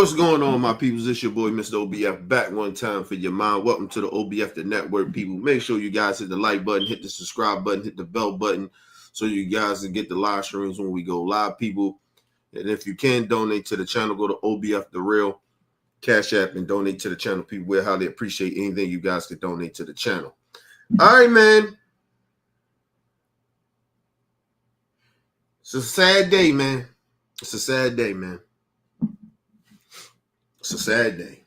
What's going on, my peoples? It's your boy, Mr. OBF, back one time for your mind. Welcome to the OBF, the network, people. Make sure you guys hit the like button, hit the subscribe button, hit the bell button, so you guys can get the live streams when we go live, people. And if you can donate to the channel, go to OBF The Real Cash App and donate to the channel, people. We highly appreciate anything you guys can donate to the channel. All right, man. It's a sad day, man. It's a sad day, man. It's a sad day.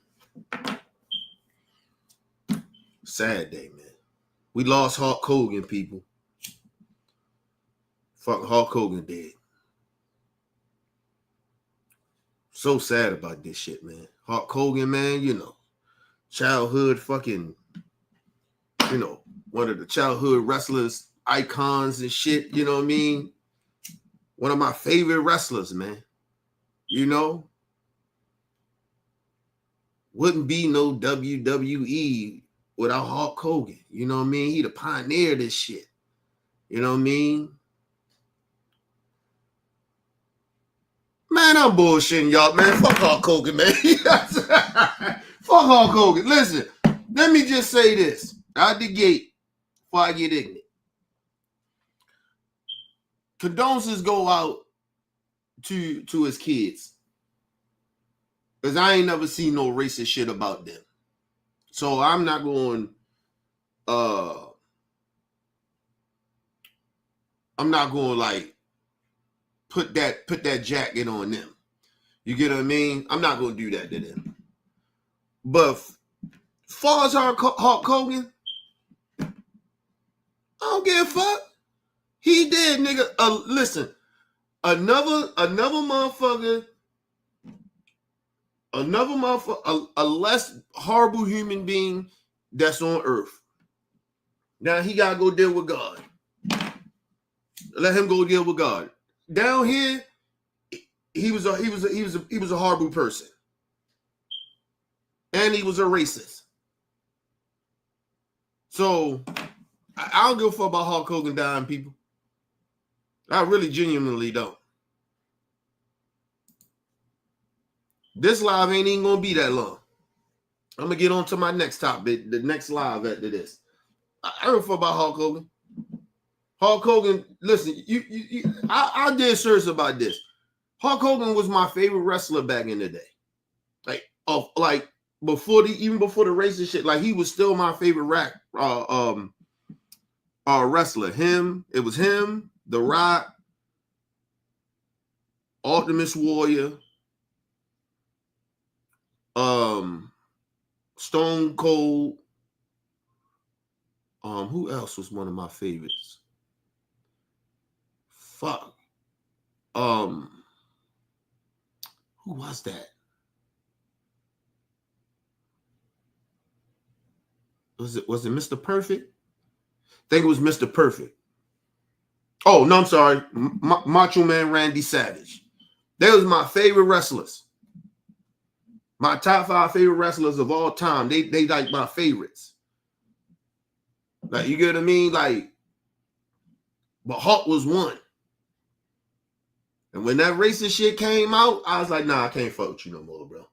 Sad day, man. We lost Hulk Hogan, people. Fuck, Hulk Hogan dead. So sad about this shit, man. Hulk Hogan, man, you know, childhood fucking, you know, one of the childhood wrestlers, icons and shit, you know what I mean? One of my favorite wrestlers, man. You know? Wouldn't be no WWE without Hulk Hogan. You know what I mean? He the pioneer of this shit. You know what I mean? Man, I'm bullshitting y'all, man. Fuck Hulk Hogan, man. Fuck Hulk Hogan. Listen, let me just say this out the gate before I get ignorant. Condolences go out to his kids. Because I ain't never seen no racist shit about them. So I'm not going like put that jacket on them. You get what I mean? I'm not gonna do that to them. But far as Hulk Hogan, I don't give a fuck. He did, nigga. Listen, another motherfucker. A less horrible human being that's on earth. Now he gotta go deal with God. Let him go deal with God. Down here, he was a horrible person, and he was a racist. So I don't give a fuck about Hulk Hogan dying, people. I really genuinely don't. This live ain't even gonna be that long. I'm gonna get on to my next topic, the next live after this. I don't fuck about Hulk Hogan. Hulk Hogan, listen, I did search about this. Hulk Hogan was my favorite wrestler back in the day. Like before even before the racist shit, like he was still my favorite wrestler. It was him, The Rock, Ultimate Warrior, Stone Cold. Who else was one of my favorites? Fuck. Who was that? Was it Mr. Perfect? I think it was Mr. Perfect. Oh, no, I'm sorry. Macho Man Randy Savage. They was my favorite wrestlers. My top 5 favorite wrestlers of all time. They like my favorites. Like, you get what I mean? Like, but Hulk was one. And when that racist shit came out, I was like, nah, I can't fuck with you no more, bro.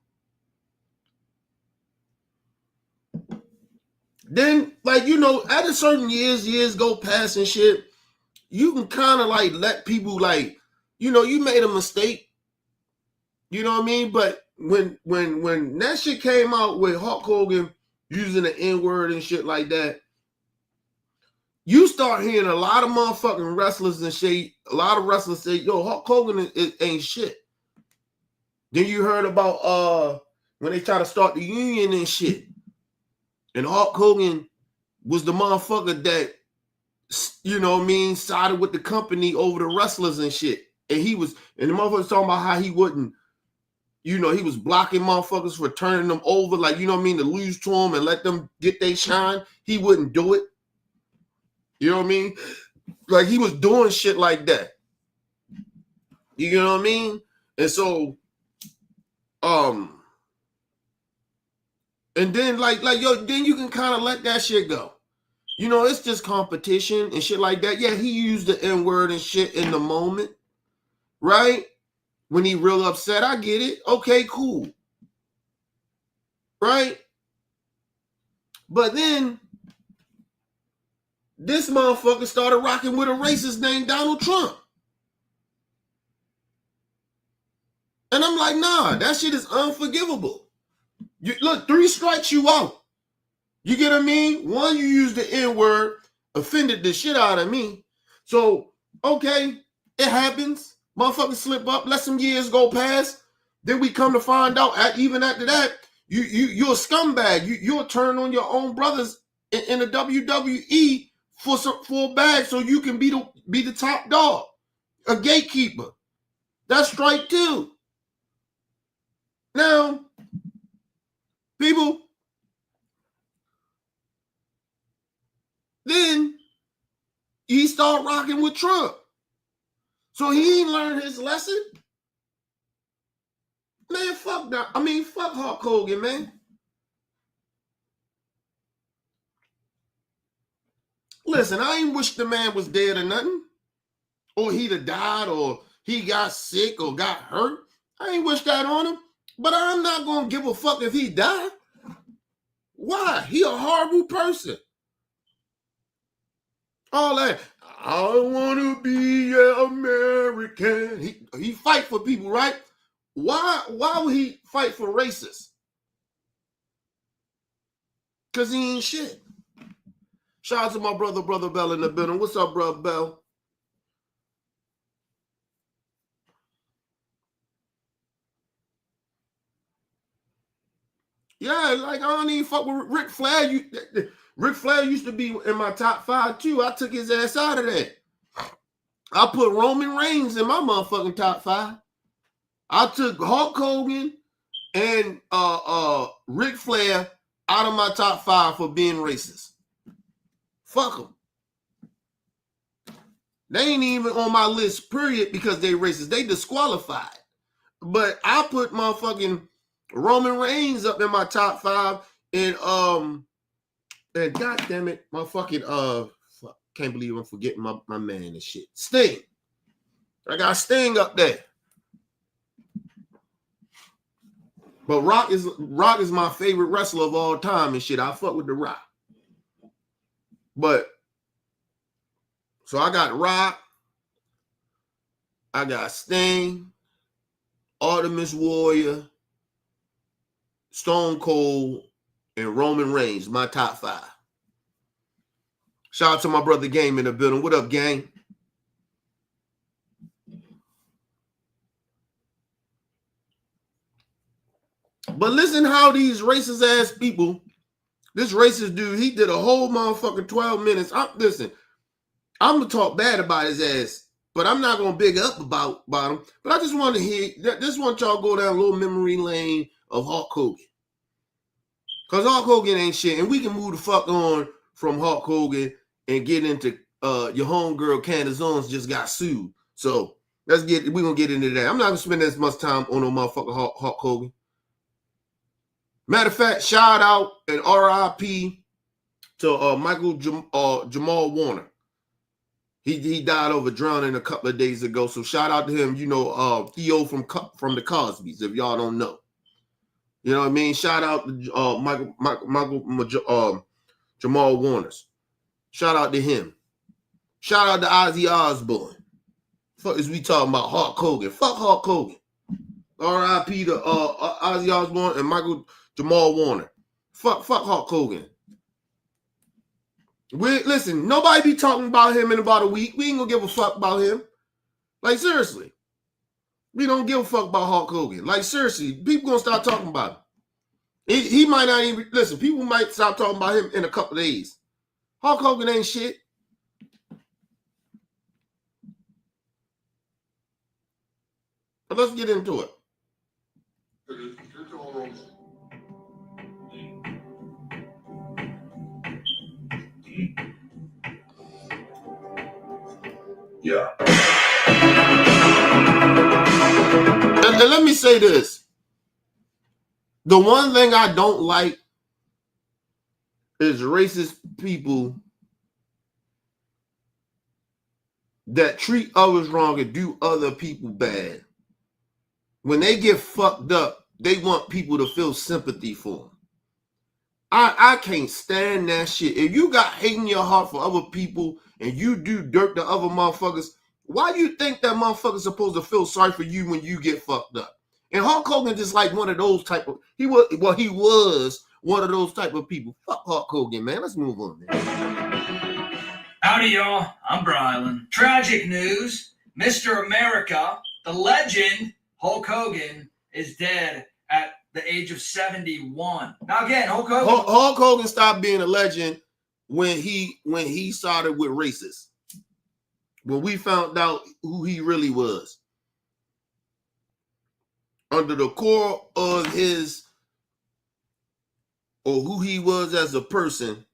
Then, like, you know, at a certain years go past and shit, you can kind of like let people like, you know, you made a mistake. You know what I mean? But when that shit came out with Hulk Hogan using the N-word and shit like that, you start hearing a lot of motherfucking wrestlers and shit. A lot of wrestlers say, yo, Hulk Hogan ain't shit. Then you heard about when they try to start the union and shit. And Hulk Hogan was the motherfucker that, you know what I mean, sided with the company over the wrestlers and shit. And the motherfuckers talking about how he wouldn't, you know, he was blocking motherfuckers for turning them over, like, you know what I mean, to lose to them and let them get their shine. He wouldn't do it. You know what I mean? Like, he was doing shit like that. You know what I mean? And so, and then then you can kind of let that shit go. You know, it's just competition and shit like that. Yeah, he used the N-word and shit in the moment, right? When he real upset, I get it. Okay, cool. right? But then this motherfucker started rocking with a racist named Donald Trump. And I'm like, nah, that shit is unforgivable. Look, 3 strikes you out. You get what I mean? One, you used the N-word, offended the shit out of me. So, okay, it happens. Motherfuckers slip up, let some years go past. Then we come to find out, even after that, you're a scumbag. You'll turn on your own brothers in the WWE for a bag so you can be the top dog, a gatekeeper. That's strike 2. Now, people, then he start rocking with Trump. So he ain't learned his lesson. Man, fuck that. I mean, fuck Hulk Hogan, man. Listen, I ain't wish the man was dead or nothing. Or he'd have died, or he got sick or got hurt. I ain't wish that on him. But I'm not going to give a fuck if he died. Why? He a horrible person. All that. I want to be an American. He fight for people, right? Why would he fight for racists? Because he ain't shit. Shout out to my brother Bell in the building. What's up, brother Bell? Yeah, like I don't even fuck with Ric Flair. Ric Flair used to be in my top 5 too. I took his ass out of that. I put Roman Reigns in my motherfucking top 5. I took Hulk Hogan and Ric Flair out of my top 5 for being racist. Fuck them. They ain't even on my list, period, because they racist. They disqualified. But I put motherfucking Roman Reigns up in my top 5, and god damn it, my fucking fuck, can't believe I'm forgetting my man and shit. Sting. I got Sting up there. But Rock is my favorite wrestler of all time and shit. I fuck with the Rock. But so I got Rock, I got Sting, Artemis Warrior, Stone Cold, and Roman Reigns, my top 5. Shout out to my brother Game in the building. What up, gang? But listen how these racist ass people, this racist dude, he did a whole motherfucking 12 minutes. Listen, I'm going to talk bad about his ass, but I'm not going to big up about him. But I just want to want y'all go down a little memory lane of Hulk Hogan. Because Hulk Hogan ain't shit. And we can move the fuck on from Hulk Hogan and get into your homegirl Candace Owens just got sued. So we're going to get into that. I'm not going to spend as much time on no motherfucking Hulk Hogan. Matter of fact, shout out and RIP to Michael Jamal Warner. He died over drowning a couple of days ago. So shout out to him. You know, Theo from the Cosbys, if y'all don't know. You know what I mean? Shout out to Michael Jamal Warner's. Shout out to him. Shout out to Ozzy Osbourne. Fuck is we talking about Hulk Hogan? Fuck Hulk Hogan. R.I.P. to Ozzy Osbourne and Michael Jamal Warner. Fuck Hulk Hogan. Listen, nobody be talking about him in about a week. We ain't gonna give a fuck about him. Like, seriously. We don't give a fuck about Hulk Hogan. Like, seriously, people gonna start talking about him. He might not even, listen, people might stop talking about him in a couple of days. Hulk Hogan ain't shit. But let's get into it. Yeah. And let me say this. The one thing I don't like is racist people that treat others wrong and do other people bad. When they get fucked up, they want people to feel sympathy for them. I can't stand that shit. If you got hate in your heart for other people and you do dirt to other motherfuckers, why you think that motherfucker's supposed to feel sorry for you when you get fucked up? And Hulk Hogan just like one of those type of, he was one of those type of people. Fuck Hulk Hogan, man. Let's move on, man. Howdy, y'all. I'm Brylan. Tragic news. Mr. America, the legend, Hulk Hogan, is dead at the age of 71. Now, again, Hulk Hogan stopped being a legend when he started with racists. When we found out who he really was. Under the core of his, or who he was as a person,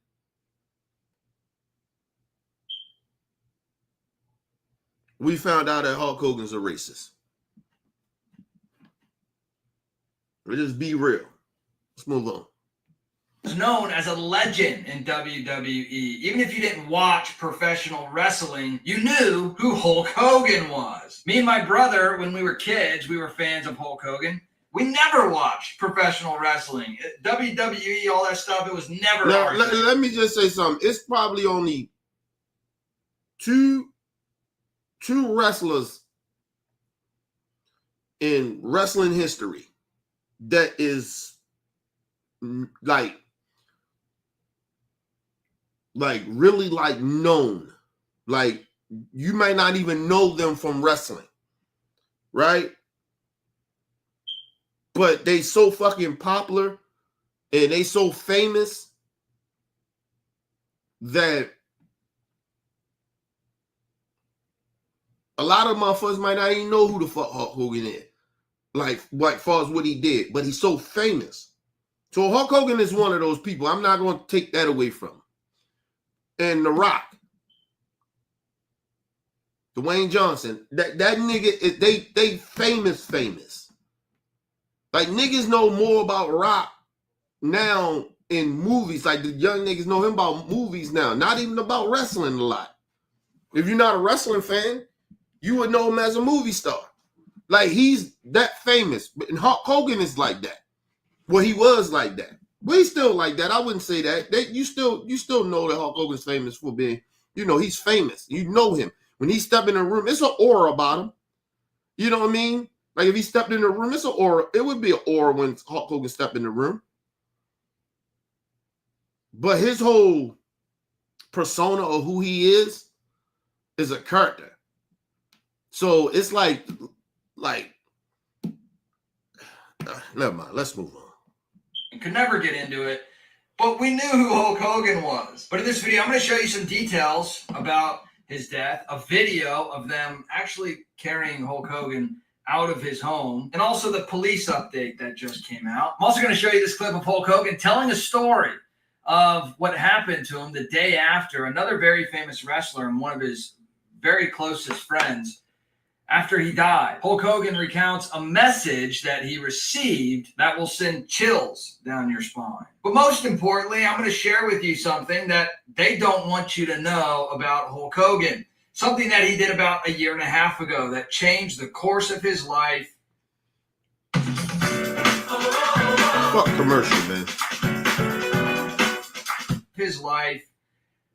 we found out that Hulk Hogan's a racist. Let's just be real. Let's move on. Was known as a legend in WWE. Even if you didn't watch professional wrestling, you knew who Hulk Hogan was. Me and my brother, when we were kids, we were fans of Hulk Hogan. We never watched professional wrestling. WWE, all that stuff, it was never now, let me just say something. It's probably only two wrestlers in wrestling history that is like really like known. Like you might not even know them from wrestling, right? But they so fucking popular and they so famous that a lot of motherfuckers might not even know who the fuck Hulk Hogan is. Like far as what he did, but he's so famous. So Hulk Hogan is one of those people. I'm not going to take that away from him. And The Rock, Dwayne Johnson, that nigga, they famous. Like niggas know more about Rock now in movies. Like the young niggas know him about movies now, not even about wrestling a lot. If you're not a wrestling fan, you would know him as a movie star. Like he's that famous. And Hulk Hogan is like that. Well, he was like that. But he's still like that. I wouldn't say that. You still know that Hulk Hogan's famous for being, he's famous. You know him. When he stepped in the room, it's an aura about him. You know what I mean? Like if he stepped in the room, it's an aura. It would be an aura when Hulk Hogan stepped in the room. But his whole persona of who he is a character. So it's like never mind. Let's move on. Could never get into it, but we knew who Hulk Hogan was. But in this video, I'm going to show you some details about his death, a video of them actually carrying Hulk Hogan out of his home, and also the police update that just came out. I'm also going to show you this clip of Hulk Hogan telling a story of what happened to him the day after another very famous wrestler and one of his very closest friends, after he died. Hulk Hogan recounts a message that he received that will send chills down your spine. But most importantly, I'm going to share with you something that they don't want you to know about Hulk Hogan. Something that he did about a year and a half ago that changed the course of his life. Fuck commercial, man. His life,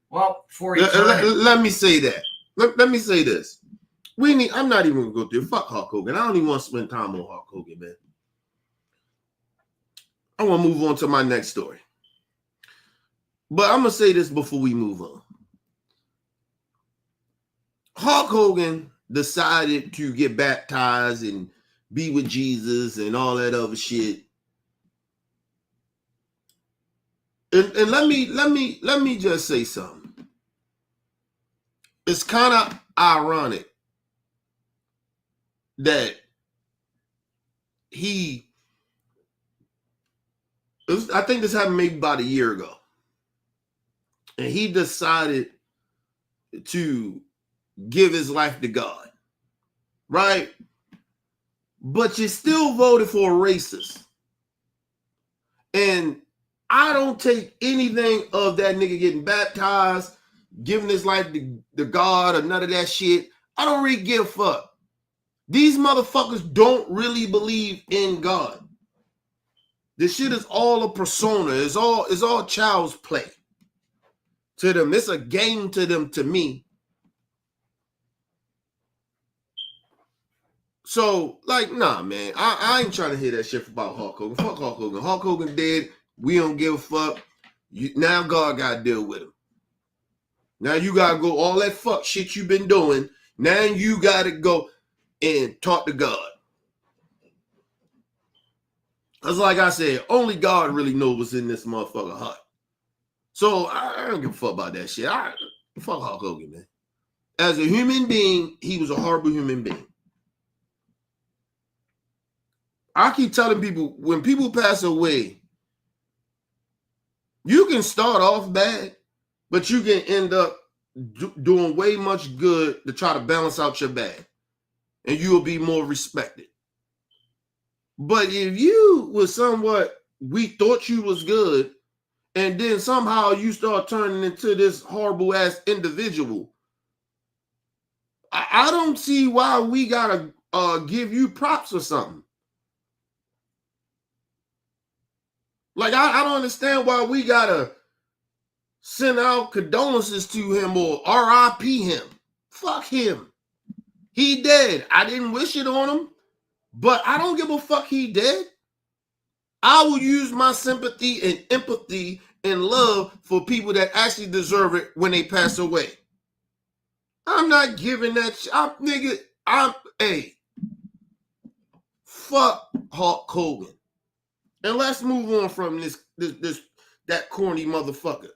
well, for eternity. Let me say that. Let me say this. I'm not even gonna go through. Fuck Hulk Hogan. I don't even want to spend time on Hulk Hogan, man. I want to move on to my next story. But I'm gonna say this before we move on. Hulk Hogan decided to get baptized and be with Jesus and all that other shit. And let me just say something. It's kind of ironic that I think this happened maybe about a year ago. And he decided to give his life to God. Right? But you still voted for a racist. And I don't take anything of that nigga getting baptized, giving his life to God or none of that shit. I don't really give a fuck. These motherfuckers don't really believe in God. This shit is all a persona. It's all child's play to them. It's a game to them, to me. So, like, nah, man. I ain't trying to hear that shit about Hulk Hogan. Fuck Hulk Hogan. Hulk Hogan dead. We don't give a fuck. Now God got to deal with him. Now you got to go all that fuck shit you've been doing. Now you got to go and talk to God. Because like I said, only God really knows what's in this motherfucker heart. So I don't give a fuck about that shit. Fuck Hulk Hogan, man. As a human being, he was a horrible human being. I keep telling people, when people pass away, you can start off bad, but you can end up doing way much good to try to balance out your bad. And you will be more respected. But if you was somewhat, we thought you was good, and then somehow you start turning into this horrible ass individual, I don't see why we gotta give you props or something. Like, I don't understand why we gotta send out condolences to him or RIP him. Fuck him. He dead. I didn't wish it on him, but I don't give a fuck he dead. I will use my sympathy and empathy and love for people that actually deserve it when they pass away. I'm not giving that shit. Fuck Hulk Hogan. And let's move on from that corny motherfucker.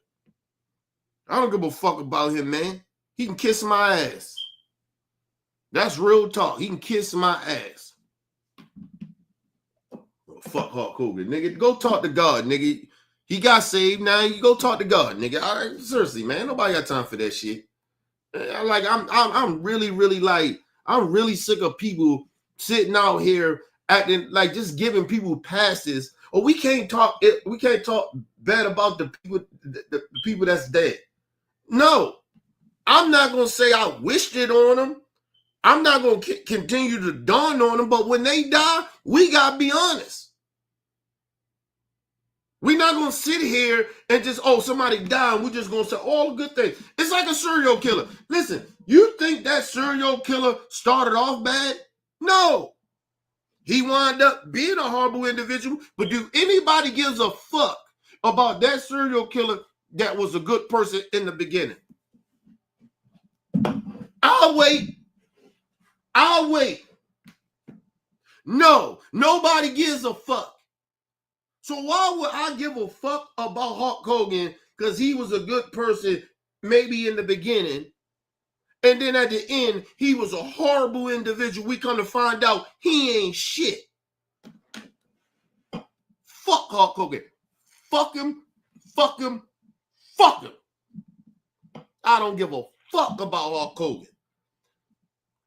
I don't give a fuck about him, man. He can kiss my ass. That's real talk. He can kiss my ass. Oh, fuck Hulk Hogan, nigga. Go talk to God, nigga. He got saved. Now you go talk to God, nigga. All right, seriously, man. Nobody got time for that shit. Like, I'm really, really like, I'm really sick of people sitting out here acting like just giving people passes. Or we can't talk bad about the people that's dead. No, I'm not gonna say I wished it on them. I'm not gonna continue to dawn on them. But when they die, we gotta be honest. We're not gonna sit here and just, somebody died, and we're just gonna say all good things. It's like a serial killer. Listen, you think that serial killer started off bad? No. He wound up being a horrible individual, but do anybody gives a fuck about that serial killer that was a good person in the beginning? I'll wait. No, nobody gives a fuck. So why would I give a fuck about Hulk Hogan because he was a good person maybe in the beginning, and then at the end, he was a horrible individual. We come to find out he ain't shit. Fuck Hulk Hogan. Fuck him. Fuck him. Fuck him. I don't give a fuck about Hulk Hogan.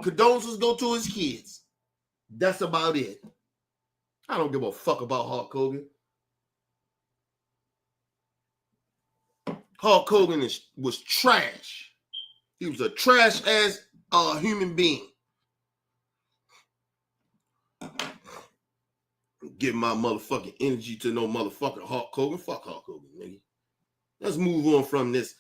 Condolences go to his kids. That's about it. I don't give a fuck about Hulk Hogan. Hulk Hogan was trash. He was a trash ass human being. Give my motherfucking energy to no motherfucking Hulk Hogan. Fuck Hulk Hogan, nigga. Let's move on from this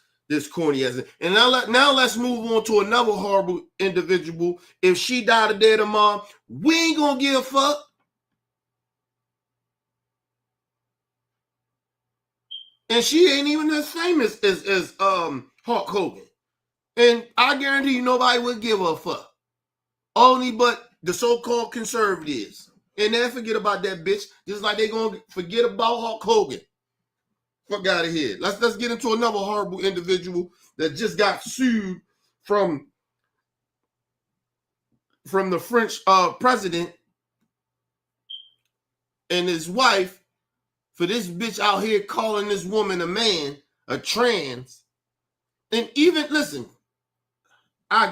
corny ass. And now let's move on to another horrible individual. If she died today tomorrow, we ain't gonna give a fuck. And she ain't even as famous as Hulk Hogan. And I guarantee you nobody would give a fuck. Only but the so-called conservatives. And they'll forget about that bitch, just like they gonna forget about Hulk Hogan. Fuck out of here. Let's get into another horrible individual that just got sued from the French president and his wife for this bitch out here calling this woman a man, a trans. And even, listen,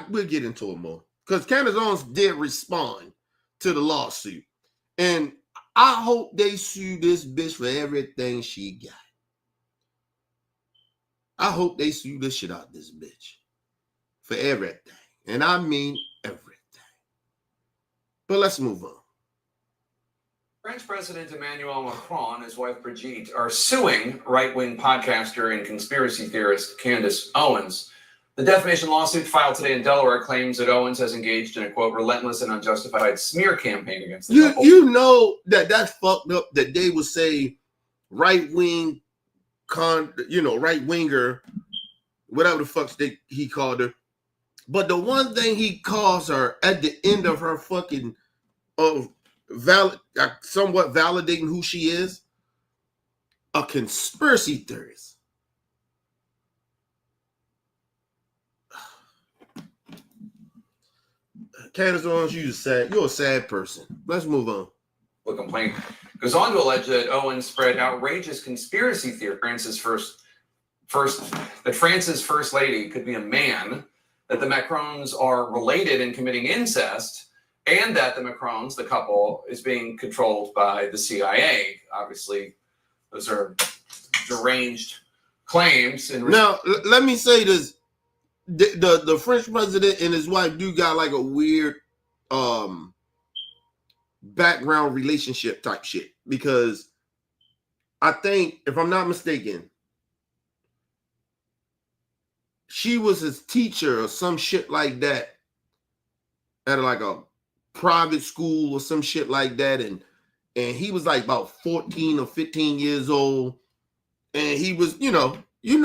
we'll get into it more. Because Candace Owens did respond to the lawsuit. And I hope they sue this bitch for everything she got. I hope they sue the shit out of this bitch for everything. And I mean everything. But let's move on. French President Emmanuel Macron and his wife Brigitte are suing right-wing podcaster and conspiracy theorist Candace Owens. The defamation lawsuit filed today in Delaware claims that Owens has engaged in a, quote, relentless and unjustified smear campaign against the couple. You know that's fucked up that they would say right-wing, right-winger, whatever the fuck he called her. But the one thing he calls her at the end of her fucking somewhat validating who she is, a conspiracy theorist. Candace Owens, you're a sad person. Let's move on. The complaint goes on to allege that Owens spread outrageous conspiracy theory. France's first lady could be a man, that the Macrons are related in committing incest, and that the Macrons, the couple, is being controlled by the CIA. Obviously, those are deranged claims. Now, let me say this. The French president and his wife do got like a weird background relationship type shit, because I think, if I'm not mistaken, she was his teacher or some shit like that at like a private school or some shit like that, and he was like about 14 or 15 years old, and he was, you know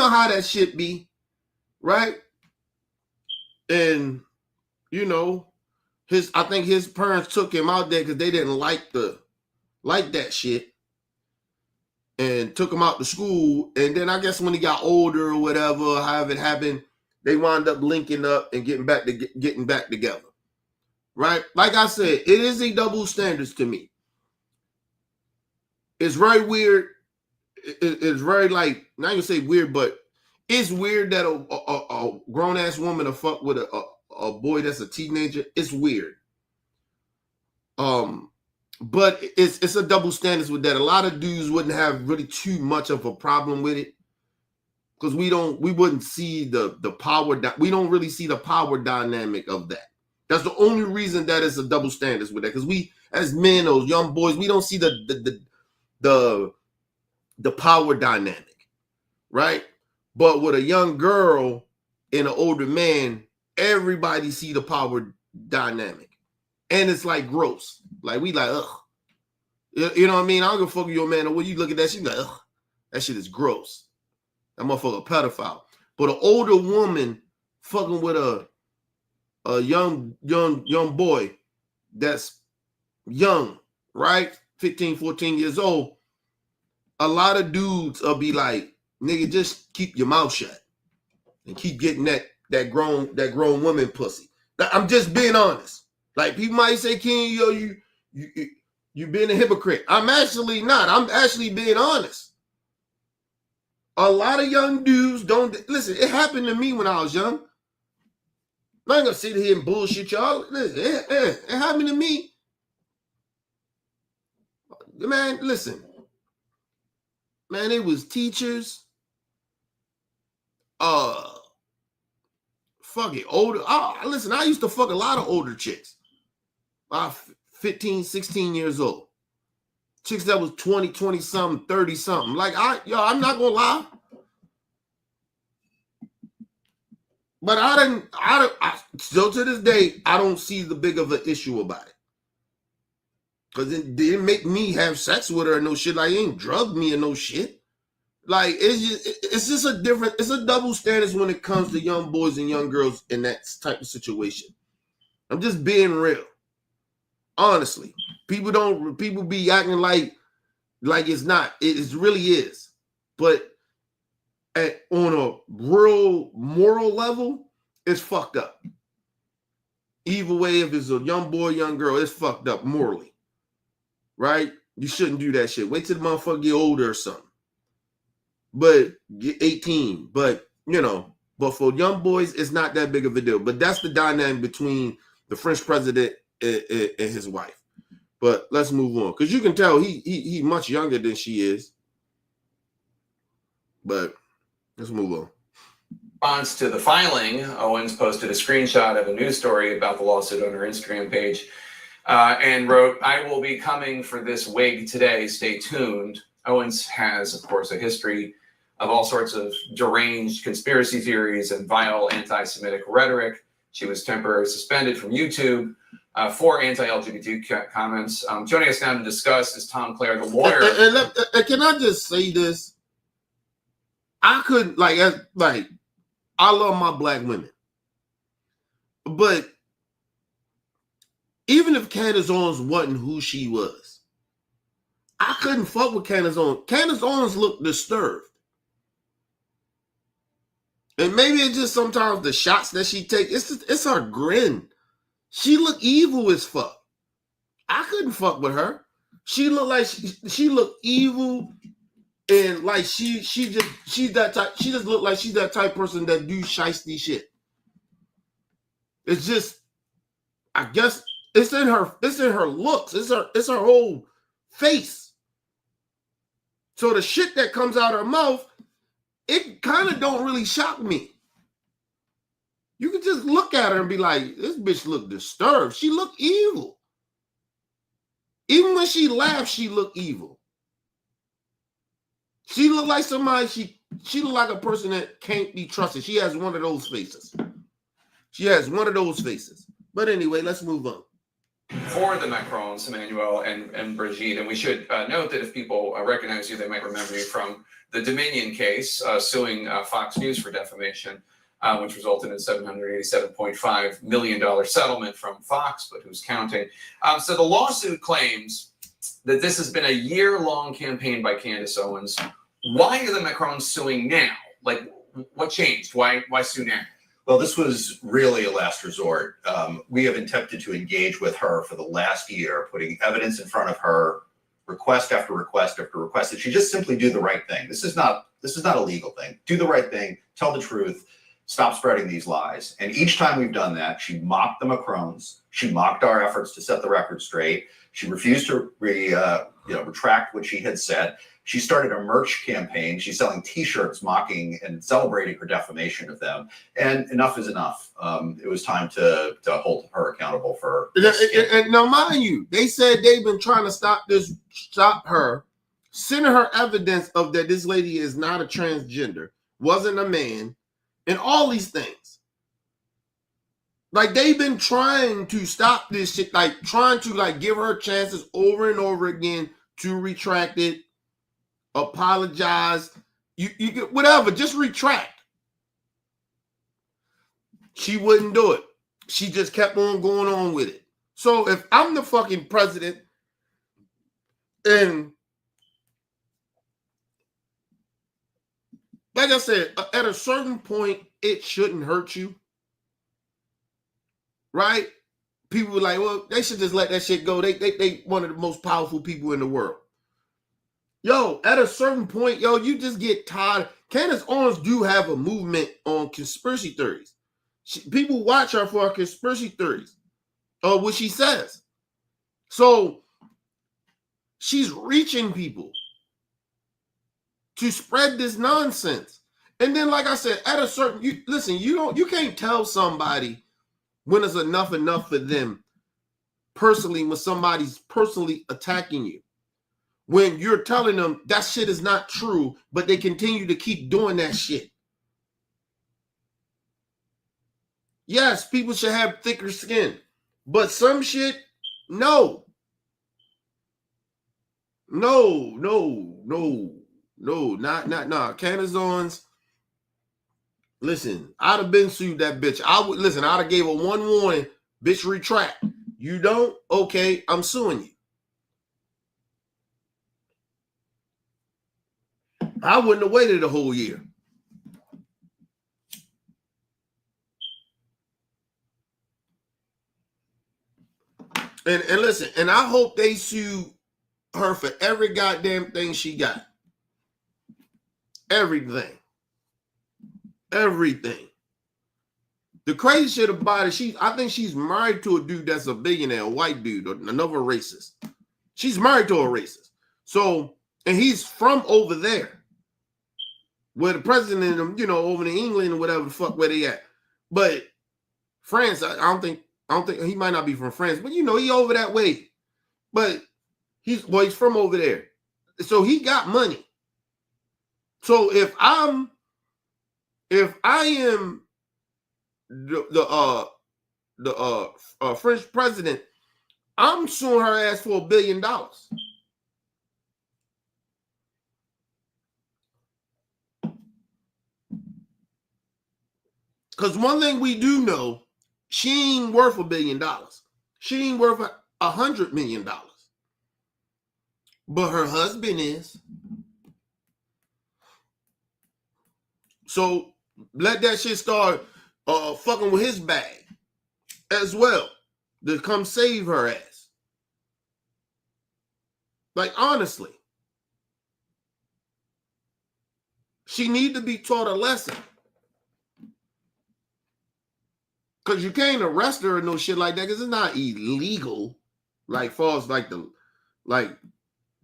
how that shit be, right? And I think his parents took him out there because they didn't like that shit, and took him out to school. And then I guess when he got older or whatever, however it happened, they wound up linking up and getting back together. Right? Like I said, it is a double standards to me. It's very weird. It's very, like, not gonna say weird, but it's weird that a grown ass woman to fuck with a boy that's a teenager. It's weird. But it's a double standards with that. A lot of dudes wouldn't have really too much of a problem with it, because we wouldn't see the power. We don't really see the power dynamic of that. That's the only reason that it's a double standards with that, because we as men, those young boys, we don't see the power dynamic, right? But with a young girl and an older man, everybody see the power dynamic. And it's like gross. Like, we like, ugh. You know what I mean? I don't give a fuck with your man. Or when you look at that shit, like, ugh, that shit is gross. That motherfucker a pedophile. But an older woman fucking with a young boy that's young, right? 15, 14 years old. A lot of dudes will be like, nigga, just keep your mouth shut and keep getting that grown woman pussy. I'm just being honest. Like, people might say, King, yo, you being a hypocrite. I'm actually not. I'm actually being honest. A lot of young dudes don't listen. It happened to me when I was young. I'm not gonna sit here and bullshit y'all. Listen, it happened to me. Man, listen. Man, it was teachers. Fucking older. Listen, I used to fuck a lot of older chicks. 15, 16 years old. Chicks that was 20 something, 30 something. Like, I'm not gonna lie. But I still to this day, I don't see the big of an issue about it. Because it didn't make me have sex with her or no shit. Like, it ain't drugged me or no shit. Like, it's just it's a double standards when it comes to young boys and young girls in that type of situation. I'm just being real. Honestly. People be acting like it's not. It really is. But on a real moral level, it's fucked up. Either way, if it's a young boy, young girl, it's fucked up morally. Right? You shouldn't do that shit. Wait till the motherfucker get older or something. But get 18. But, but for young boys, it's not that big of a deal. But that's the dynamic between the French president and his wife. But let's move on. Because you can tell he much younger than she is. But let's move on. Response to the filing, Owens posted a screenshot of a news story about the lawsuit on her Instagram page. and wrote, "I will be coming for this wig today. Stay tuned." Owens has, of course, a history of all sorts of deranged conspiracy theories and vile anti-Semitic rhetoric. She was temporarily suspended from YouTube for anti-LGBT comments. Joining us now to discuss is Tom Clare, the lawyer. And can I just say this? I couldn't like I love my black women, but even if Candace Owens wasn't who she was, I couldn't fuck with Candace Owens. Candace Owens looked disturbed. And maybe it's just sometimes the shots that she takes, it's her grin. She looked evil as fuck. I couldn't fuck with her. She looked like she looked evil, and like she's that type. She just looked like she's that type of person that do shiesty shit. It's just, I guess it's in her looks. It's her whole face. So the shit that comes out of her mouth, it kind of don't really shock me. You can just look at her and be like, this bitch look disturbed. She look evil. Even when she laughs, she look evil. She look like somebody, she look like a person that can't be trusted. She has one of those faces. She has one of those faces. But anyway, let's move on. For the Macrons, Emmanuel and Brigitte, and we should note that if people recognize you, they might remember you from the Dominion case, suing Fox News for defamation, which resulted in a $787.5 million settlement from Fox, but who's counting? So the lawsuit claims that this has been a year-long campaign by Candace Owens. Why are the Macrons suing now? Like, what changed? Why sue now? Well, this was really a last resort. We have attempted to engage with her for the last year, putting evidence in front of her, request after request after request, that she just simply do the right thing. This is not a legal thing. Do the right thing, tell the truth, stop spreading these lies. And each time we've done that, she mocked the Macrons. She mocked our efforts to set the record straight. She refused to retract what she had said. She started a merch campaign. She's selling T-shirts mocking and celebrating her defamation of them. And enough is enough. It was time to hold her accountable for this. And now, mind you, they said they've been trying to stop her, sending her evidence of that this lady is not a transgender, wasn't a man, and all these things. Like, they've been trying to stop this shit, like trying to like give her chances over and over again to retract it, apologize, you whatever, just retract. She wouldn't do it. She just kept on going on with it. So if I'm the fucking president, and like I said, at a certain point, it shouldn't hurt you. Right? People were like, well, they should just let that shit go. They one of the most powerful people in the world. Yo, at a certain point, yo, you just get tired. Candace Owens do have a movement on conspiracy theories. People watch her for her conspiracy theories, or what she says. So she's reaching people to spread this nonsense. And then, like I said, at a certain, you can't tell somebody when it's enough for them personally, when somebody's personally attacking you. When you're telling them that shit is not true, but they continue to keep doing that shit. Yes, people should have thicker skin, but some shit, no. Not Candace Owens. Listen, I'd have been sued that bitch. I'd have gave her one warning, bitch, retract. You don't? Okay, I'm suing you. I wouldn't have waited a whole year. And listen, and I hope they sue her for every goddamn thing she got. Everything. The crazy shit about it, I think she's married to a dude that's a billionaire, a white dude, another racist. She's married to a racist. So, and he's from over there, where the president, over in England or whatever the fuck where they at. But France, I don't think I don't think he might not be from France, but he over that way. But he's from over there. So he got money. So if I am the French president, I'm suing her ass for $1 billion. Because one thing we do know, she ain't worth $1 billion. She ain't worth $100 million. But her husband is. So let that shit start fucking with his bag as well to come save her ass. Like, honestly. She need to be taught a lesson. Because you can't arrest her or no shit like that because it's not illegal. Like, falls like the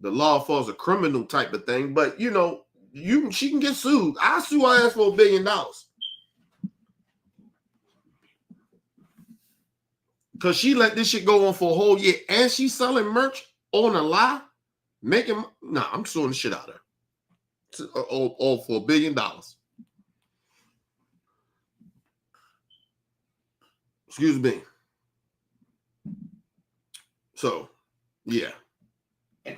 law falls a criminal type of thing. But, she can get sued. I sue her ass for $1 billion. Because she let this shit go on for a whole year. And she's selling merch on a lie. I'm suing the shit out of her. All for $1 billion. Excuse me. So, yeah.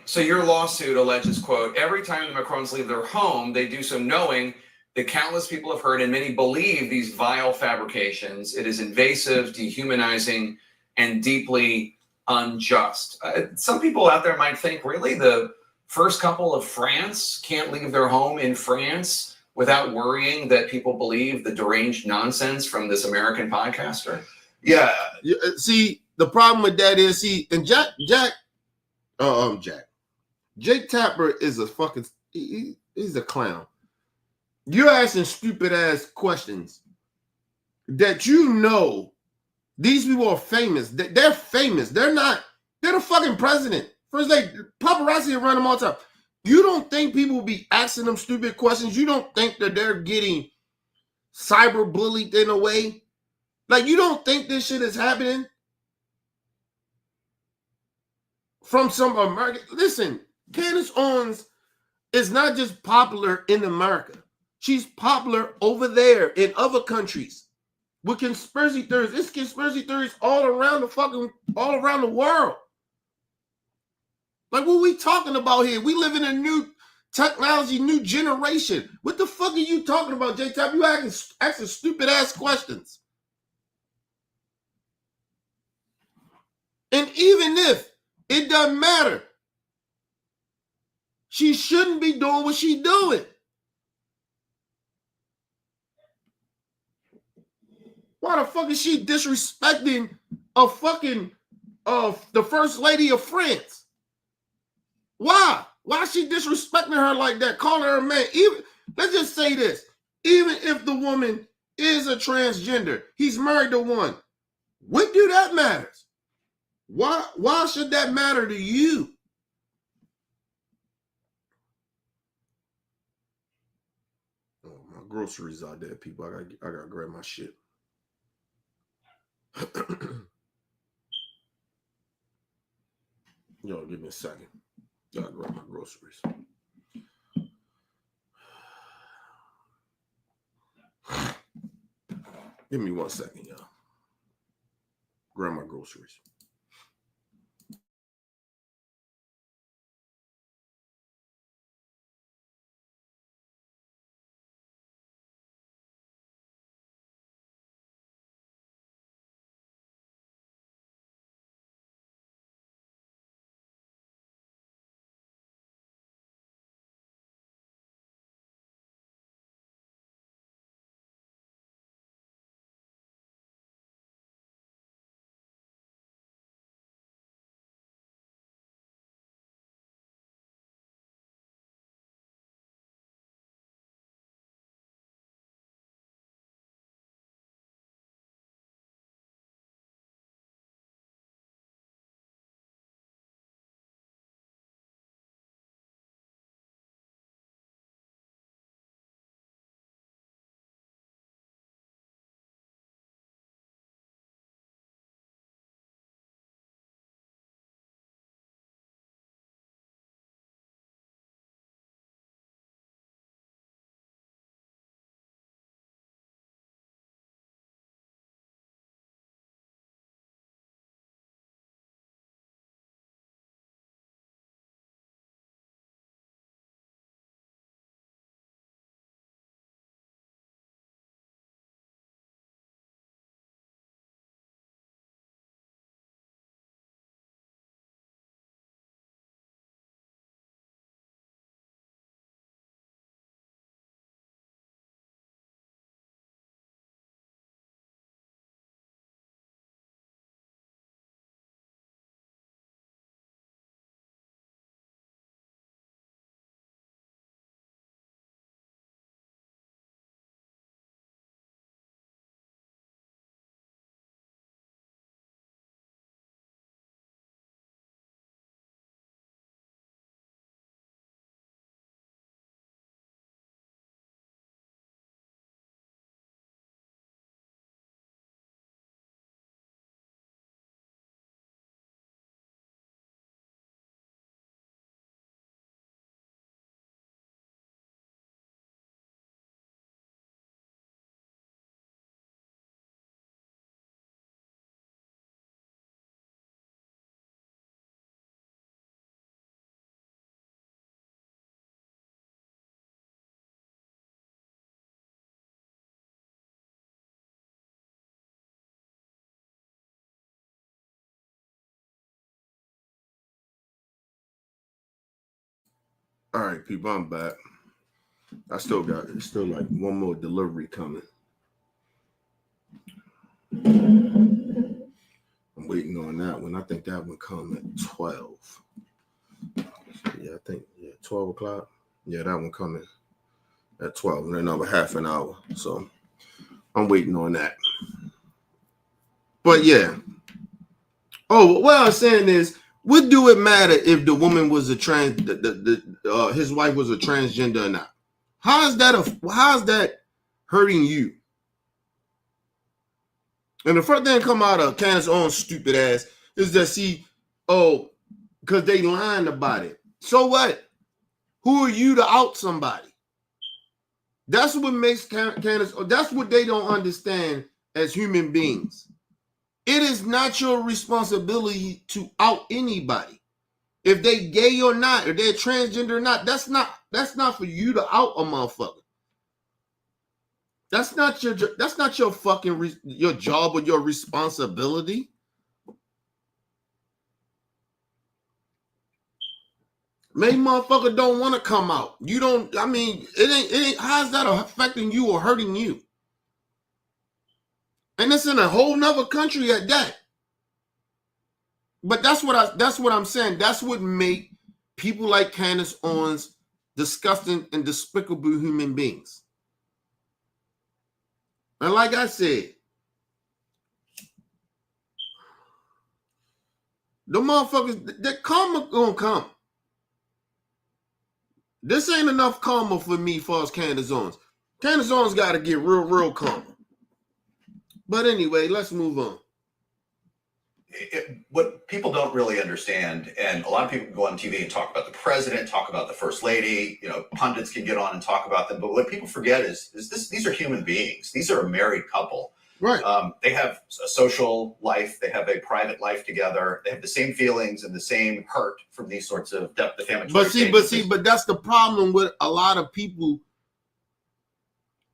So your lawsuit alleges, quote, every time the Macrons leave their home, they do so knowing that countless people have heard and many believe these vile fabrications. It is invasive, dehumanizing, and deeply unjust. Some people out there might think, really, the first couple of France can't leave their home in France without worrying that people believe the deranged nonsense from this American podcaster? Yeah. See, the problem with that is, and Jake Tapper is a fucking, he's a clown. You're asking stupid ass questions that these people are famous. They're famous. They're the fucking president. First, paparazzi run them all the time. You don't think people will be asking them stupid questions? You don't think that they're getting cyber bullied in a way? Like, you don't think this shit is happening from some American? Listen, Candace Owens is not just popular in America. She's popular over there in other countries with conspiracy theories. It's conspiracy theories all around the world. Like, what are we talking about here? We live in a new technology, new generation. What the fuck are you talking about, J-Tap? You asking stupid ass questions. And even if it doesn't matter, she shouldn't be doing what she's doing. Why the fuck is she disrespecting a fucking the first lady of France? Why? Why is she disrespecting her like that? Calling her a man. Let's just say this. Even if the woman is a transgender, he's married to one. What do that matters? Why should that matter to you? Oh, my groceries out there, people. I gotta grab my shit. Yo, give me a second. Gotta grab my groceries. Give me 1 second, y'all. Grab my groceries. All right, people, I'm back. It's still like one more delivery coming. I'm waiting on that one. I think that one come at 12. Yeah, 12 o'clock. Yeah, that one coming at 12 in another half an hour. So I'm waiting on that. But yeah. Oh, what I was saying is, what do it matter if the woman was a his wife was a transgender or not? How's that hurting you? And the first thing come out of Candace's own stupid ass is that because they lying about it. So what? Who are you to out somebody? That's what makes Candace. That's what they don't understand as human beings. It is not your responsibility to out anybody. If they gay or not, if they're transgender or not, that's not for you to out a motherfucker. That's not your fucking your job or your responsibility. Maybe motherfucker don't want to come out. You don't. I mean, it ain't. How's that affecting you or hurting you? And it's in a whole nother country at that. But that's what I'm saying. That's what make people like Candace Owens disgusting and despicable human beings. And like I said, the motherfuckers, that karma gonna come. This ain't enough karma for me for us Candace Owens. Candace Owens got to get real karma. But anyway, let's move on. What people don't really understand, and a lot of people can go on TV and talk about the president, talk about the first lady, pundits can get on and talk about them. But what people forget is these are human beings. These are a married couple. Right. They have a social life. They have a private life together. They have the same feelings and the same hurt from these sorts of defamatory statements. But that's the problem with a lot of people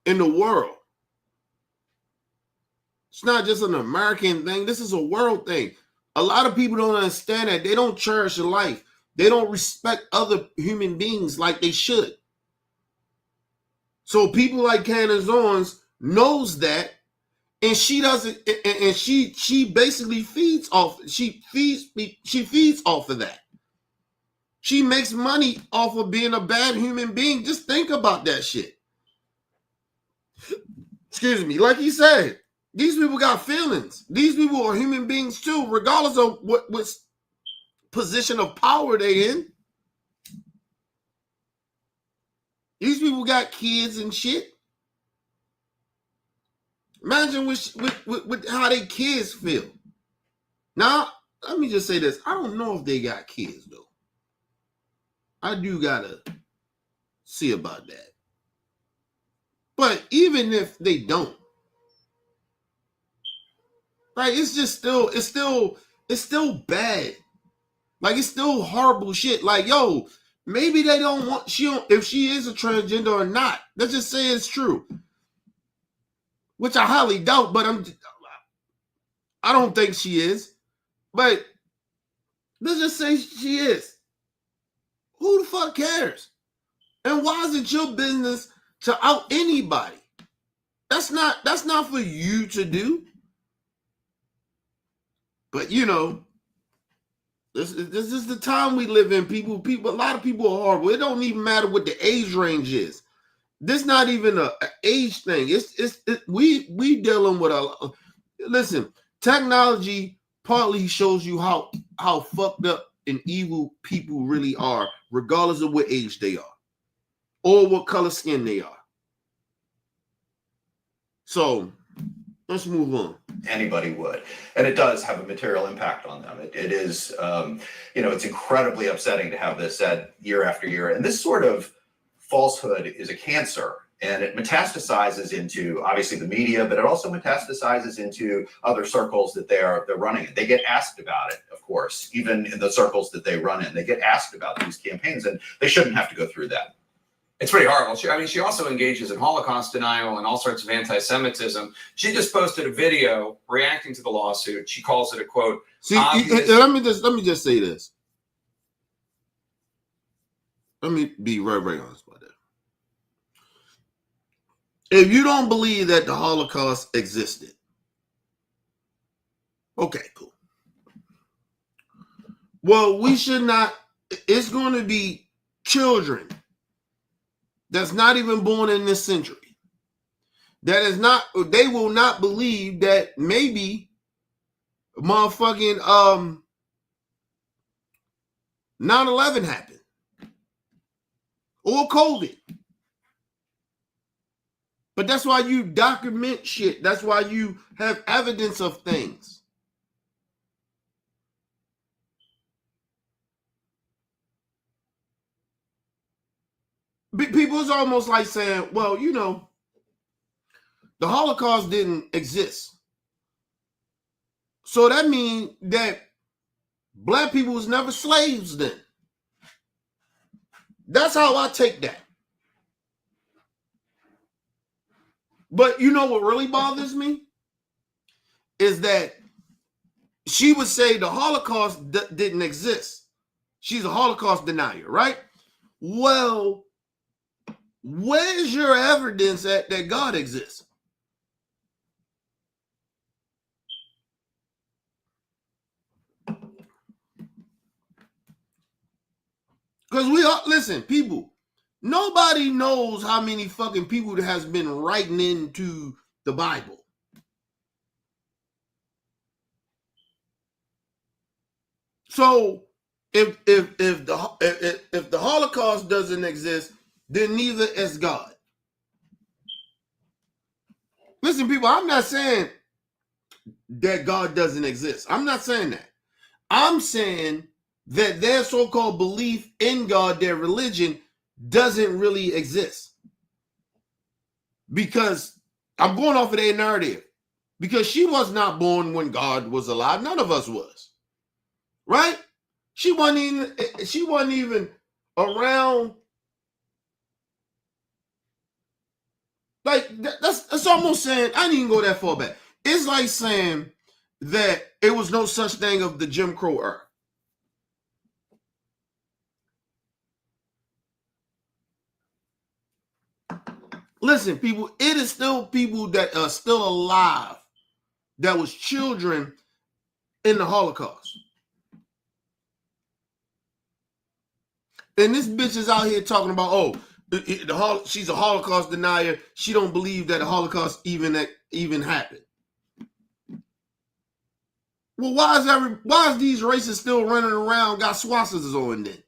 in the world. It's not just an American thing. This is a world thing. A lot of people don't understand that. They don't cherish life. They don't respect other human beings like they should. So people like Candace Owens knows that, and she doesn't. And she basically feeds off. She feeds off of that. She makes money off of being a bad human being. Just think about that shit. Excuse me. Like he said. These people got feelings. These people are human beings too, regardless of what position of power they in. These people got kids and shit. Imagine with how their kids feel. Now, let me just say this. I don't know if they got kids, though. I do gotta see about that. But even if they don't, right, it's still bad. Like, it's still horrible shit. Like, yo, maybe they don't want, if she is a transgender or not. Let's just say it's true. Which I highly doubt, but I don't think she is. But let's just say she is. Who the fuck cares? And why is it your business to out anybody? That's not for you to do. But this is the time we live in. People, a lot of people are horrible. It don't even matter what the age range is. This not even a age thing. We dealing with a. Listen, technology partly shows you how fucked up and evil people really are, regardless of what age they are or what color skin they are. So let's move on. Anybody would, and it does have a material impact on them. It is, it's incredibly upsetting to have this said year after year. And this sort of falsehood is a cancer, and it metastasizes into obviously the media, but it also metastasizes into other circles that they're running in. They get asked about it, of course, even in the circles that they run in. They get asked about these campaigns, and they shouldn't have to go through that. It's pretty horrible. She also engages in Holocaust denial and all sorts of anti-Semitism. She just posted a video reacting to the lawsuit. She calls it a quote. See, let me just say this. Let me be very, very honest about that. If you don't believe that the Holocaust existed, okay, cool. Well, we should not, it's going to be children that's not even born in this century. That is not, they will not believe that maybe motherfucking 9/11 happened or COVID. But that's why you document shit. That's why you have evidence of things. People, it's almost like saying, well, you know, the Holocaust didn't exist. So that means that black people was never slaves then. That's how I take that. But you know what really bothers me? Is that she would say the Holocaust didn't exist. She's a Holocaust denier, right? Well, where's your evidence that God exists? Because we are, listen, people, nobody knows how many fucking people that has been writing into the Bible. So if the Holocaust doesn't exist, then neither is God. Listen, people, I'm not saying that God doesn't exist. I'm not saying that. I'm saying that their so-called belief in God, their religion, doesn't really exist. Because I'm going off of their narrative. Because she was not born when God was alive. None of us was. Right? She wasn't even around. Like, that's almost saying, I didn't even go that far back. It's like saying that it was no such thing of the Jim Crow era. Listen, people, it is still people that are still alive that was children in the Holocaust. And this bitch is out here talking about, oh, she's a Holocaust denier. She don't believe that the Holocaust even happened. Well, why is these racists still running around got swastikas on then?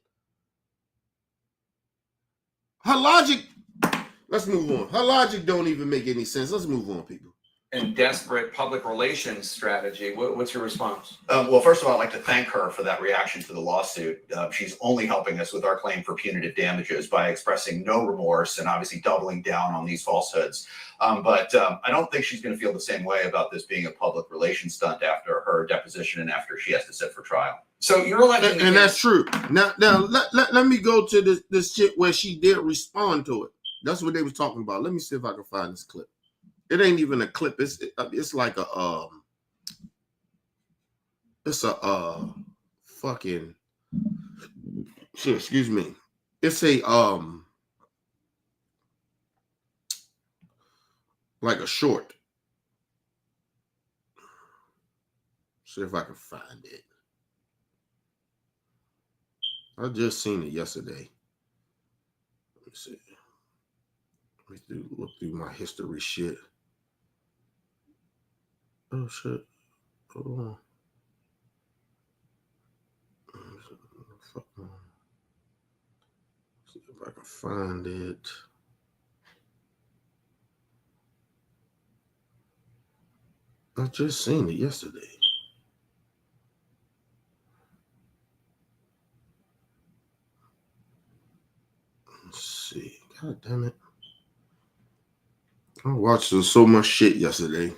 Her logic, let's move on. Her logic don't even make any sense. Let's move on, people. And desperate public relations strategy. What's your response? Well, first of all, I'd like to thank her for that reaction to the lawsuit. She's only helping us with our claim for punitive damages by expressing no remorse and obviously doubling down on these falsehoods. But I don't think she's going to feel the same way about this being a public relations stunt after her deposition and after she has to sit for trial. So you're alleging, and that's true. Now let me go to this shit where she did respond to it. That's what they was talking about. Let me see if I can find this clip. It ain't even a clip. It's like a fucking shit. Excuse me. It's a like a short. See if I can find it. I just seen it yesterday. Let me see. Let me look through my history shit. Oh shit. Hold on. See if I can find it. I just seen it yesterday. Let's see. God damn it. I watched so much shit yesterday.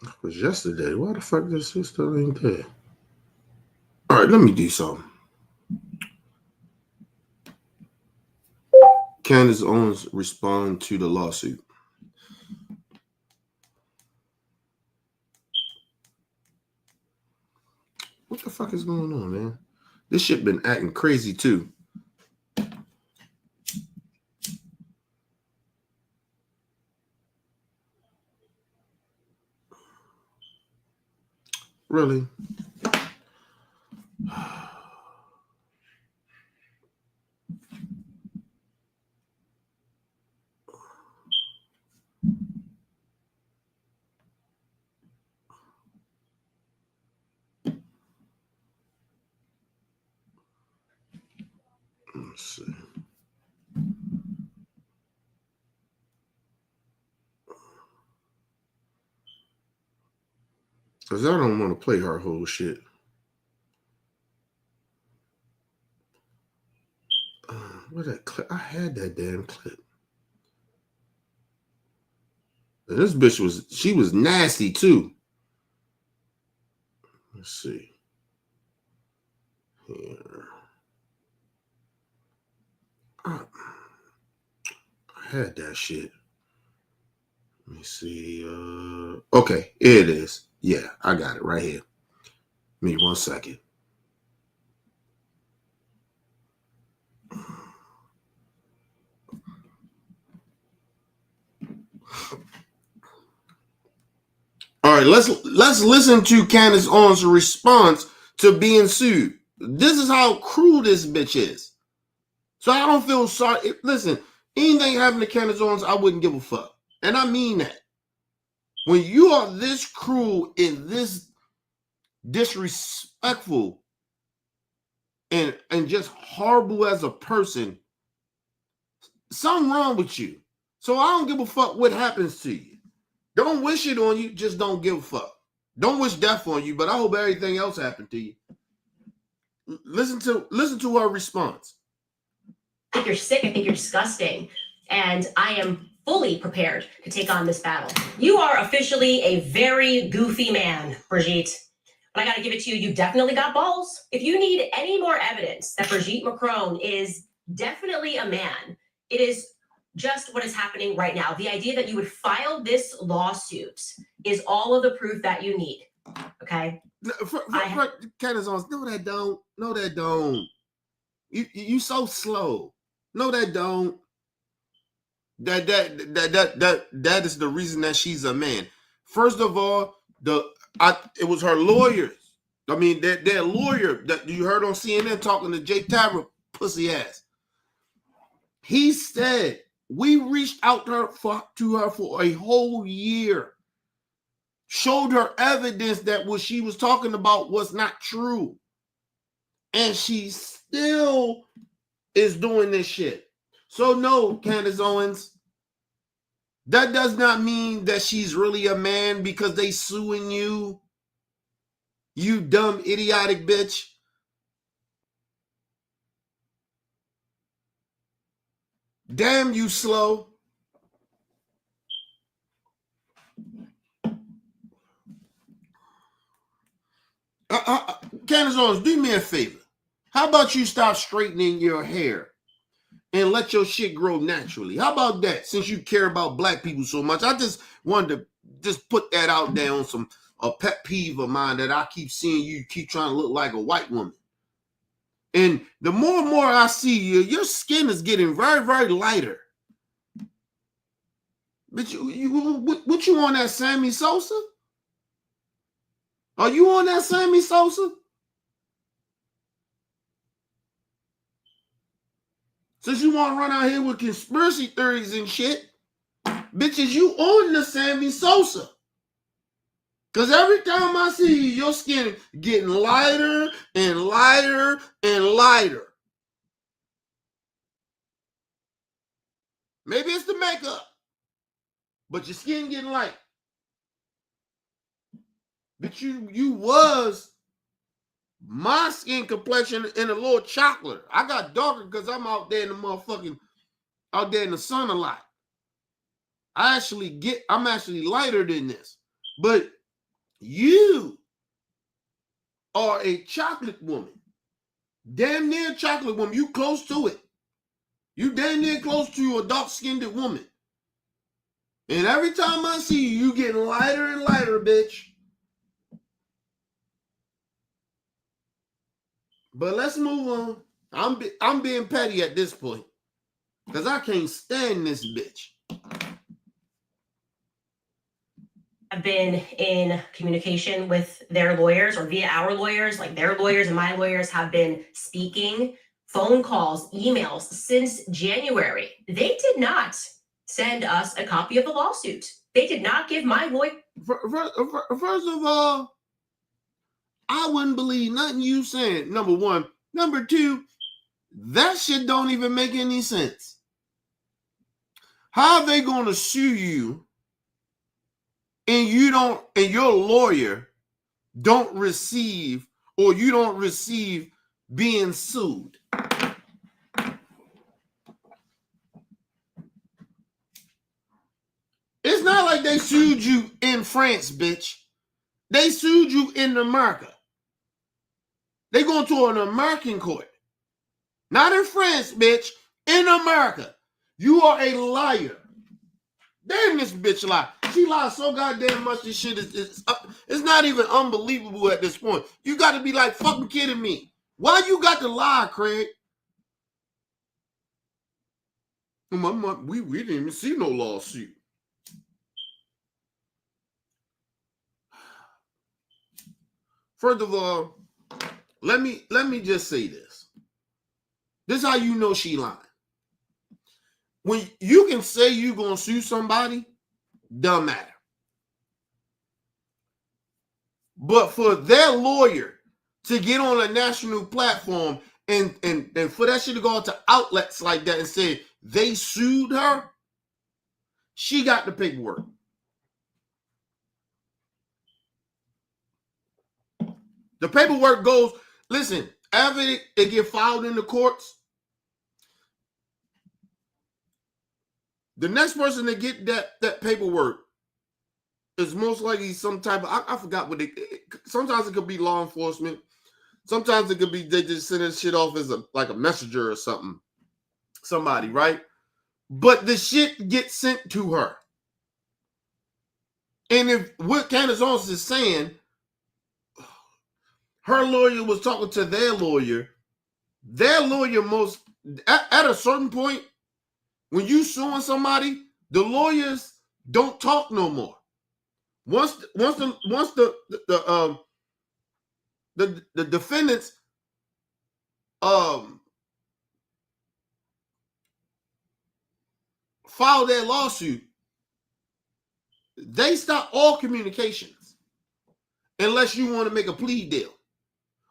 That was yesterday. Why the fuck this shit still ain't there? All right, let me do something. Candace Owens respond to the lawsuit. What the fuck is going on, man? This shit been acting crazy too. Really? Let's see. Because I don't want to play her whole shit. Where that clip? I had that damn clip. And this bitch was nasty too. Let's see. Here. I had that shit. Let me see. Okay, here it is. Yeah, I got it right here. Give me 1 second. All right, let's listen to Candace Owens' response to being sued. This is how cruel this bitch is. So I don't feel sorry. Listen, anything happened to Candace Owens, I wouldn't give a fuck. And I mean that. When you are this cruel and this disrespectful and just horrible as a person, something wrong with you. So I don't give a fuck what happens to you. Don't wish it on you, just don't give a fuck. Don't wish death on you, but I hope everything else happened to you. Listen to her response. I think you're sick. I think you're disgusting. And I am fully prepared to take on this battle. You are officially a very goofy man, Brigitte. But I got to give it to you. You definitely got balls. If you need any more evidence that Brigitte Macron is definitely a man, it is just what is happening right now. The idea that you would file this lawsuit is all of the proof that you need. Okay? Candace Owens, no, that don't. No, that don't. You so slow. No, that don't. That is the reason that she's a man. First of all, it was her lawyers. I mean, their lawyer that you heard on CNN talking to Jake Tapper, pussy ass. He said we reached out to her for a whole year, showed her evidence that what she was talking about was not true, and she still is doing this shit. So no, Candace Owens, that does not mean that she's really a man because they suing you. You dumb, idiotic bitch. Damn you, slow. Candace Owens, do me a favor. How about you stop straightening your hair and let your shit grow naturally? How about that? Since you care about black people so much, I just wanted to just put that out there on a pet peeve of mine that I keep seeing you keep trying to look like a white woman. And the more and more I see you, your skin is getting very, very lighter. But what you on that Sammy Sosa? Are you on that Sammy Sosa? Since you want to run out here with conspiracy theories and shit, bitches, you on the Sammy Sosa. Because every time I see you, your skin getting lighter and lighter and lighter. Maybe it's the makeup, but your skin getting light. But you was my skin complexion and a little chocolate. I got darker because I'm out there in the sun a lot. I'm actually lighter than this. But You are a chocolate woman. Damn near chocolate woman. You close to it. You damn near close to a dark-skinned woman. And every time I see you, you getting lighter and lighter, bitch. But let's move on. I'm being petty at this point. Because I can't stand this bitch. I've been in communication with their lawyers or via our lawyers, like their lawyers and my lawyers have been speaking, phone calls, emails since January. They did not send us a copy of the lawsuit. They did not give my lawyer. First of all, I wouldn't believe nothing you saying, number one. Number two, that shit don't even make any sense. How are they going to sue you and your lawyer don't receive, or you don't receive being sued? It's not like they sued you in France, bitch. They sued you in America. They going to an American court. Not in France, bitch. In America. You are a liar. Damn, this bitch lie. She lies so goddamn much. This shit is it's not even unbelievable at this point. You got to be like fucking kidding me. Why you got to lie, Craig? We didn't even see no lawsuit. First of all, let me just say this. This is how you know she lying. When you can say you're gonna sue somebody, doesn't matter. But for their lawyer to get on a national platform and for that shit to go out to outlets like that and say they sued her, she got the paperwork. The paperwork goes, listen, after it get filed in the courts, the next person to get that paperwork is most likely some type of, I forgot what sometimes it could be law enforcement. Sometimes it could be they just send this shit off as like a messenger or something. Somebody, right? But the shit gets sent to her. And if what Candace Owens is saying, her lawyer was talking to their lawyer most, at a certain point, when you suing somebody, the lawyers don't talk no more. Once the defendants file their lawsuit, they stop all communications unless you want to make a plea deal.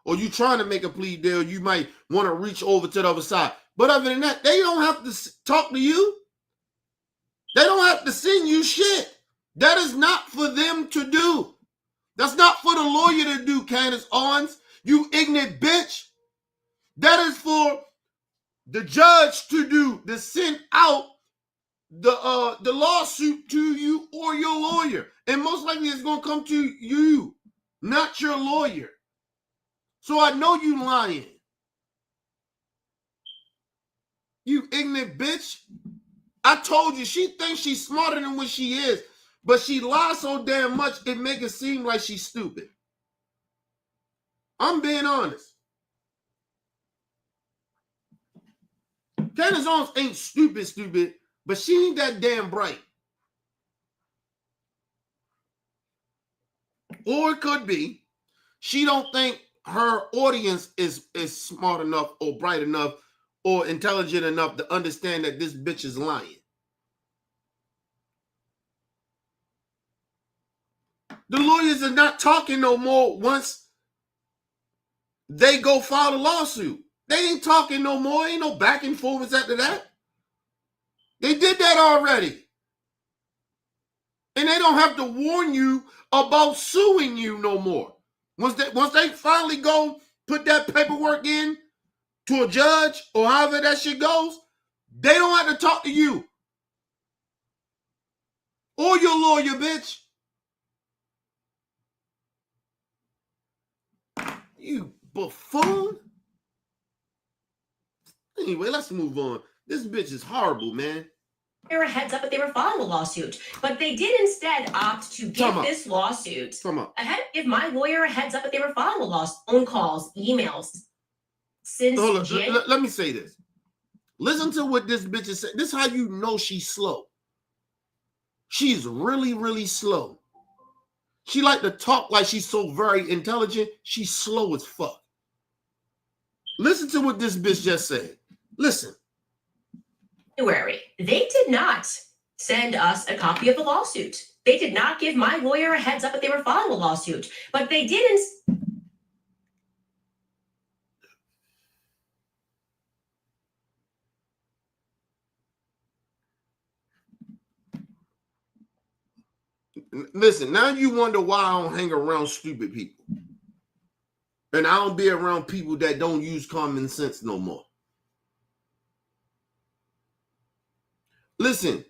Or you trying to make a plea deal, you might want to reach over to the other side. But other than that, they don't have to talk to you. They don't have to send you shit. That is not for them to do. That's not for the lawyer to do, Candace Owens. You ignorant bitch. That is for the judge to do, to send out the lawsuit to you or your lawyer. And most likely it's going to come to you, not your lawyer. So I know you lying. You ignorant bitch. I told you, she thinks she's smarter than what she is, but she lies so damn much it make it seem like she's stupid. I'm being honest. Candace Owens ain't stupid, but she ain't that damn bright. Or it could be she don't think her audience is smart enough or bright enough or intelligent enough to understand that this bitch is lying. The lawyers are not talking no more once they go file a lawsuit. They ain't talking no more. Ain't no back and forwards after that. They did that already. And they don't have to warn you about suing you no more. Once they finally go put that paperwork in to a judge or however that shit goes, they don't have to talk to you or your lawyer, bitch. You buffoon. Anyway, let's move on. This bitch is horrible, man. A heads up that they were filing a lawsuit, but they did instead opt to give this lawsuit give my lawyer a heads up that they were filing a lawsuit. Phone calls, emails. Since let me say this. Listen to what this bitch is saying. This is how you know she's slow. She's really, really slow. She like to talk like she's so very intelligent. She's slow as fuck. Listen to what this bitch just said. Listen. January, they did not send us a copy of the lawsuit. They did not give my lawyer a heads up that they were filing a lawsuit, but they didn't. Listen, now you wonder why I don't hang around stupid people. And I don't be around people that don't use common sense no more. Listen,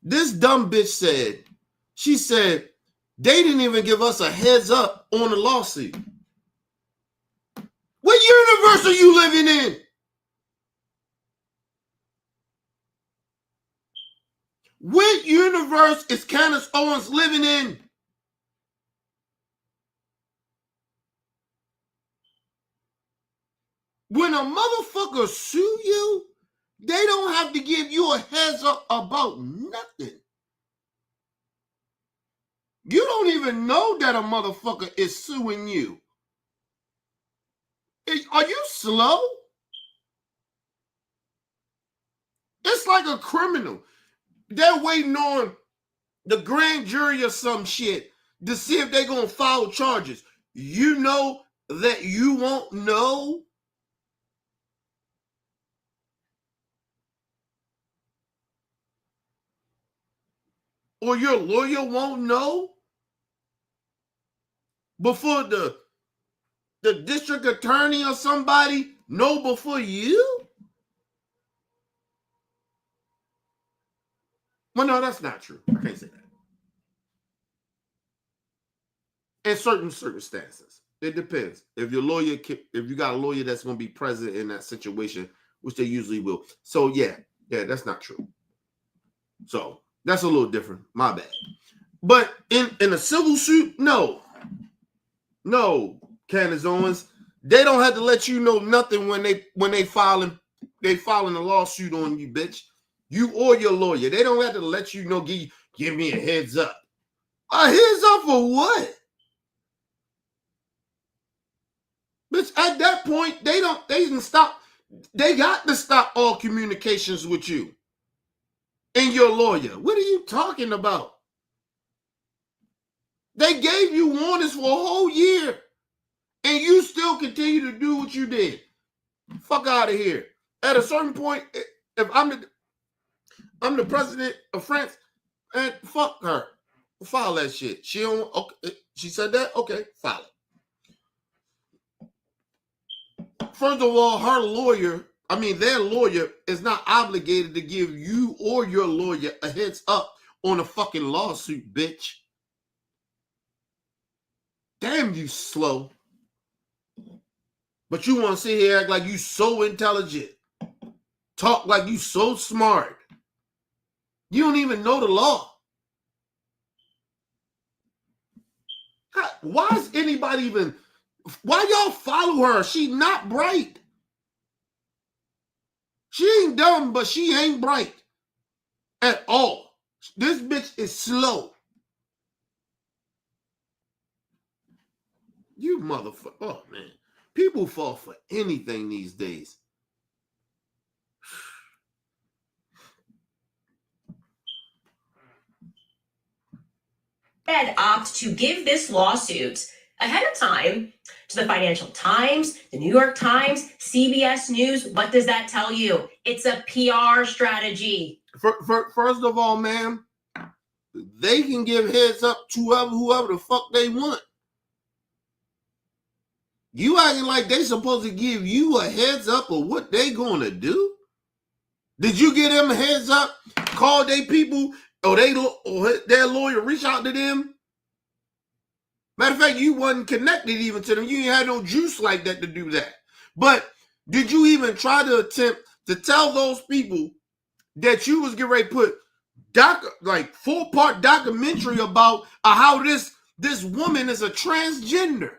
this dumb bitch said, she said, they didn't even give us a heads up on the lawsuit. What universe are you living in? What universe is Candace Owens living in? When a motherfucker sue you, they don't have to give you a heads up about nothing. You don't even know that a motherfucker is suing you. Are you slow? It's like a criminal. They're waiting on the grand jury or some shit to see if they're going to file charges. You know that you won't know? Or your lawyer won't know? Before the district attorney or somebody know before you? Well, no, that's not true. I can't say that. In certain circumstances, it depends. If you got a lawyer that's going to be present in that situation, which they usually will. So yeah, that's not true. So that's a little different. My bad. But in a civil suit, no, Candace Owens, they don't have to let you know nothing when they filing a lawsuit on you, bitch. You or your lawyer. They don't have to let you know, give me a heads up. A heads up for what? Bitch, at that point, they can stop. They got to stop all communications with you and your lawyer. What are you talking about? They gave you warnings for a whole year, and you still continue to do what you did. Fuck out of here. At a certain point, if I'm the president of France, and fuck her. File that shit. She don't. Okay, she said that. Okay, file it. First of all, their lawyer is not obligated to give you or your lawyer a heads up on a fucking lawsuit, bitch. Damn, you slow. But you want to sit here and act like you so intelligent. Talk like you so smart. You don't even know the law. Why y'all follow her? She not bright. She ain't dumb, but she ain't bright at all. This bitch is slow. You motherfucker. Oh, man. People fall for anything these days. Opt to give this lawsuit ahead of time to the Financial Times, the New York Times, CBS News. What does that tell you? It's a PR strategy. First of all, ma'am, they can give heads up to whoever the fuck they want. You acting like they supposed to give you a heads up of what they gonna do? Did you give them a heads up? Call they people or their lawyer reach out to them? Matter of fact, you wasn't connected even to them. You ain't had no juice like that to do that. But did you even try to attempt to tell those people that you was getting ready to put like 4-part documentary about how this woman is a transgender?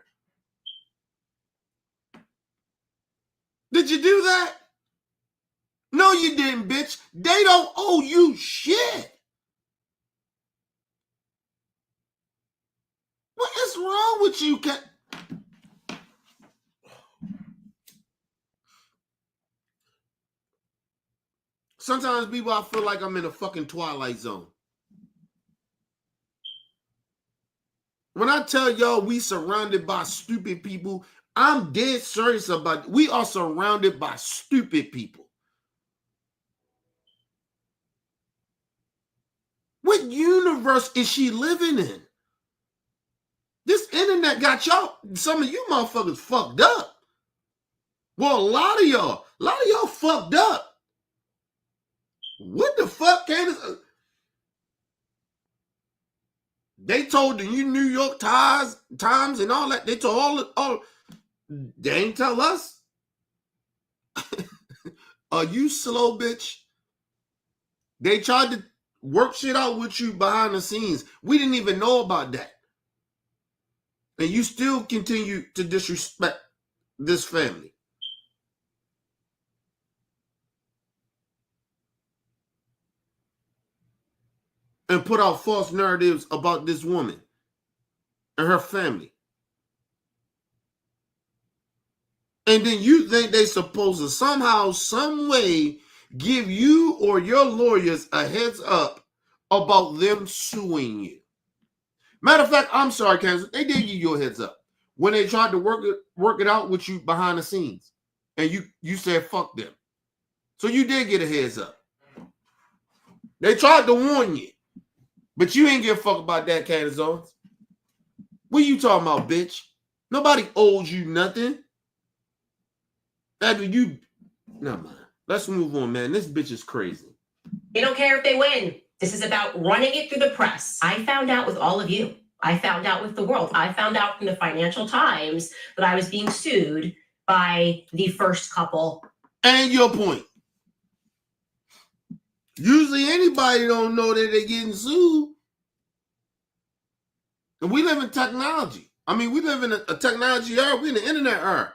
Did you do that? No, you didn't, bitch. They don't owe you shit. What is wrong with you? Sometimes people, I feel like I'm in a fucking Twilight Zone. When I tell y'all we surrounded by stupid people, I'm dead serious about it. We are surrounded by stupid people. What universe is she living in? This internet got y'all, some of you motherfuckers fucked up. Well, a lot of y'all fucked up. What the fuck, Candace? They told the New York Times and all that. They told all they ain't tell us. Are you slow, bitch? They tried to work shit out with you behind the scenes. We didn't even know about that. And you still continue to disrespect this family. And put out false narratives about this woman and her family. And then you think they supposed to somehow, some way give you or your lawyers a heads up about them suing you. Matter of fact, I'm sorry, Candace, they did give you a heads up when they tried to work it out with you behind the scenes. And you said fuck them. So you did get a heads up. They tried to warn you. But you ain't give a fuck about that, Candace Owens. What you talking about, bitch? Nobody owes you nothing. After you, never mind. Let's move on, man. This bitch is crazy. They don't care if they win. This is about running it through the press. I found out with all of you. I found out with the world. I found out from the Financial Times that I was being sued by the first couple. And your point. Usually anybody don't know that they're getting sued. And we live in technology. I mean, we live in a technology era. We're in the internet era.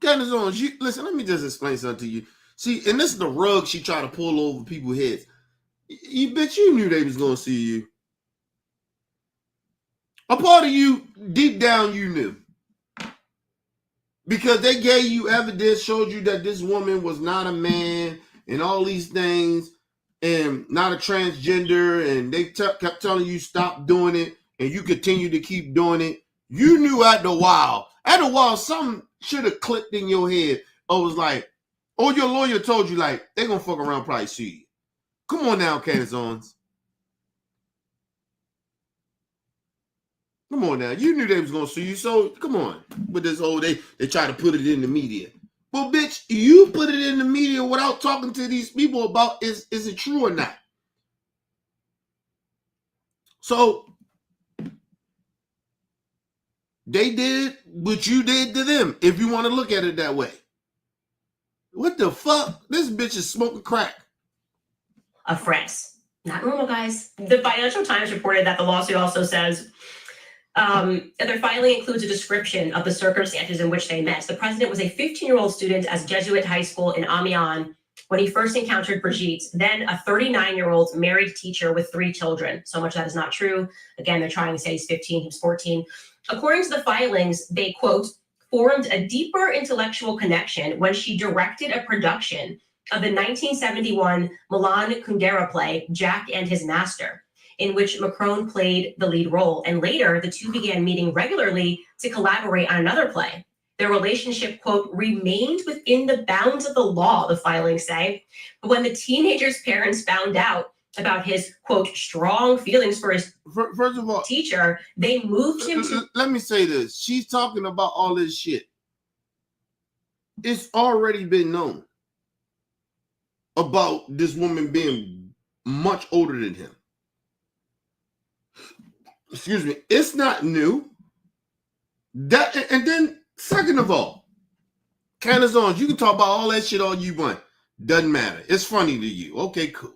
Candace Owens, listen, let me just explain something to you. See, and this is the rug she tried to pull over people's heads. You bitch, you knew they was going to see you. A part of you, deep down, you knew. Because they gave you evidence, showed you that this woman was not a man and all these things and not a transgender, and they kept telling you stop doing it and you continue to keep doing it. You knew after a while, something should have clicked in your head or was like, or your lawyer told you like, they're going to fuck around probably sue you. Come on now, Candace Owens. Come on now. You knew they was going to sue you, so come on. With this whole, they try to put it in the media. Well, bitch, you put it in the media without talking to these people about is it true or not. So, they did what you did to them, if you want to look at it that way. What the fuck? This bitch is smoking crack. Of France. Not normal, guys. The Financial Times reported that the lawsuit also says their filing includes a description of the circumstances in which they met. The president was a 15-year-old student at Jesuit high school in Amiens when he first encountered Brigitte, then a 39-year-old married teacher with 3 children. So much of that is not true. Again, they're trying to say he's 15, he's 14. According to the filings, they, quote, formed a deeper intellectual connection when she directed a production of the 1971 Milan Kundera play, Jack and His Master, in which Macron played the lead role. And later, the two began meeting regularly to collaborate on another play. Their relationship, quote, remained within the bounds of the law, the filings say. But when the teenager's parents found out about his, quote, strong feelings for his First of all, teacher, they moved him to... Let me say this. She's talking about all this shit. It's already been known. about this woman being much older than him. Excuse me. It's not new. That, and then, second of all, Candace Owens, you can talk about all that shit all you want. Doesn't matter. It's funny to you. Okay, cool.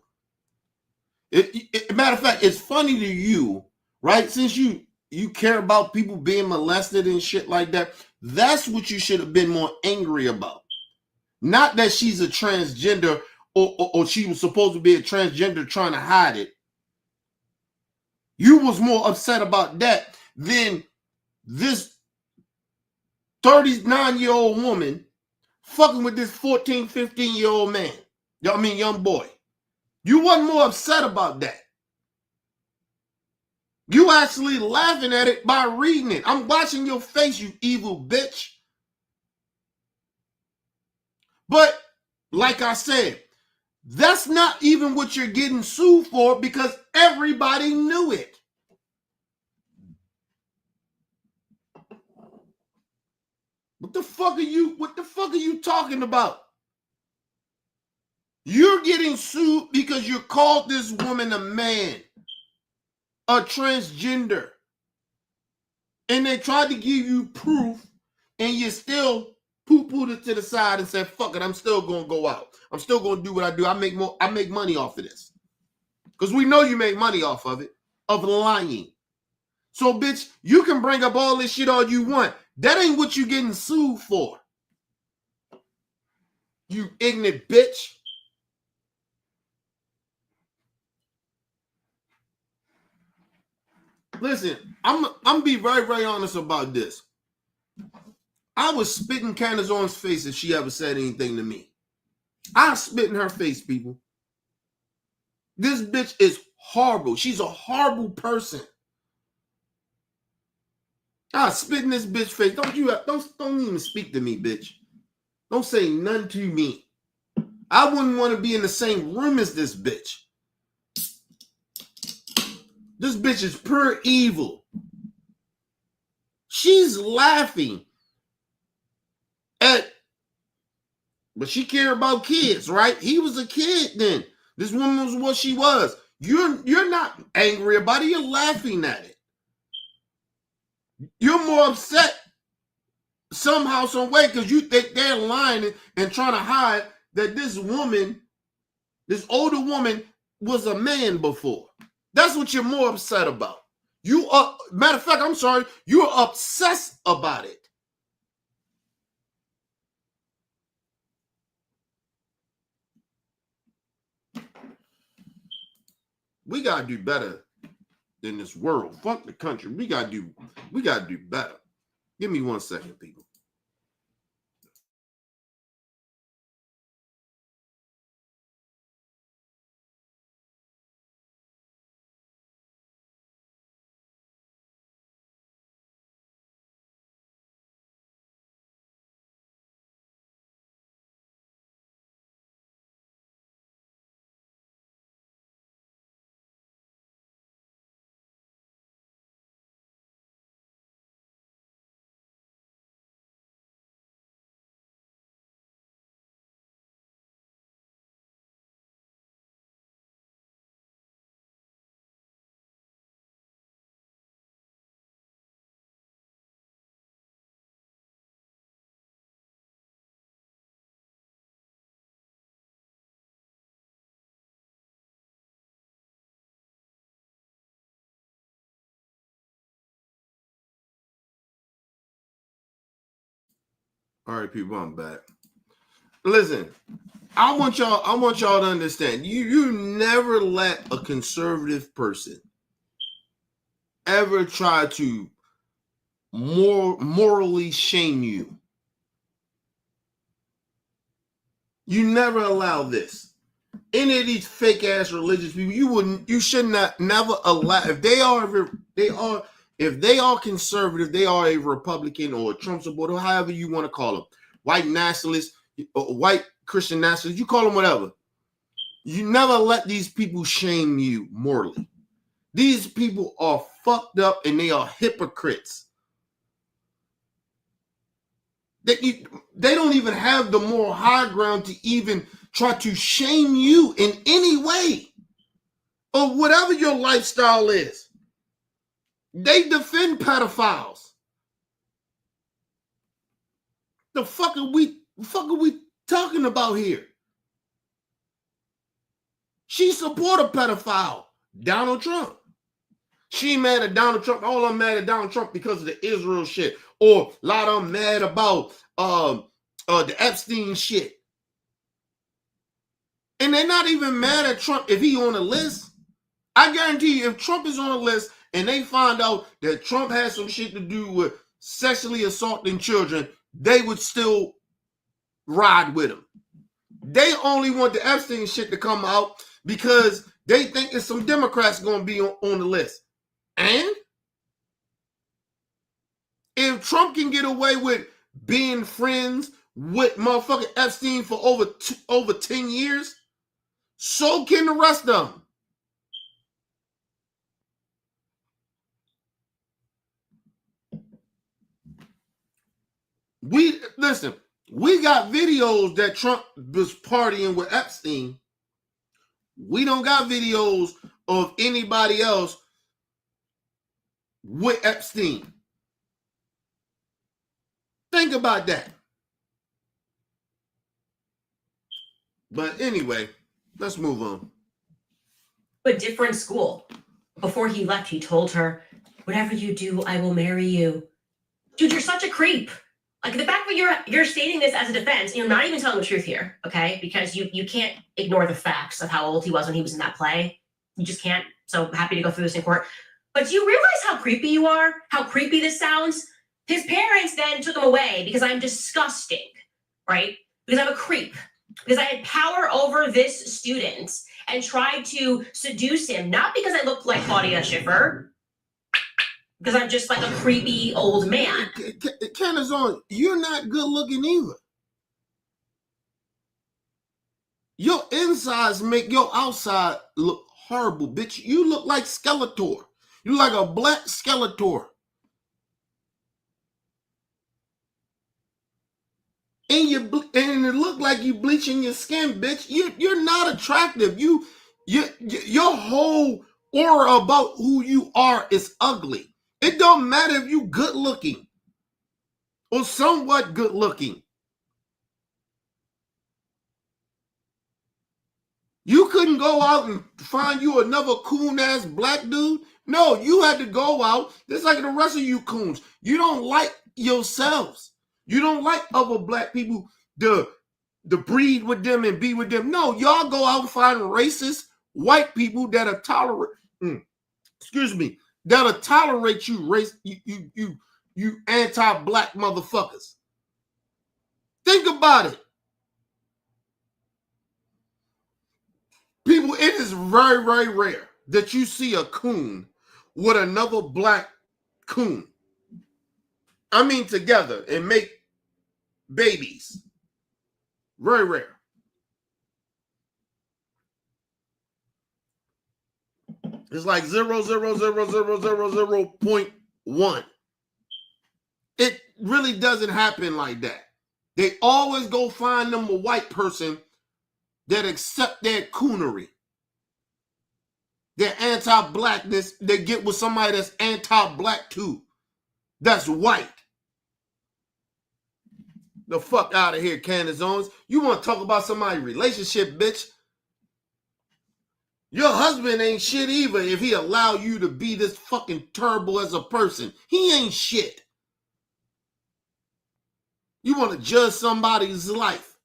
Matter of fact, it's funny to you, right? Since you care about people being molested and shit like that, that's what you should have been more angry about. Not that she's a transgender or she was supposed to be a transgender trying to hide it. You was more upset about that than this 39-year-old woman fucking with this 14, 15-year-old man. Young boy. You wasn't more upset about that. You actually laughing at it by reading it. I'm watching your face, you evil bitch. But like I said, that's not even what you're getting sued for because everybody knew it. What the fuck are you talking about? You're getting sued because you called this woman a man, a transgender. And they tried to give you proof and you still poo-pooed it to the side and said, fuck it, I'm still gonna go out. I'm still gonna do what I do. I make money off of this. Because we know you make money off of it, of lying. So, bitch, you can bring up all this shit all you want. That ain't what you getting sued for. You ignorant bitch. Listen, I'm be very, very honest about this. I was spitting Candace Owens' face if she ever said anything to me. I spit in her face, people. This bitch is horrible. She's a horrible person. I spit in this bitch face. Don't even speak to me, bitch. Don't say nothing to me. I wouldn't want to be in the same room as this bitch. This bitch is pure evil. She's laughing but she cared about kids, right? He was a kid then. This woman was what she was. You're not angry about it. You're laughing at it. You're more upset somehow, some way, because you think they're lying and trying to hide that this woman, this older woman, was a man before. That's what you're more upset about. Matter of fact, I'm sorry, you're obsessed about it. We gotta do better in this world. Fuck the country. We gotta do better. Give me 1 second, people. All right, people, I'm back. Listen, I want y'all to understand. You never let a conservative person ever try to morally shame you. You never allow this. Any of these fake ass religious people, you should not never allow. If they are conservative, they are a Republican or a Trump supporter, however you want to call them, white nationalists, white Christian nationalists, you call them whatever. You never let these people shame you morally. These people are fucked up and they are hypocrites. They don't even have the moral high ground to even try to shame you in any way or whatever your lifestyle is. They defend pedophiles. The fuck are we talking about here? She support a pedophile, Donald Trump. She mad at Donald Trump. All I'm mad at Donald Trump because of the Israel shit. Or a lot of them mad about the Epstein shit. And they're not even mad at Trump if he on the list. I guarantee you, if Trump is on the list and they find out that Trump has some shit to do with sexually assaulting children, they would still ride with him. They only want the Epstein shit to come out because they think it's some Democrats going to be on the list. And if Trump can get away with being friends with motherfucking Epstein for over 10 years, so can the rest of them. We got videos that Trump was partying with Epstein. We don't got videos of anybody else with Epstein. Think about that. But anyway, let's move on. A different school. Before he left, he told her, "Whatever you do, I will marry you." Dude, you're such a creep. Like, the fact that you're stating this as a defense, you're not even telling the truth here, okay? Because you can't ignore the facts of how old he was when he was in that play. You just can't. So happy to go through this in court. But do you realize how creepy you are? How creepy this sounds? His parents then took him away because I'm disgusting, right? Because I'm a creep. Because I had power over this student and tried to seduce him, not because I looked like Claudia Schiffer, because I'm just like a creepy old man. Candace, you're not good looking either. Your insides make your outside look horrible, bitch. You look like Skeletor. You look like a black Skeletor. And it look like you bleaching your skin, bitch. You're not attractive. Your whole aura about who you are is ugly. It don't matter if you good looking or somewhat good looking. You couldn't go out and find you another coon ass black dude. No, you had to go out. Just like the rest of you coons. You don't like yourselves. You don't like other black people to breed with them and be with them. No, y'all go out and find racist white people that are tolerate. That'll tolerate you, you anti-black motherfuckers. Think about it. People, it is very, very rare that you see a coon with another black coon. I mean, together and make babies. Very rare. It's like 0.00000.1. It really doesn't happen like that. They always go find them a white person that accept their coonery, their anti-blackness. They get with somebody that's anti-black too. That's white. The fuck out of here, Candace Owens. You want to talk about somebody's relationship, bitch? Your husband ain't shit either if he allow you to be this fucking terrible as a person. He ain't shit. You want to judge somebody's life.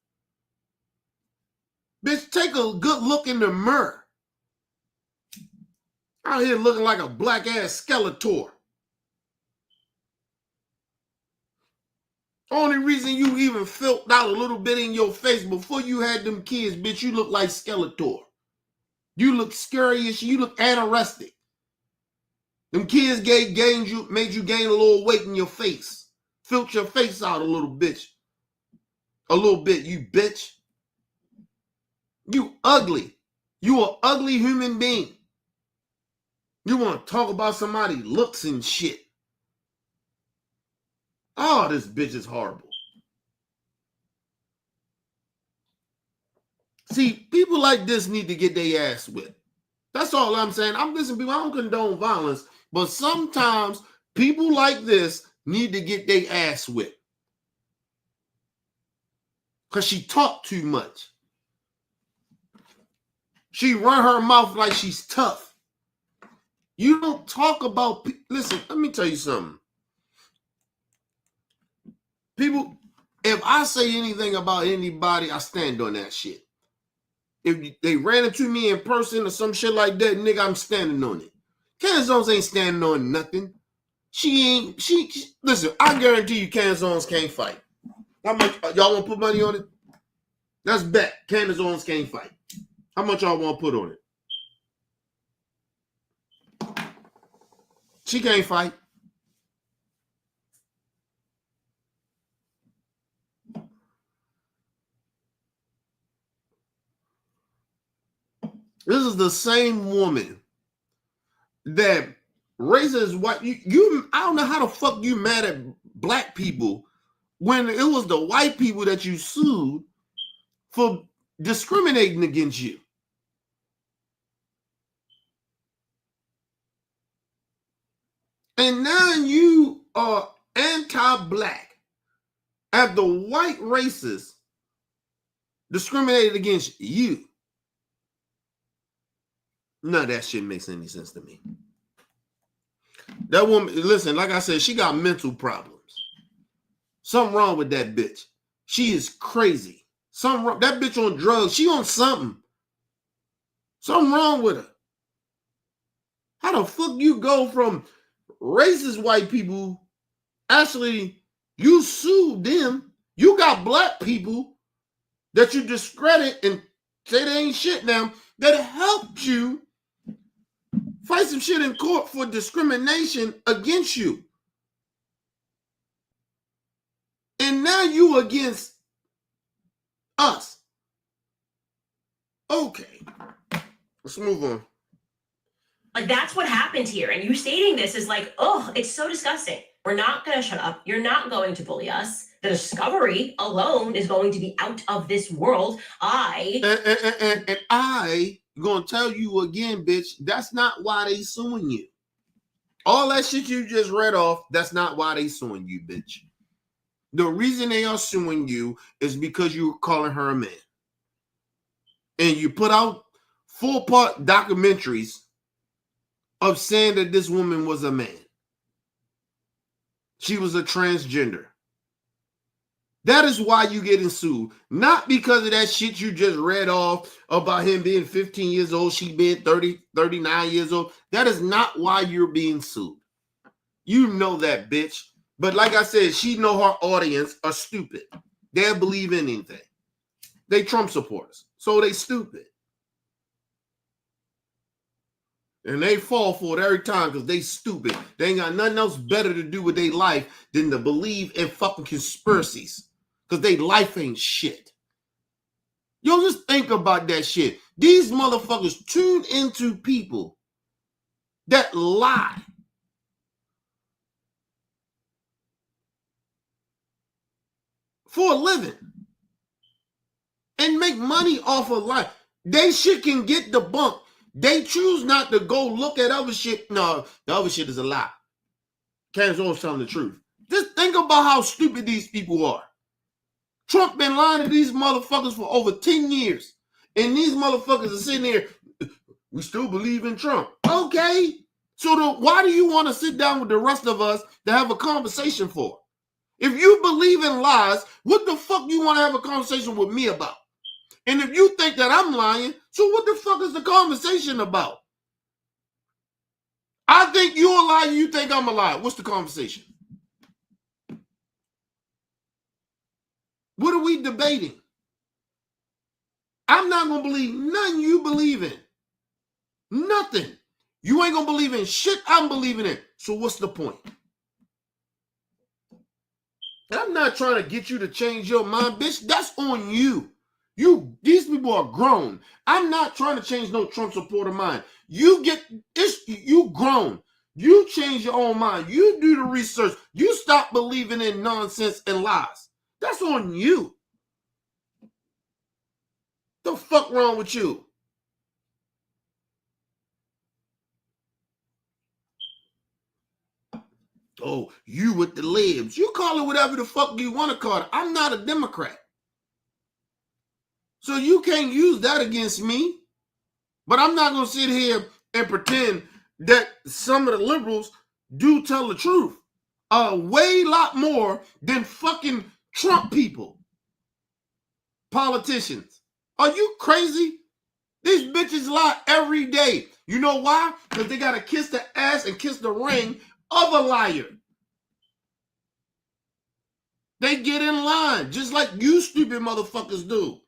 Bitch, take a good look in the mirror. Out here looking like a black ass Skeletor. Only reason you even filled out a little bit in your face before you had them kids, bitch, you look like Skeletor. You look scary as you look anorexic. Them kids made you gain a little weight in your face. Filled your face out a little bit. A little bit, you bitch. You ugly. You an ugly human being. You want to talk about somebody's looks and shit. Oh, this bitch is horrible. See, people like this need to get their ass whipped. That's all I'm saying. I'm listening, people. I don't condone violence, but sometimes people like this need to get their ass whipped because she talked too much. She run her mouth like she's tough. You don't talk about. Listen, let me tell you something. People, if I say anything about anybody, I stand on that shit. If they ran into me in person or some shit like that, nigga, I'm standing on it. Candace Owens ain't standing on nothing. She listen, I guarantee you Candace Owens can't fight. How much y'all want to put money on it? That's bet. Candace Owens can't fight. How much y'all want to put on it? She can't fight. This is the same woman that raises white. You I don't know how the fuck you mad at black people when it was the white people that you sued for discriminating against you. And now you are anti-black after white racists discriminated against you. None of that shit makes any sense to me. That woman, listen, like I said, she got mental problems. Something wrong with that bitch. She is crazy. Something wrong. That bitch on drugs. She on something. Something wrong with her. How the fuck you go from racist white people, actually, you sued them. You got black people that you discredit and say they ain't shit now that helped you fight some shit in court for discrimination against you. And now you against us. Okay. Let's move on. Like, that's what happened here. And you stating this is like, oh, it's so disgusting. We're not going to shut up. You're not going to bully us. The discovery alone is going to be out of this world. And I gonna tell you again, bitch, that's not why they suing you. All that shit you just read off, that's not why they suing you, bitch. The reason they are suing you is because you were calling her a man. And you put out full-part documentaries of saying that this woman was a man. She was a transgender. That is why you getting sued. Not because of that shit you just read off about him being 15 years old, she being 30, 39 years old. That is not why you're being sued. You know that, bitch. But like I said, she know her audience are stupid. They'll believe in anything. They Trump supporters. So they stupid. And they fall for it every time because they stupid. They ain't got nothing else better to do with their life than to believe in fucking conspiracies. Because they life ain't shit. Yo, just think about that shit. These motherfuckers tune into people that lie. For a living. And make money off of life. They shit can get debunked. They choose not to go look at other shit. No, the other shit is a lie. Candace Owens telling the truth. Just think about how stupid these people are. Trump been lying to these motherfuckers for over 10 years. And these motherfuckers are sitting here, we still believe in Trump. Okay. So why do you want to sit down with the rest of us to have a conversation for? If you believe in lies, what the fuck you want to have a conversation with me about? And if you think that I'm lying, so what the fuck is the conversation about? I think you're a liar, you think I'm a liar. What's the conversation? What are we debating? I'm not going to believe nothing you believe in. Nothing. You ain't going to believe in shit I'm believing in. So what's the point? I'm not trying to get you to change your mind, bitch. That's on you. These people are grown. I'm not trying to change no Trump supporter mind. You grown. You change your own mind. You do the research. You stop believing in nonsense and lies. That's on you. The fuck wrong with you? Oh, you with the libs. You call it whatever the fuck you want to call it. I'm not a Democrat. So you can't use that against me. But I'm not going to sit here and pretend that some of the liberals do tell the truth. Way lot more than fucking Trump people. Politicians. Are you crazy? These bitches lie every day. You know why? Because they got to kiss the ass and kiss the ring of a liar. They get in line just like you stupid motherfuckers do.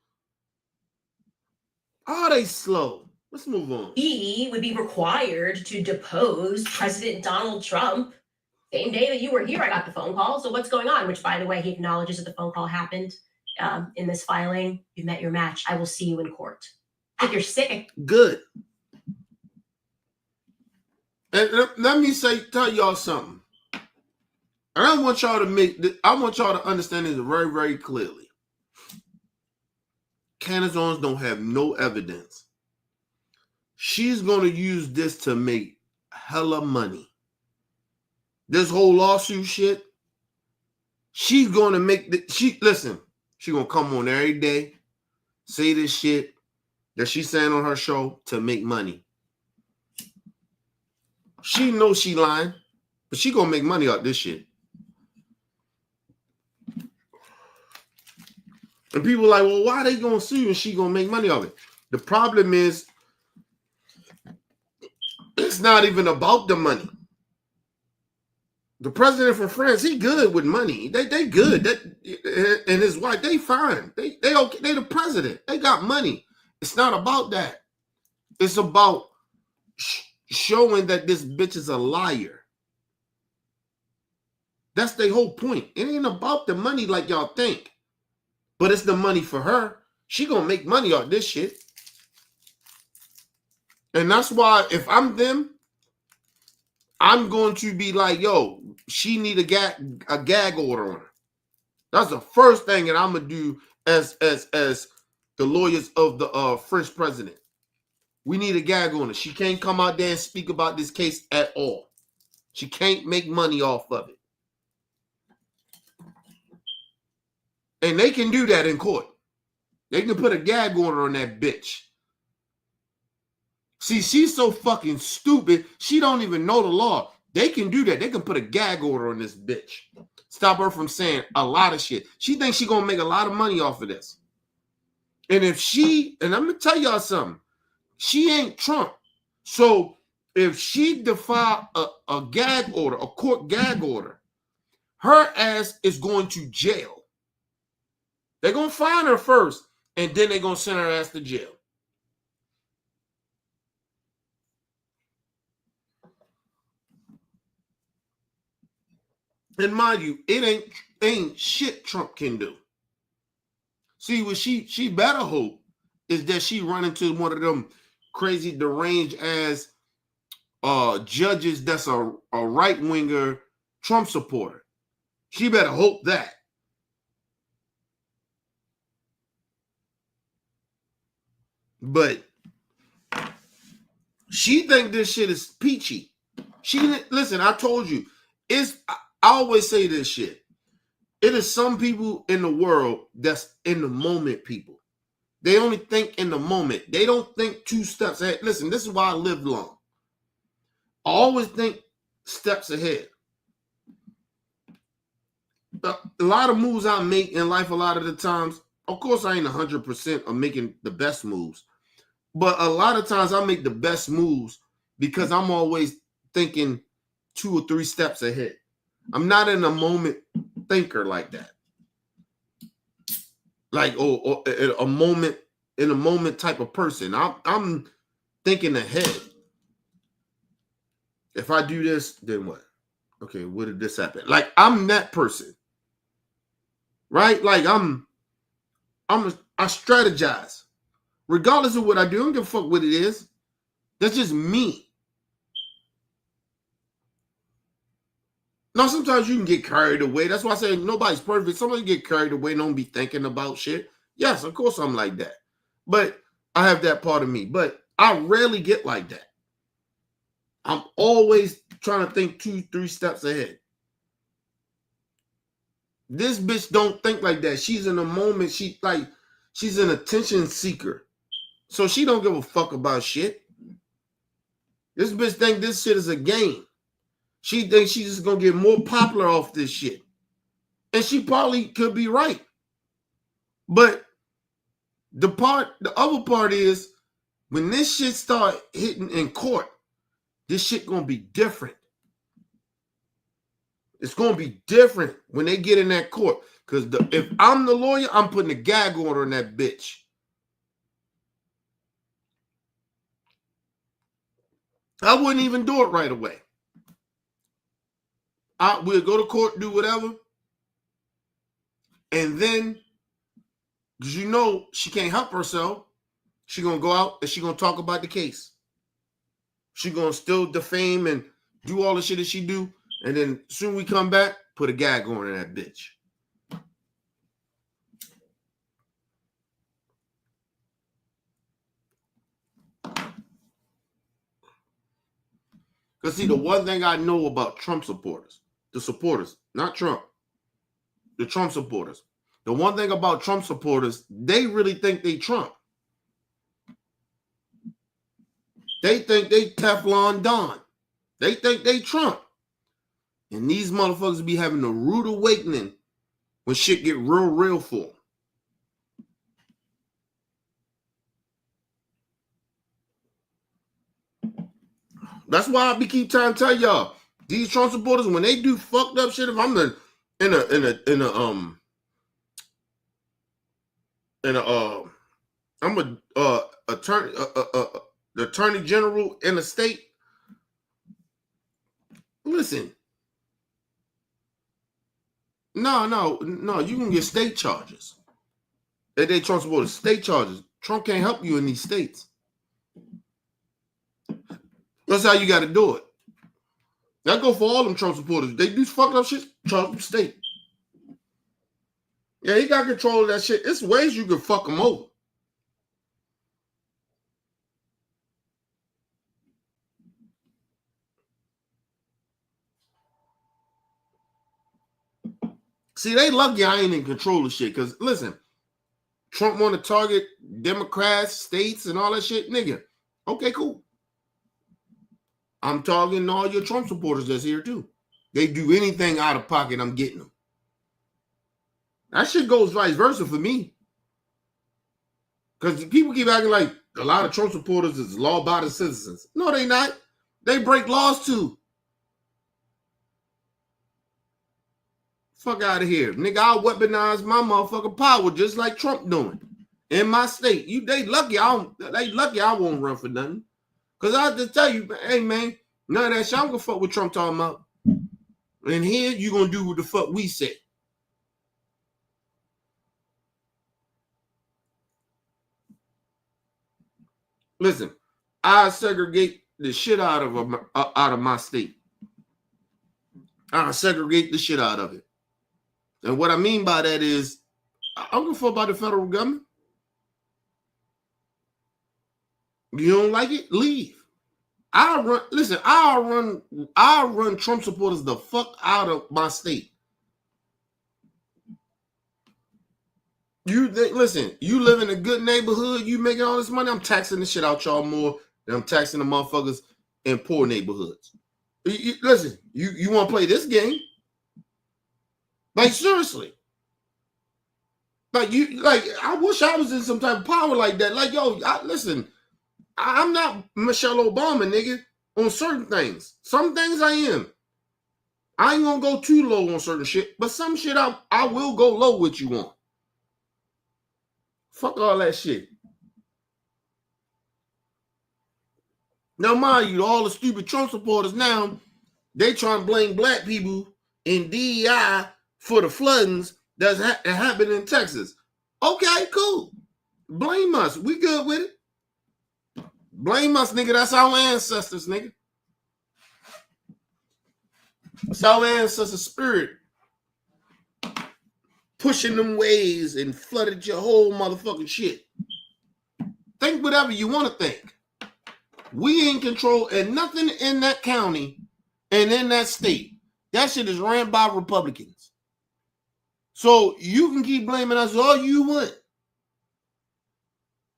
Are they slow? Let's move on. He would be required to depose President Donald Trump. Same day that you were here, I got the phone call. So what's going on? Which, by the way, he acknowledges that the phone call happened in this filing. You met your match. I will see you in court. If you're sick. Good. And let me tell y'all something. And I want y'all to understand this very, very clearly. Candace Owens don't have no evidence. She's going to use this to make hella money. This whole lawsuit shit, she's going to make she's going to come on every day, say this shit that she's saying on her show to make money. She knows she lying, but she going to make money out this shit. And people are like, well, why are they going to sue you and she going to make money off it? The problem is, it's not even about the money. The president from France, he good with money. They good. And his wife, they fine. They okay. They the president. They got money. It's not about that. It's about showing that this bitch is a liar. That's the whole point. It ain't about the money like y'all think. But it's the money for her. She gonna make money off this shit. And that's why if I'm them, I'm going to be like, yo, she need a gag order on her. That's the first thing that I'm gonna do as the lawyers of the French president. We need a gag on her. She can't come out there and speak about this case at all. She can't make money off of it. And they can do that in court. They can put a gag order on that bitch. See, she's so fucking stupid, she don't even know the law. They can do that. They can put a gag order on this bitch. Stop her from saying a lot of shit. She thinks she's going to make a lot of money off of this. And and I'm going to tell y'all something, she ain't Trump. So if she defy a gag order, a court gag order, her ass is going to jail. They're going to find her first, and then they're going to send her ass to jail. And mind you, it ain't shit Trump can do. See, what she better hope is that she run into one of them crazy deranged ass judges that's a right-winger Trump supporter. She better hope that. But she think this shit is peachy. Listen, I told you, I always say this shit. It is some people in the world that's in the moment people. They only think in the moment. They don't think 2 steps ahead. Listen, this is why I live long. I always think steps ahead. A lot of moves I make in life, a lot of the times, of course, I ain't 100% of making the best moves. But a lot of times I make the best moves because I'm always thinking 2 or 3 steps ahead. I'm not in a moment thinker like that. Like, or in a moment type of person. I'm thinking ahead. If I do this, then what? Okay, what did this happen? Like, I'm that person. Right? Like, I strategize. Regardless of what I do, I don't give a fuck what it is. That's just me. Now, sometimes you can get carried away. That's why I say nobody's perfect. Somebody get carried away and don't be thinking about shit. Yes, of course I'm like that. But I have that part of me. But I rarely get like that. I'm always trying to think 2-3 steps ahead. This bitch don't think like that. She's in a moment. She's an attention seeker. So she don't give a fuck about shit. This bitch think this shit is a game. She thinks she's just gonna get more popular off this shit. And she probably could be right. But the other part is when this shit start hitting in court, this shit gonna be different. It's gonna be different when they get in that court. Because if I'm the lawyer, I'm putting a gag order on that bitch. I wouldn't even do it right away. We'll go to court, do whatever. And then, because you know she can't help herself, she's going to go out and she's going to talk about the case. She's going to still defame and do all the shit that she do. And then soon we come back, put a gag on that bitch. Because see, the one thing I know about Trump supporters, the supporters, not Trump, the Trump supporters. The one thing about Trump supporters, they really think they Trump. They think they Teflon Don. They think they Trump. And these motherfuckers be having a rude awakening when shit get real for them. That's why I keep trying to tell y'all, these Trump supporters, when they do fucked up shit, if I'm the attorney general in a state. Listen, no, you can get state charges. They Trump supporters, state charges. Trump can't help you in these states. That's how you got to do it. That go for all them Trump supporters. They do fucked up shit, charge them state. Yeah, he got control of that shit. It's ways you can fuck them over. See, they lucky I ain't in control of shit. Because, listen, Trump want to target Democrats, states, and all that shit. Nigga, okay, cool. I'm targeting all your Trump supporters that's here, too. They do anything out of pocket, I'm getting them. That shit goes vice versa for me. Because people keep acting like a lot of Trump supporters is law-abiding citizens. No, they not. They break laws, too. Fuck out of here. Nigga, I'll weaponize my motherfucking power just like Trump doing. In my state. They lucky I won't run for nothing. Because I have to tell you, hey, man, none of that shit, I'm going to fuck with Trump talking about. And here, you going to do what the fuck we say. Listen, I segregate the shit out of my state. I segregate the shit out of it. And what I mean by that is, I don't give a fuck about the federal government. You don't like it? Leave. I'll run Trump supporters the fuck out of my state. Listen, you live in a good neighborhood, you making all this money, I'm taxing the shit out y'all more than I'm taxing the motherfuckers in poor neighborhoods. Listen, you want to play this game? Like, seriously. I wish I was in some type of power like that. Like, yo, listen, I'm not Michelle Obama, nigga, on certain things. Some things I am. I ain't gonna go too low on certain shit, but some shit I will go low with you on. Fuck all that shit. Now, mind you, all the stupid Trump supporters now, they trying to blame black people in D.I.E. for the floodings that happened in Texas. Okay, cool. Blame us. We good with it. Blame us, nigga. That's our ancestors, nigga. That's our ancestors' spirit. Pushing them ways and flooded your whole motherfucking shit. think whatever you want to think. We ain't control and nothing in that county and in that state. That shit is ran by Republicans. So you can keep blaming us all you want.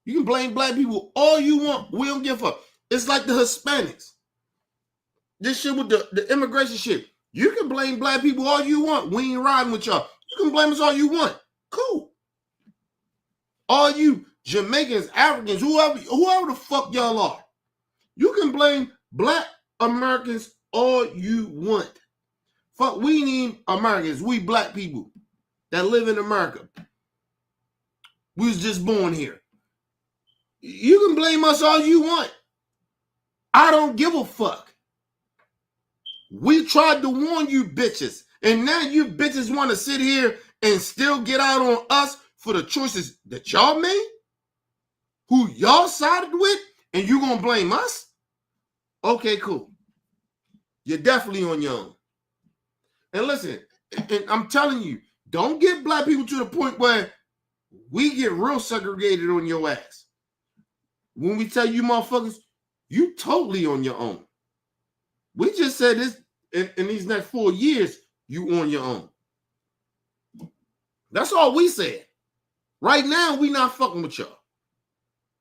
You can blame black people all you want. We don't give a fuck. It's like the Hispanics. This shit with the immigration shit. You can blame black people all you want. We ain't riding with y'all. You can blame us all you want. Cool. All you Jamaicans, Africans, whoever the fuck y'all are. You can blame black Americans all you want. Fuck, we need Americans. We black people that live in America. We was just born here. You can blame us all you want. I don't give a fuck. We tried to warn you bitches. And now you bitches want to sit here and still get out on us for the choices that y'all made? Who y'all sided with? And you gonna blame us? Okay, cool. You're definitely on your own. And listen, and I'm telling you, don't get black people to the point where we get real segregated on your ass. When we tell you motherfuckers, you totally on your own. We just said this in these next 4 years, you on your own. That's all we said. Right now, we not fucking with y'all.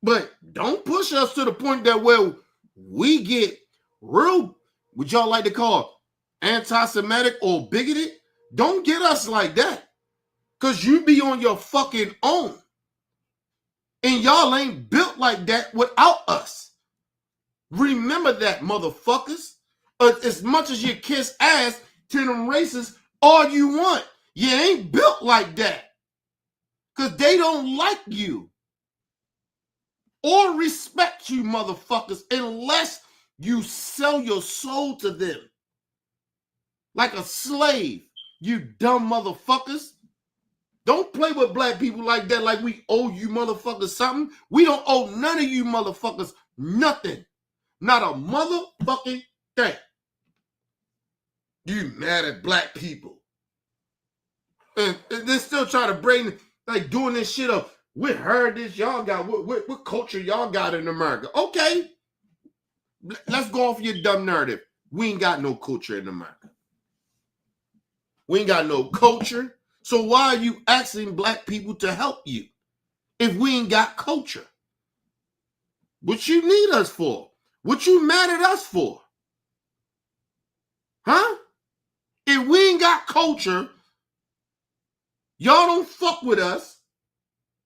But don't push us to the point that where we get real, what y'all like to call anti-Semitic or bigoted. Don't get us like that. Because you be on your fucking own. And y'all ain't built like that without us. Remember that, motherfuckers. As much as you kiss ass to them racists all you want, you ain't built like that. Because they don't like you. Or respect you, motherfuckers, unless you sell your soul to them. Like a slave, you dumb motherfuckers. Don't play with black people like that, like we owe you motherfuckers something. We don't owe none of you motherfuckers nothing. Not a motherfucking thing. You mad at black people. And they still try to bring, like doing this shit up. We heard this y'all got, what culture y'all got in America. Okay. Let's go off your dumb narrative. We ain't got no culture in America. We ain't got no culture. So why are you asking black people to help you if we ain't got culture? What you need us for? What you mad at us for? Huh? If we ain't got culture, y'all don't fuck with us.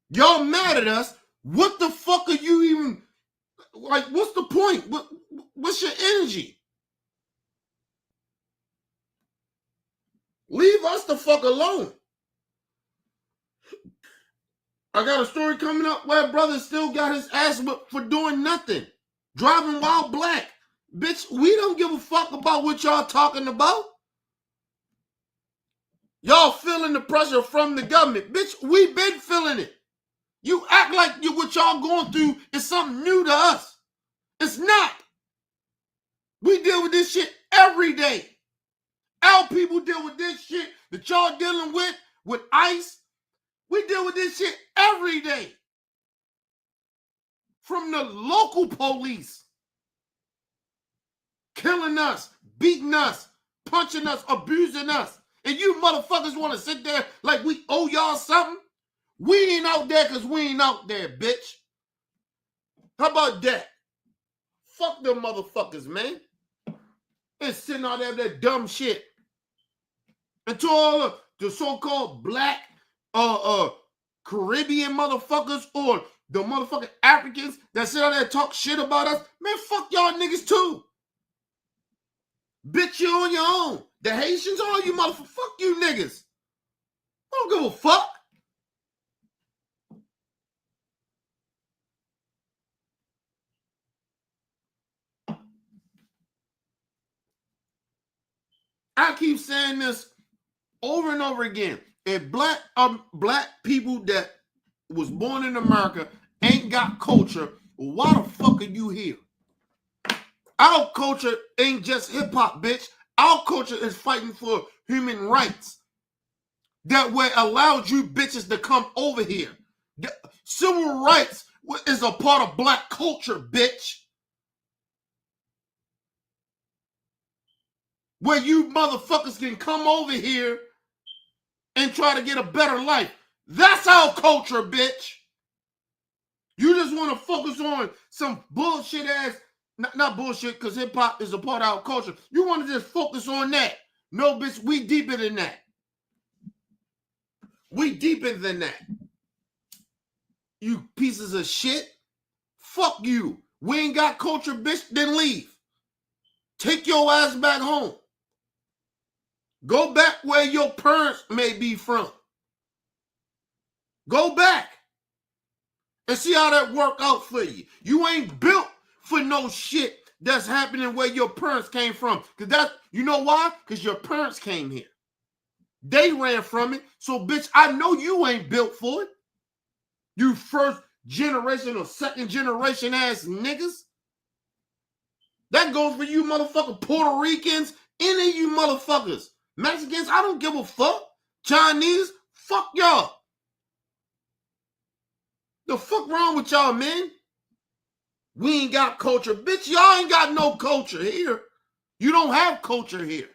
Y'all mad at us. What the fuck are you even, like, what's the point? What's your energy? Leave us the fuck alone. I got a story coming up where a brother still got his ass whipped for doing nothing. Driving while black. Bitch, we don't give a fuck about what y'all talking about. Y'all feeling the pressure from the government. Bitch, we been feeling it. You act like what y'all going through is something new to us. It's not. We deal with this shit every day. Our people deal with this shit that y'all dealing with ICE. We deal with this shit every day. From the local police. Killing us, beating us, punching us, abusing us. And you motherfuckers want to sit there like we owe y'all something? We ain't out there because we ain't out there, bitch. How about that? Fuck them motherfuckers, man. They're sitting out there with that dumb shit. And to all the so-called black Caribbean motherfuckers or the motherfucking Africans that sit out there and talk shit about us, man, fuck y'all niggas too. Bitch, you on your own. The Haitians, all you motherfuckers, fuck you niggas. I don't give a fuck. I keep saying this over and over again. If black people that was born in America ain't got culture, why the fuck are you here? Our culture ain't just hip-hop, bitch. Our culture is fighting for human rights. That way allowed you bitches to come over here. Civil rights is a part of black culture, bitch. Where you motherfuckers can come over here and try to get a better life. That's our culture, bitch. You just want to focus on some bullshit ass, not bullshit, because hip hop is a part of our culture. You want to just focus on that. No, bitch, we deeper than that. We deeper than that. You pieces of shit. Fuck you. We ain't got culture, bitch, then leave. Take your ass back home. Go back where your parents may be from. Go back and see how that work out for you. You ain't built for no shit that's happening where your parents came from. Because that, you know why? Because your parents came here. They ran from it. So, bitch, I know you ain't built for it. You first generation or second generation ass niggas. That goes for you motherfucking Puerto Ricans, any of you motherfuckers. Mexicans, I don't give a fuck. Chinese, fuck y'all. The fuck wrong with y'all, man? We ain't got culture. Bitch, y'all ain't got no culture here. You don't have culture here.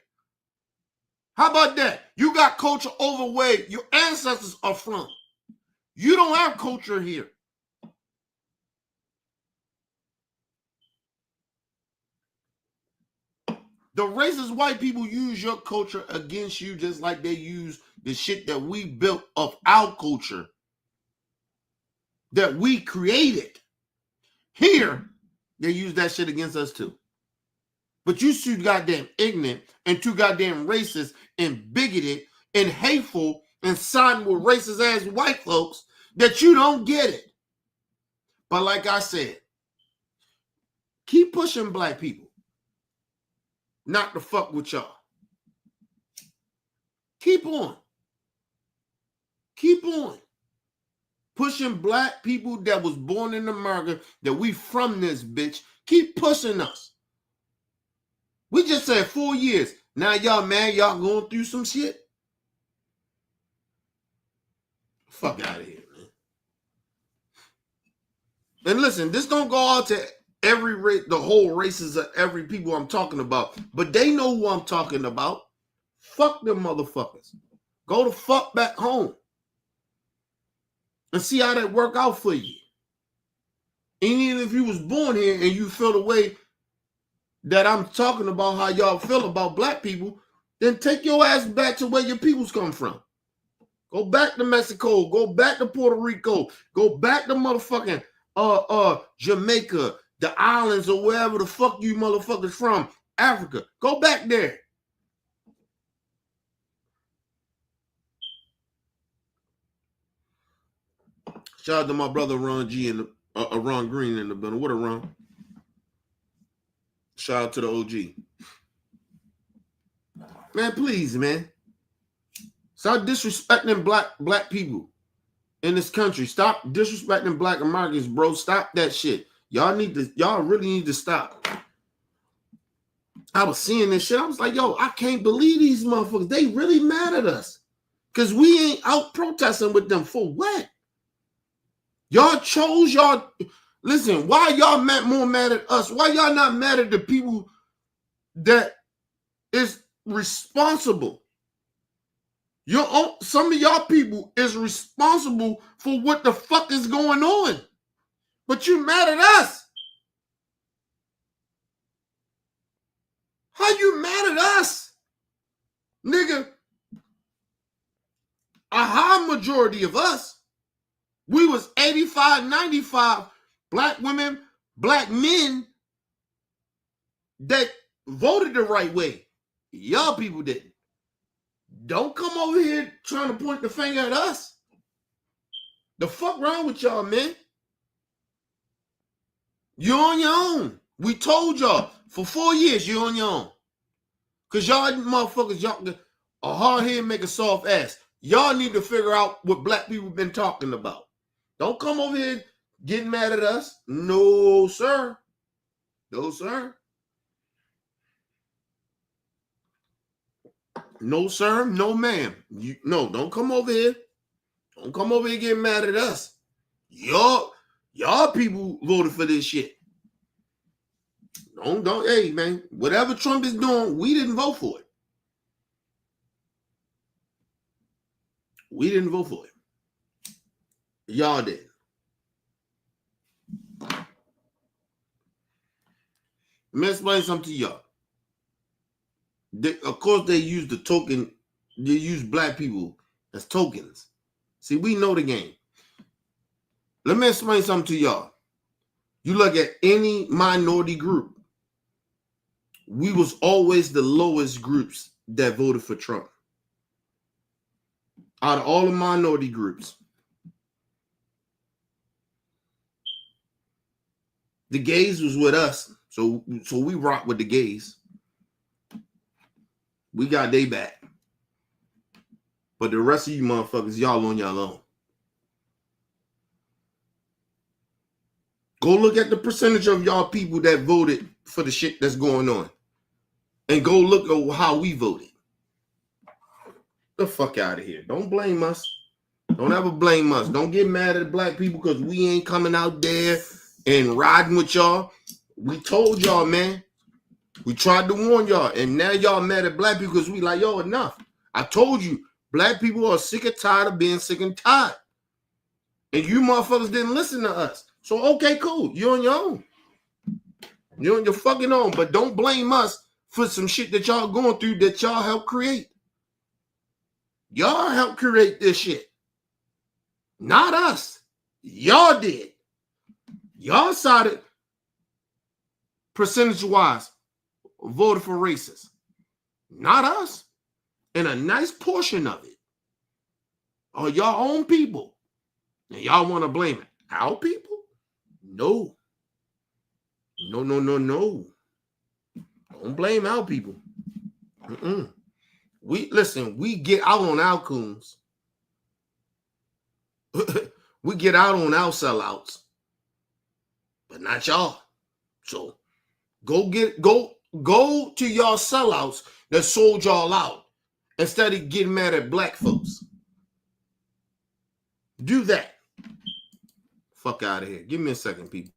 How about that? You got culture over where your ancestors are from. You don't have culture here. The racist white people use your culture against you just like they use the shit that we built of our culture that we created. Here, they use that shit against us too. But you too goddamn ignorant and too goddamn racist and bigoted and hateful and siding with racist ass white folks that you don't get it. But like I said, keep pushing black people. Not to fuck with y'all. Keep on. Keep on. Pushing black people that was born in America, that we from this bitch. Keep pushing us. We just said 4 years. Now y'all mad y'all going through some shit? Fuck out of here, man. And listen, this don't go out to every race, the whole races of every people I'm talking about. But they know who I'm talking about. Fuck them motherfuckers. Go the fuck back home. And see how that work out for you. And even if you was born here and you feel the way that I'm talking about how y'all feel about black people, then take your ass back to where your peoples come from. Go back to Mexico. Go back to Puerto Rico. Go back to motherfucking Jamaica, the islands, or wherever the fuck you motherfuckers from. Africa. Go back there. Shout out to my brother Ron G and Ron Green in the building. What a Ron. Shout out to the OG. Man, please, man. Stop disrespecting black people in this country. Stop disrespecting black Americans, bro. Stop that shit. Y'all really need to stop. I was seeing this shit. I was like, yo, I can't believe these motherfuckers. They really mad at us. Because we ain't out protesting with them for what? Y'all chose y'all. Listen, why y'all more mad at us? Why y'all not mad at the people that is responsible? Some of y'all people is responsible for what the fuck is going on. But you mad at us. How you mad at us? Nigga, a high majority of us, we was 85, 95 black women, black men that voted the right way. Y'all people didn't. Don't come over here trying to point the finger at us. The fuck wrong with y'all, man? You're on your own. We told y'all for 4 years you're on your own. Because y'all motherfuckers, y'all a hard head make a soft ass. Y'all need to figure out what black people been talking about. Don't come over here getting mad at us. No, sir. No, sir. No, sir. No, ma'am. No, don't come over here. Don't come over here getting mad at us. Y'all Y'all people voted for this shit. Don't, hey, man, whatever Trump is doing, we didn't vote for it. We didn't vote for it. Y'all did. Let me explain something to y'all. Of course, they use the token. They use black people as tokens. See, we know the game. Let me explain something to y'all. You look at any minority group, we was always the lowest groups that voted for Trump. Out of all the minority groups, the gays was with us, so we rock with the gays. We got they back. But the rest of you motherfuckers, y'all on y'all own. Go look at the percentage of y'all people that voted for the shit that's going on. And go look at how we voted. The fuck out of here. Don't blame us. Don't ever blame us. Don't get mad at black people because we ain't coming out there and riding with y'all. We told y'all, man. We tried to warn y'all. And now y'all mad at black people because we like, yo, enough. I told you, black people are sick and tired of being sick and tired. And you motherfuckers didn't listen to us. So, okay, cool. You're on your own. You're on your fucking own. But don't blame us for some shit that y'all going through that y'all helped create. Y'all helped create this shit. Not us. Y'all did. Y'all sided, percentage-wise, voted for racists. Not us. And a nice portion of it are y'all own people. And y'all want to blame it. Our people? No. No, no, no, no. Don't blame our people. We get out on our coons. We get out on our sellouts. But not y'all. So go to y'all sellouts that sold y'all out instead of getting mad at black folks. Do that. Fuck out of here. Give me a second, people.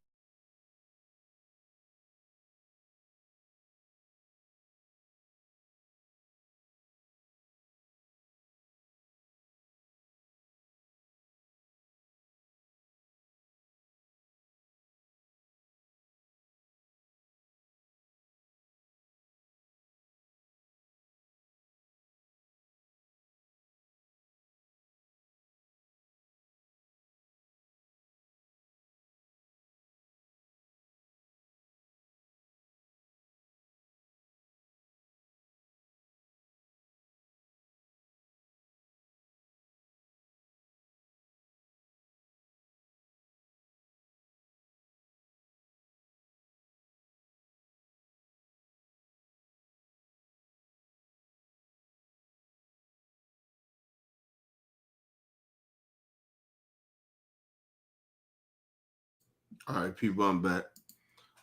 All right, people, I'm back.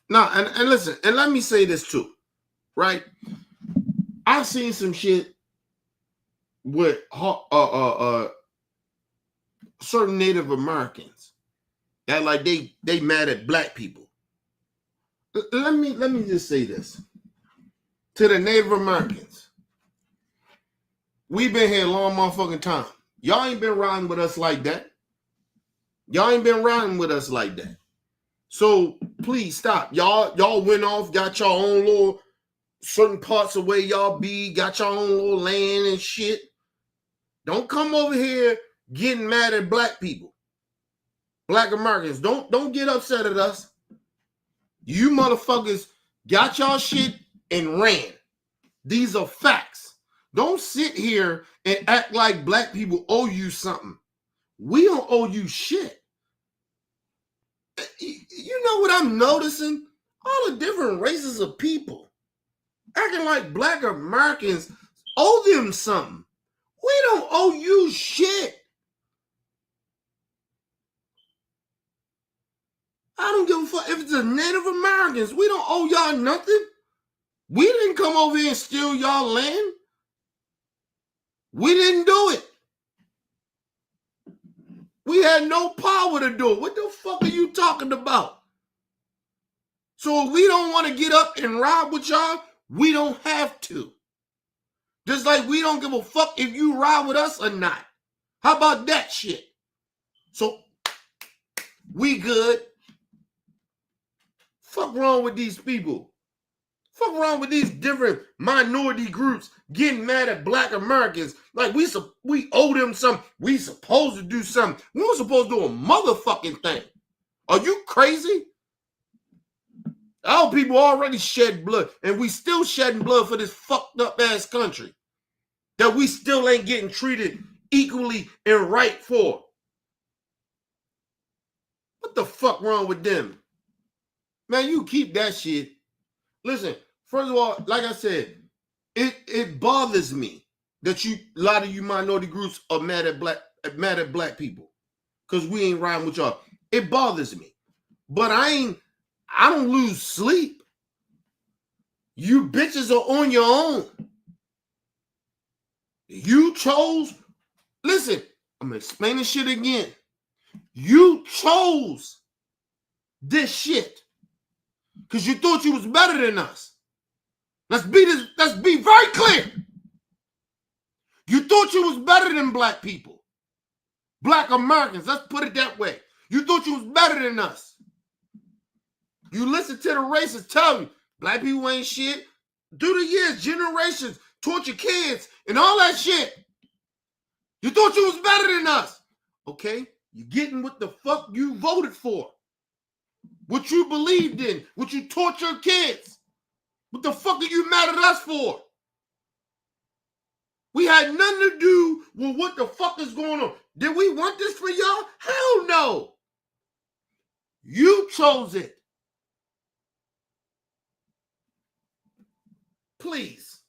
Now, and listen, and let me say this too, right? I've seen some shit with certain Native Americans that like they mad at black people. Let me just say this to the Native Americans. We've been here a long motherfucking time. Y'all ain't been riding with us like that. Y'all ain't been riding with us like that. So please stop. Y'all went off, got your own little certain parts of where y'all be, got your own little land and shit. Don't come over here getting mad at black people. Black Americans. Don't get upset at us. You motherfuckers got y'all shit and ran. These are facts. Don't sit here and act like black people owe you something. We don't owe you shit. You know what I'm noticing? All the different races of people acting like black Americans owe them something. We don't owe you shit. I don't give a fuck if it's the Native Americans. We don't owe y'all nothing. We didn't come over here and steal y'all land. We didn't do it. We had no power to do it. What the fuck are you talking about? So if we don't want to get up and ride with y'all, we don't have to. Just like we don't give a fuck if you ride with us or not. How about that shit? So we good. Fuck wrong with these people. Fuck wrong with these different minority groups getting mad at black Americans like we owe them something. We supposed to do something. We were supposed to do a motherfucking thing. Are you crazy? Our people already shed blood, and we still shedding blood for this fucked up ass country that we still ain't getting treated equally and right for. What the fuck wrong with them? Man, you keep that shit. Listen, first of all, like I said, it bothers me that a lot of you minority groups are mad at black people because we ain't riding with y'all. It bothers me. But I don't lose sleep. You bitches are on your own. You chose. Listen, I'm gonna explain this shit again. You chose this shit because you thought you was better than us. Let's be very clear. You thought you was better than black people. Black Americans, let's put it that way. You thought you was better than us. You listen to the racists tell you black people ain't shit. Through the years, generations taught your kids and all that shit. You thought you was better than us. Okay, you're getting what the fuck you voted for. What you believed in, what you taught your kids. What the fuck are you mad at us for? We had nothing to do with what the fuck is going on. Did we want this for y'all? Hell no. You chose it. Please.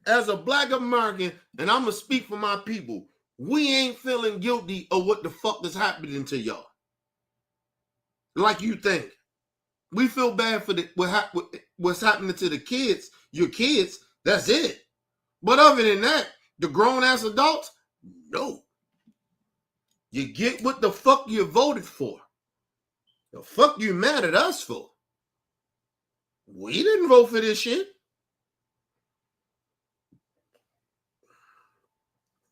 As a black American, and I'm going to speak for my people, we ain't feeling guilty of what the fuck is happening to y'all. Like you think. We feel bad for what's happening to the kids, your kids, that's it. But other than that, the grown-ass adults, no. You get what the fuck you voted for. The fuck you mad at us for? We didn't vote for this shit.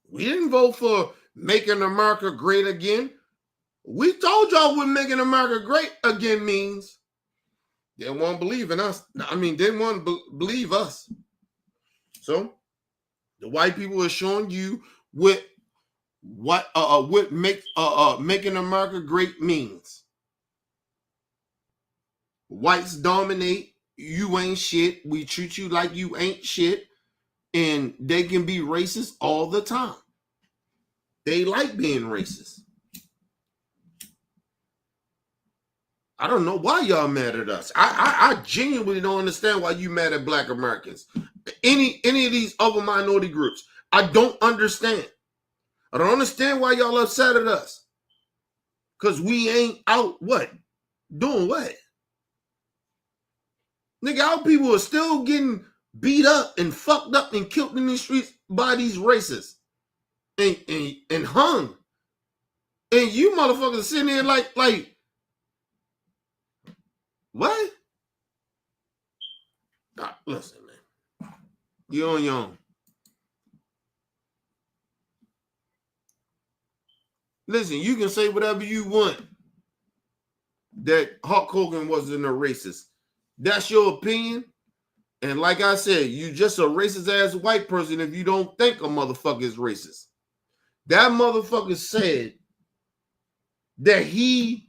We didn't vote for making America great again. We told y'all what making America great again means. They didn't want to believe in us. Didn't want to believe us. So the white people are showing you what making America great means. Whites dominate. You ain't shit. We treat you like you ain't shit. And they can be racist all the time. They like being racist. I don't know why y'all mad at us. I genuinely don't understand why you mad at black Americans. Any of these other minority groups. I don't understand. I don't understand why y'all upset at us. Because we ain't out what? Doing what? Nigga, our people are still getting beat up and fucked up and killed in these streets by these racists. And hung. And you motherfuckers sitting there like, what? Listen, man. You're on your own. Listen, you can say whatever you want that Hulk Hogan wasn't a racist. That's your opinion. And like I said, you just a racist ass white person if you don't think a motherfucker is racist. That motherfucker said that he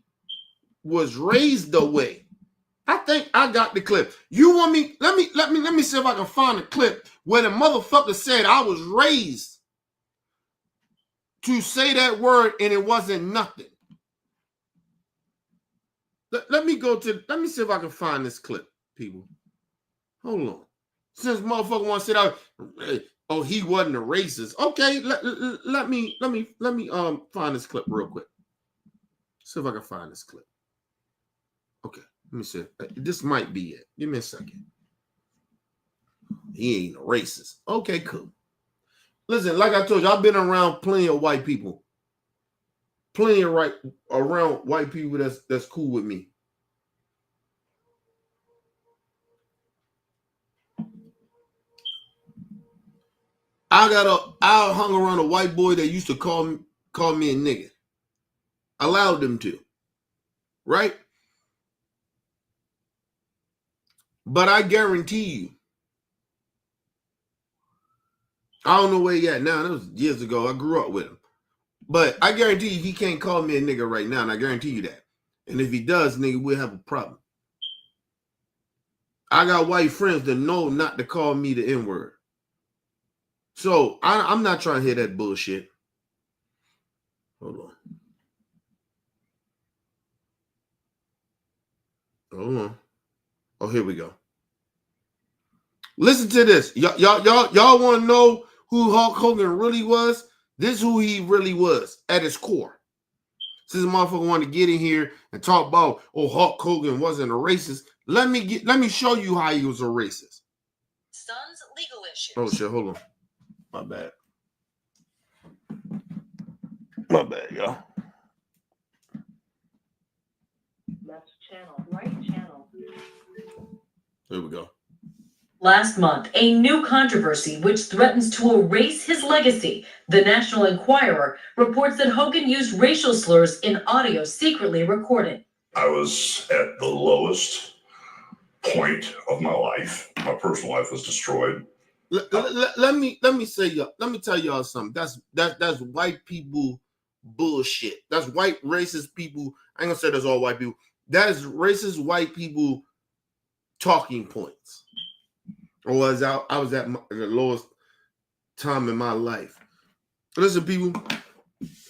was raised the way. I think I got the clip. You want me? Let me see if I can find a clip where the motherfucker said I was raised to say that word and it wasn't nothing. Let me see if I can find this clip, people. Hold on. Since motherfucker want to sit out, he wasn't a racist. Okay, let me find this clip real quick. See if I can find this clip. Okay, let me see. This might be it. Give me a second. he ain't a racist. Okay, cool. Listen, like I told you, I've been around plenty of white people. Plenty of around white people that's cool with me. I hung around a white boy that used to call me a nigga. Allowed them to. Right? But I guarantee you, I don't know where he at now. That was years ago. I grew up with him. But I guarantee you he can't call me a nigga right now, and I guarantee you that. And if he does, nigga, we'll have a problem. I got white friends that know not to call me the N-word. So I'm not trying to hear that bullshit. Hold on. Hold on. Oh, here we go. Listen to this. Y'all want to know who Hulk Hogan really was? This is who he really was at his core. Since a motherfucker wanted to get in here and talk about, oh, Hulk Hogan wasn't a racist. Let me show you how he was a racist. Son's legal issues. Oh shit, hold on. My bad. My bad, y'all. Left channel, right channel. Here we go. Last month, a new controversy which threatens to erase his legacy. The National Enquirer reports that Hogan used racial slurs in audio secretly recorded. I was at the lowest point of my life. My personal life was destroyed. Let me tell y'all something. That's white people bullshit. That's white racist people. I ain't gonna say that's all white people. That is racist white people talking points. Or I was at the lowest time in my life. Listen, people,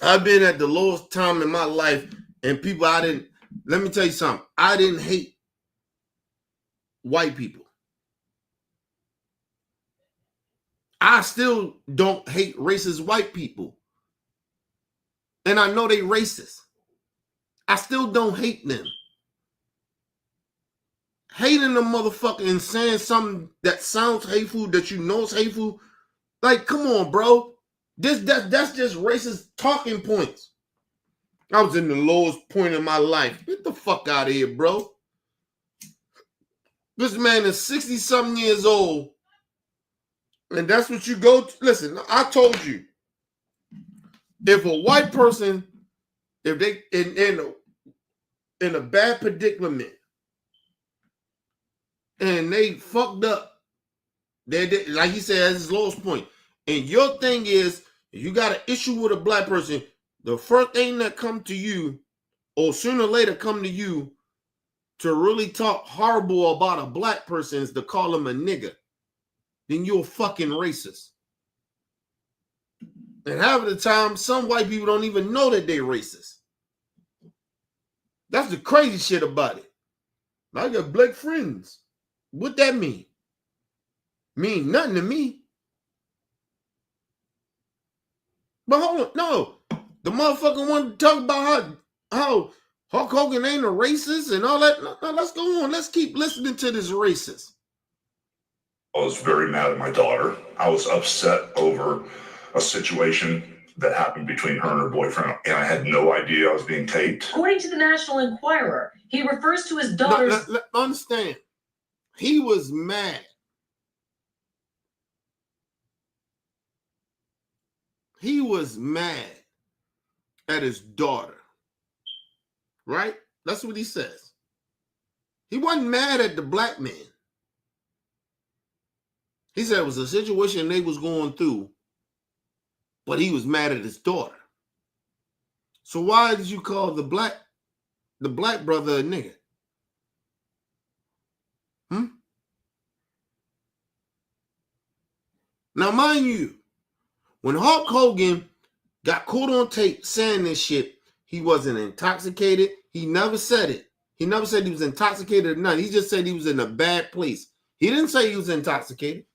I've been at the lowest time in my life, and people, let me tell you something. I didn't hate white people. I still don't hate racist white people. And I know they racist. I still don't hate them. Hating the motherfucker and saying something that sounds hateful, that you know is hateful. Like, come on, bro. That's just racist talking points. I was in the lowest point in my life. Get the fuck out of here, bro. This man is 60-something years old. And that's what you go to. Listen, I told you. If a white person, if they in a bad predicament, and they fucked up, they like he said, at his lowest point. And your thing is, if you got an issue with a black person, the first thing that come to you, or sooner or later come to you, to really talk horrible about a black person is to call him a nigger, then you're a fucking racist. And half of the time, some white people don't even know that they're racist. That's the crazy shit about it. I got black friends. What that mean? Mean nothing to me. But hold on, no. The motherfucker wanted to talk about how Hulk Hogan ain't a racist and all that. No, let's go on. Let's keep listening to this racist. I was very mad at my daughter. I was upset over a situation that happened between her and her boyfriend, and I had no idea I was being taped. According to the National Enquirer, he refers to his daughter's... Understand, he was mad. He was mad at his daughter. Right? That's what he says. He wasn't mad at the black man. He said it was a situation they was going through, but he was mad at his daughter. So why did you call the black brother a nigga? Now, mind you, when Hulk Hogan got caught on tape saying this shit, he wasn't intoxicated. He never said it. He never said he was intoxicated or nothing. He just said he was in a bad place. He didn't say he was intoxicated.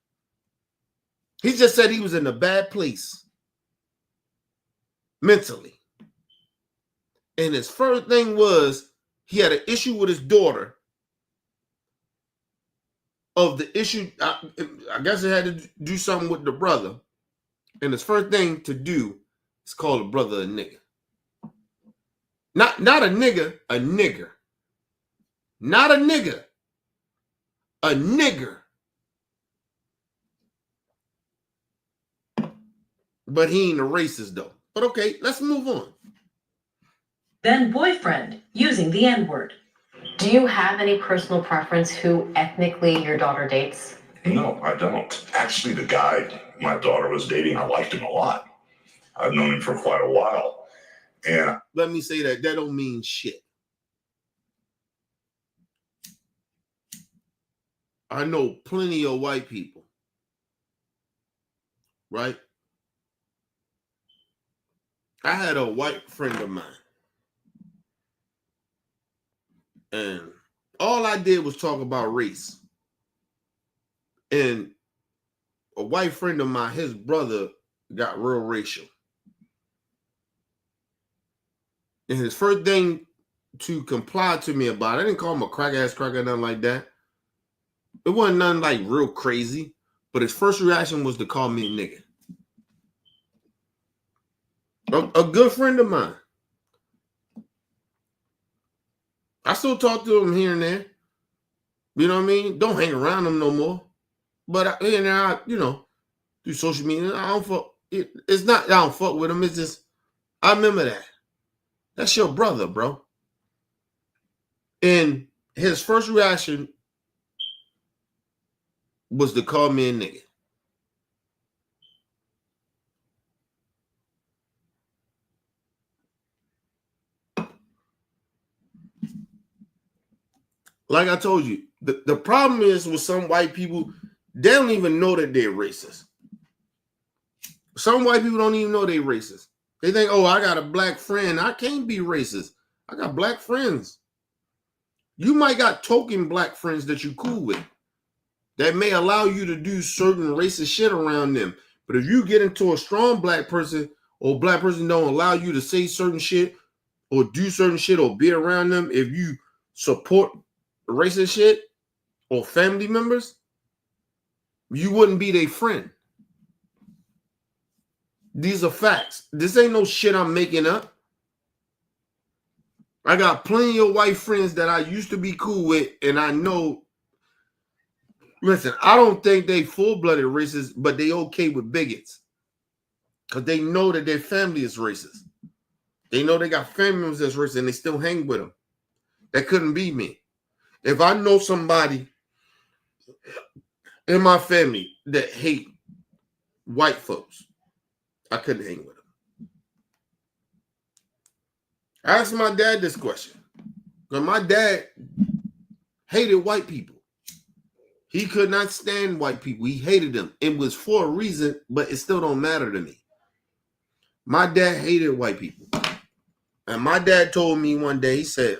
He just said he was in a bad place mentally. And his first thing was he had an issue with his daughter. of the issue. I guess it had to do something with the brother. And his first thing to do is call a brother a nigger. Not a nigger, a nigger. Not a nigger, a nigger. But he ain't a racist though. But okay, let's move on. Then boyfriend, using the N-word. Do you have any personal preference who ethnically your daughter dates? No, I don't. Actually, the guy my daughter was dating, I liked him a lot. I've known him for quite a while. And Let me say that don't mean shit. I know plenty of white people, right? I had a white friend of mine, and all I did was talk about race. And a white friend of mine, his brother got real racial. And his first thing to comply to me about, I didn't call him a crack-ass cracker, nothing like that. It wasn't nothing like real crazy, but his first reaction was to call me a nigga. A good friend of mine. I still talk to him here and there. You know what I mean? Don't hang around him no more. But here and there, through social media, I don't fuck. It's not I don't fuck with him. It's just I remember that. That's your brother, bro. And his first reaction was to call me a nigga. Like I told you, the problem is with some white people, they don't even know that they're racist. Some white people don't even know they're racist. They think, oh, I got a black friend. I can't be racist. I got black friends. You might got token black friends that you cool with that may allow you to do certain racist shit around them. But if you get into a strong black person or black person don't allow you to say certain shit or do certain shit or be around them, if you support racist shit or family members, you wouldn't be their friend. These are facts. This ain't no shit I'm making up. I got plenty of white friends that I used to be cool with, and I know. Listen, I don't think they full-blooded racist, but they okay with bigots because they know that their family is racist. They know they got family members that's racist, and they still hang with them. That couldn't be me. If I know somebody in my family that hate white folks, I couldn't hang with them. I asked my dad this question because my dad hated white people. He could not stand white people. He hated them. It was for a reason, but it still don't matter to me. My dad hated white people. And my dad told me one day, he said,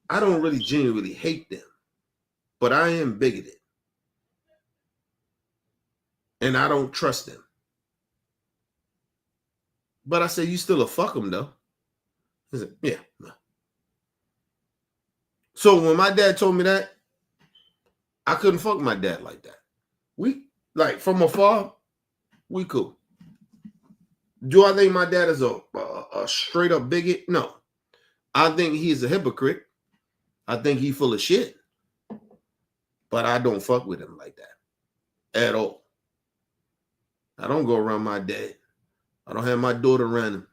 I don't really genuinely hate them, but I am bigoted. And I don't trust them. But I said, you still a fuck them though. He said, yeah. No. So when my dad told me that, I couldn't fuck my dad like that. We, like, from afar, we cool. Do I think my dad is a straight up bigot? No. I think he's a hypocrite. I think he's full of shit. But I don't fuck with him like that at all. I don't go around my dad. I don't have my daughter around him.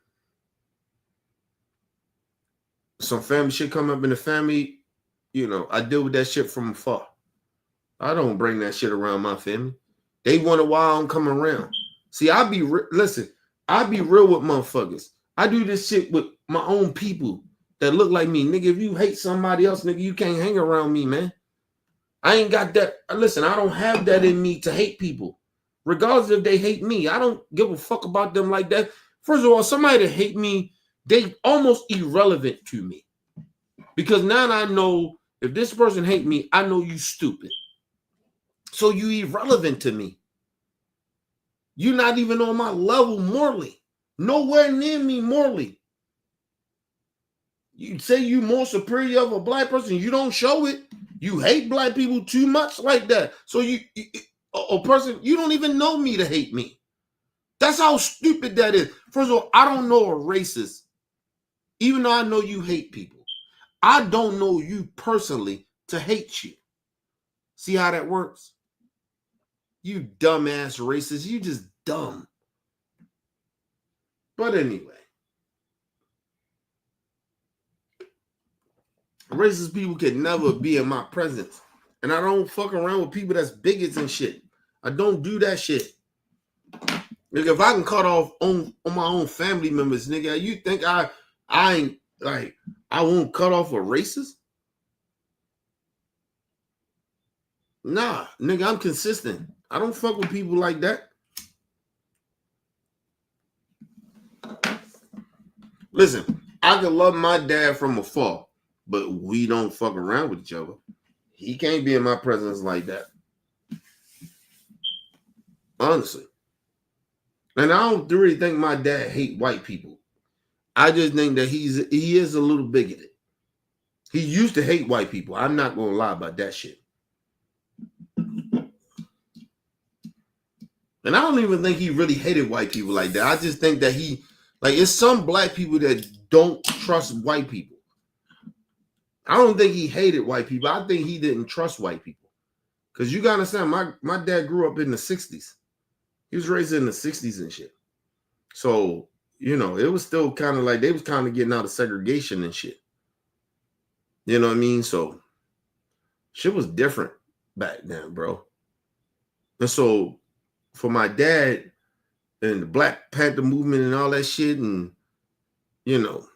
Some family shit come up in the family, I deal with that shit from afar. I don't bring that shit around my family. They wonder why I don't come around. See, I be real with motherfuckers. I do this shit with my own people that look like me. Nigga, if you hate somebody else, nigga, you can't hang around me, man. I ain't got that. Listen, I don't have that in me to hate people. Regardless if they hate me, I don't give a fuck about them like that. First of all, somebody that hate me, they almost irrelevant to me. Because now I know if this person hate me, I know you stupid. So you irrelevant to me. You're not even on my level morally. Nowhere near me morally. You say you more superior of a black person. You don't show it. You hate black people too much like that. So a person, you don't even know me to hate me. That's how stupid that is. First of all, I don't know a racist, even though I know you hate people. I don't know you personally to hate you. See how that works? You dumbass racist. You just dumb. But anyway. Racist people can never be in my presence. And I don't fuck around with people that's bigots and shit. I don't do that shit. Nigga, if I can cut off on my own family members, nigga, you think I ain't like I won't cut off a racist? Nah, nigga, I'm consistent. I don't fuck with people like that. Listen, I can love my dad from afar, but we don't fuck around with each other. He can't be in my presence like that. Honestly. And I don't really think my dad hate white people. I just think that he is a little bigoted. He used to hate white people. I'm not going to lie about that shit. And I don't even think he really hated white people like that. I just think that it's some black people that don't trust white people. I don't think he hated white people. I think he didn't trust white people. Because you got to understand, my dad grew up in the 60s. He was raised in the 60s and shit. So, you know, it was still kind of like they was kind of getting out of segregation and shit. You know what I mean? So, shit was different back then, bro. And so, for my dad and the Black Panther movement and all that shit and, you know,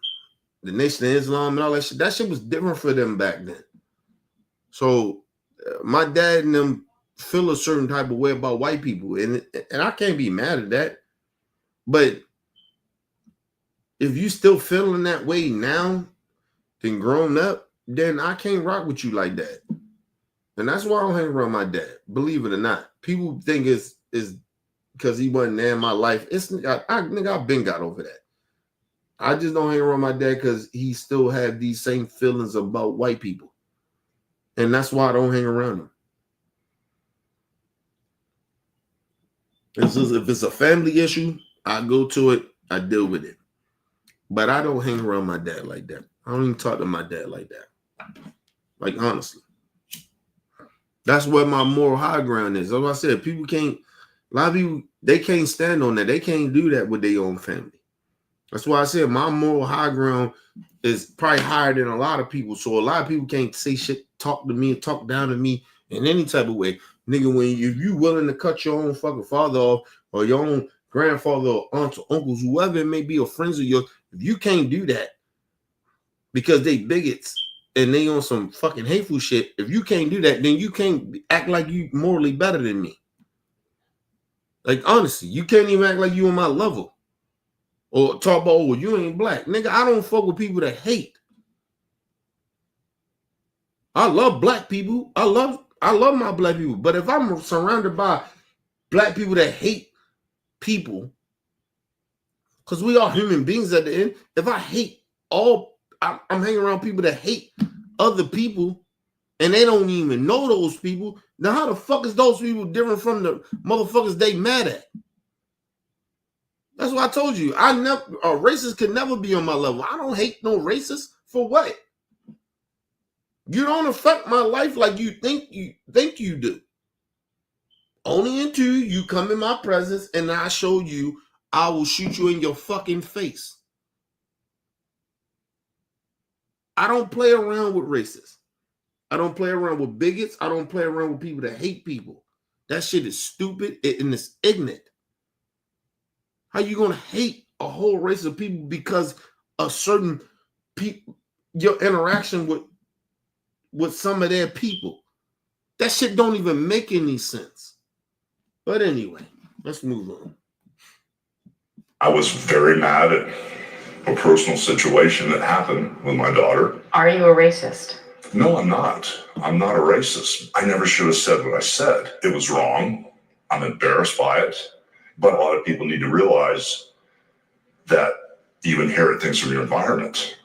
the Nation of Islam and all that shit was different for them back then. So, my dad and them feel a certain type of way about white people, and I can't be mad at that. But if you still feeling that way now, then grown up, then I can't rock with you like that. And that's why I don't hang around my dad. Believe it or not, people think it's because he wasn't there in my life. I've been got over that. I just don't hang around my dad because he still have these same feelings about white people, and that's why I don't hang around him. If it's a family issue, I go to it, I deal with it. But I don't hang around my dad like that. I don't even talk to my dad like that. Like, honestly. That's where my moral high ground is. As I said, a lot of people, they can't stand on that. They can't do that with their own family. That's why I said my moral high ground is probably higher than a lot of people. So a lot of people can't say shit, talk to me, talk down to me in any type of way. Nigga, if you willing to cut your own fucking father off or your own grandfather or aunts or uncles, whoever it may be, or friends of yours, if you can't do that because they bigots and they on some fucking hateful shit, if you can't do that, then you can't act like you morally better than me. Like, honestly, you can't even act like you on my level or talk about, oh, you ain't black. Nigga, I don't fuck with people that hate. I love black people. I love my black people. But if I'm surrounded by black people that hate people, because we are human beings at the end, if I hate I'm hanging around people that hate other people and they don't even know those people, now how the fuck is those people different from the motherfuckers they mad at? That's what I told you. A racist could never be on my level. I don't hate no racist. For what? You don't affect my life like you think you do. Only until you come in my presence and I show you, I will shoot you in your fucking face. I don't play around with racists. I don't play around with bigots. I don't play around with people that hate people. That shit is stupid and it's ignorant. How you gonna hate a whole race of people because a certain people, your interaction with some of their people? That shit don't even make any sense. But anyway, let's move on. I was very mad at a personal situation that happened with my daughter. Are you a racist? No, I'm not. I'm not a racist. I never should have said what I said. It was wrong. I'm embarrassed by it. But a lot of people need to realize that you inherit things from your environment.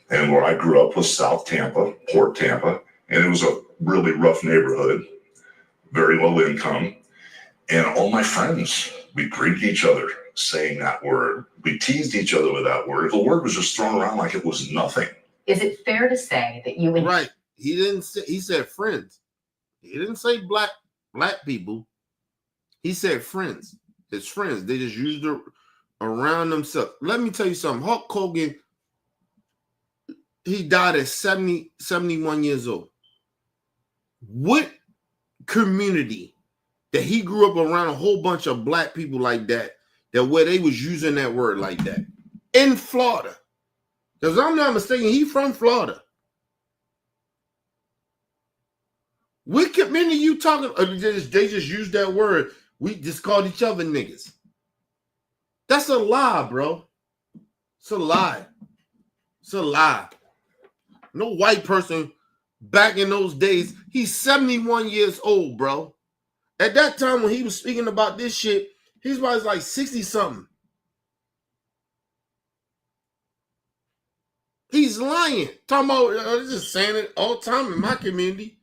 And where I grew up was South Tampa, Port Tampa, And it was a really rough neighborhood, very low income. And all my friends, we greeted each other saying that word. We teased each other with that word. The word was just thrown around like it was nothing. Is it fair to say that you and Right. He didn't say, he said friends. He didn't say black people. He said friends. His friends. They just used it around themselves. Let me tell you something. Hulk Hogan, he died at 71 years old. What community that he grew up around a whole bunch of black people like that where they was using that word like that? In Florida. Because I'm not mistaken, he from Florida. What community you talking? They just used that word. We just called each other niggas. That's a lie, bro. It's a lie. It's a lie. No white person back in those days. He's 71 years old, bro. At that time when he was speaking about this shit, he's probably like 60 something. He's lying. Talking about just saying it all the time in my community.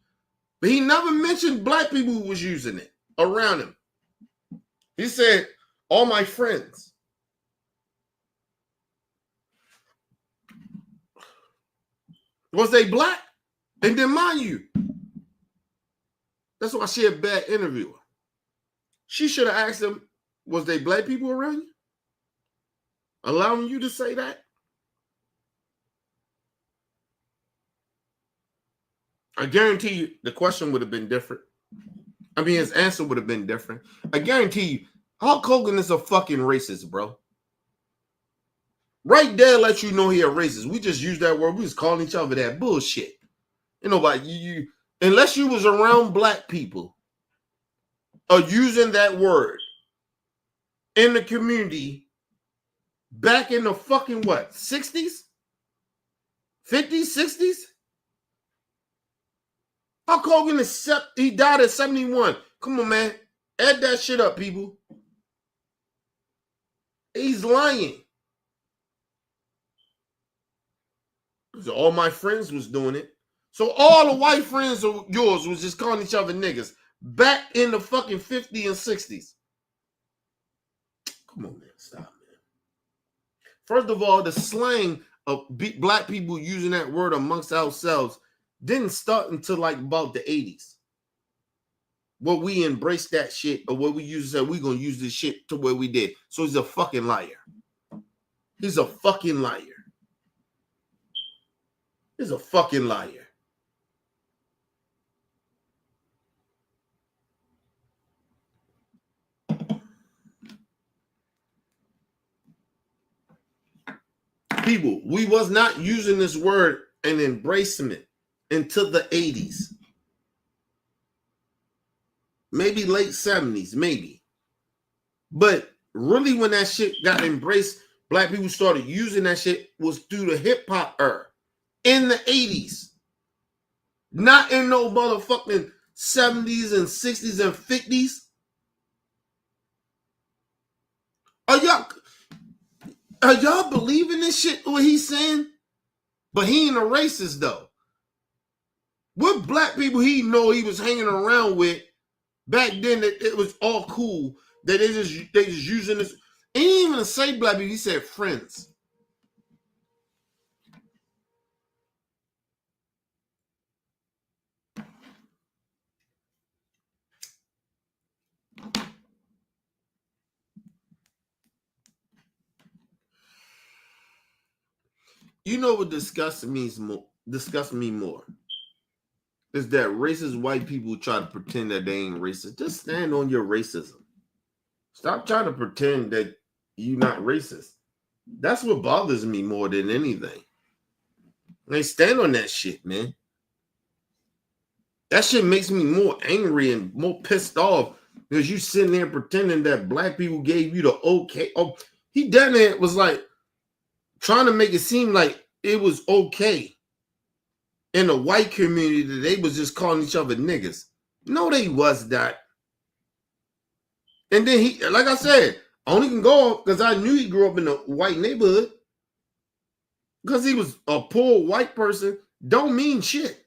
But he never mentioned black people who was using it around him. He said, all my friends. Was they black? And then mind you, that's why she a bad interviewer. She should have asked him, was they black people around you? Allowing you to say that? I guarantee you the question would have been different. I mean, his answer would have been different. I guarantee you, Hulk Hogan is a fucking racist, bro. Right there let you know he a racist. We just use that word. We just calling each other that bullshit. You know, like you unless you was around black people or using that word in the community back in the fucking what, 60s? 50s, 60s? Hulk Hogan he died at 71. Come on, man. Add that shit up, people. He's lying. So all my friends was doing it. So all the white friends of yours was just calling each other niggas back in the fucking 50s and 60s. Come on, man. Stop, man. First of all, the slang of black people using that word amongst ourselves didn't start until like about the 80s. Where we embraced that shit or where we used to say we're going to use this shit to where we did. So he's a fucking liar. He's a fucking liar. He's a fucking liar. People, we was not using this word and embracing it until the 80s. Maybe late 70s, maybe. But really when that shit got embraced, black people started using that shit was through the hip-hop era. In the 80s. Not in no motherfucking 70s and 60s and 50s. Are y'all believing this shit, what he's saying? But he ain't a racist, though. What black people he know he was hanging around with back then that it was all cool, that they just using this. He didn't even say black people, he said friends. You know what disgusts me more is that racist white people try to pretend that they ain't racist. Just stand on your racism. Stop trying to pretend that you're not racist. That's what bothers me more than anything. They stand on that shit, man. That shit makes me more angry and more pissed off because you sitting there pretending that black people gave you the okay. Oh, he done it was like trying to make it seem like it was okay in the white community that they was just calling each other niggas. No, they was not. And then he, like I said, I only can go because I knew he grew up in a white neighborhood. Because he was a poor white person don't mean shit.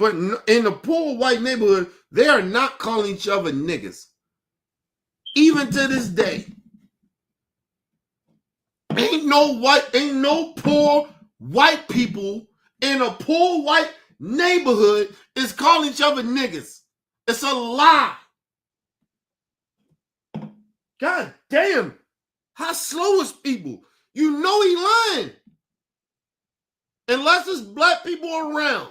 But in the poor white neighborhood, they are not calling each other niggas. Even to this day. Ain't no poor white people in a poor white neighborhood is calling each other niggas. It's a lie. God damn. How slow is people? You know he lying. Unless it's black people around.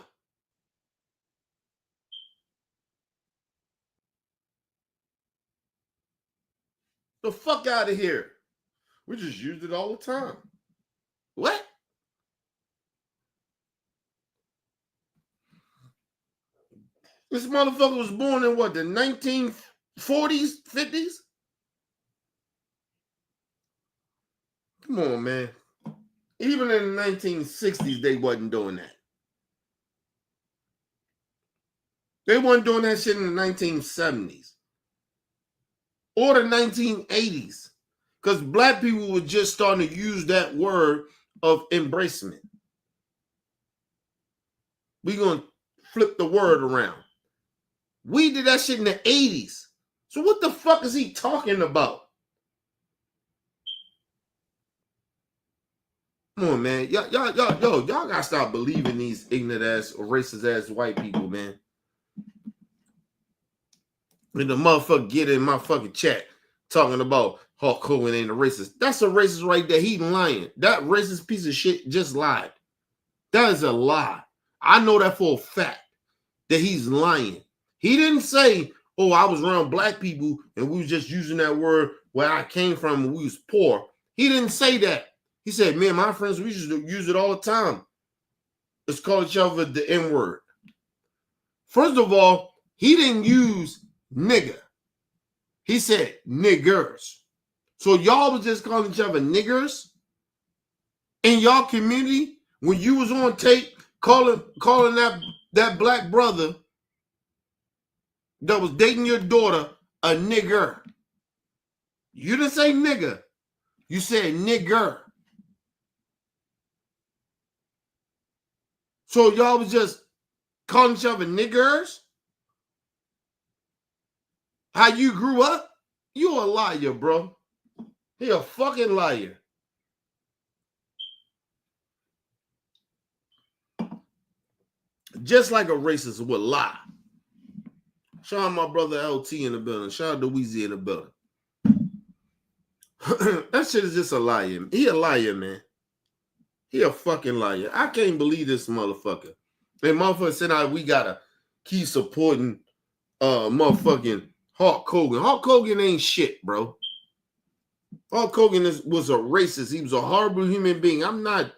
The fuck out of here. We just used it all the time. What? This motherfucker was born in what, the 1940s, 50s? Come on, man. Even in the 1960s, they wasn't doing that. They weren't doing that shit in the 1970s or the 1980s because black people were just starting to use that word of embracement. We're going to flip the word around. We did that shit in the 80s. So what the fuck is he talking about? Come on, man. Y'all gotta stop believing these ignorant ass or racist ass white people, man. When the motherfucker get in my fucking chat talking about Hulk Hogan ain't a racist. That's a racist right there. He lying. That racist piece of shit just lied. That is a lie. I know that for a fact that he's lying. He didn't say, oh, I was around black people and we was just using that word where I came from and we was poor. He didn't say that. He said, me and my friends, we used to use it all the time. Let's call each other the N-word. First of all, he didn't use nigger. He said niggers. So y'all was just calling each other niggers in y'all community when you was on tape calling that black brother that was dating your daughter a nigger. You didn't say nigger. You said nigger. So y'all was just calling each other niggers? How you grew up? You a liar, bro. He a fucking liar. Just like a racist would lie. Shout out my brother LT in the building. Shout out to Weezy in the building. That shit is just a liar. He a liar, man. He a fucking liar. I can't believe this motherfucker. And motherfucker said, we gotta keep supporting motherfucking Hulk Hogan. Hulk Hogan ain't shit, bro. Hulk Hogan was a racist. He was a horrible human being. I'm not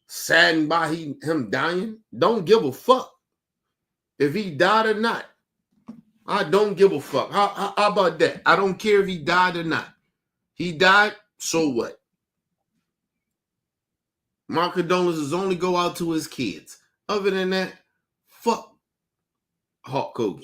saddened by him dying. Don't give a fuck if he died or not. I don't give a fuck. How about that? I don't care if he died or not. He died, so what? My condolences only go out to his kids. Other than that, fuck Hulk Hogan.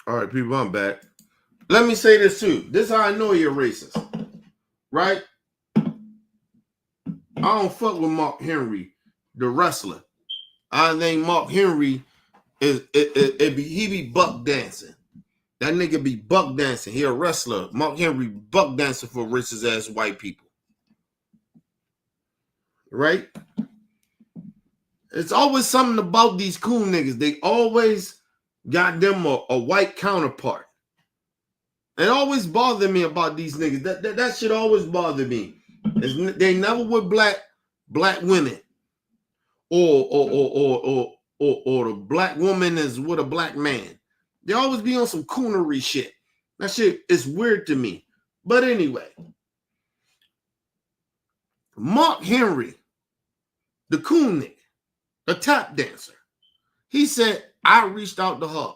All right, people, I'm back. Let me say this too. This is how I know you're racist, right? I don't fuck with Mark Henry, the wrestler. I think Mark Henry he be buck dancing. That nigga be buck dancing. He a wrestler. Mark Henry buck dancing for racist ass white people. right? It's always something about these cool niggas. They always got them a white counterpart. It always bothered me about these niggas. That shit always bothered me. They never with black women, or the black woman is with a black man. They always be on some coonery shit. That shit is weird to me. But anyway, Mark Henry, the cool nigga, the tap dancer, he said, I reached out to her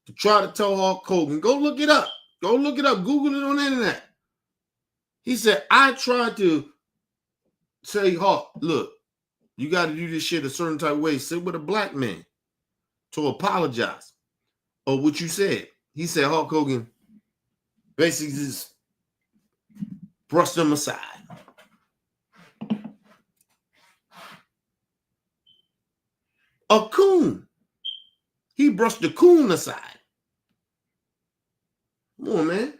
to try to tell Hulk Hogan, go look it up. Go look it up. Google it on the internet. He said, I tried to say, Hulk, look, you got to do this shit a certain type of way. Sit with a black man to apologize or what you said. He said Hulk Hogan basically just brushed them aside. A coon. He brushed the coon aside. Come on, man.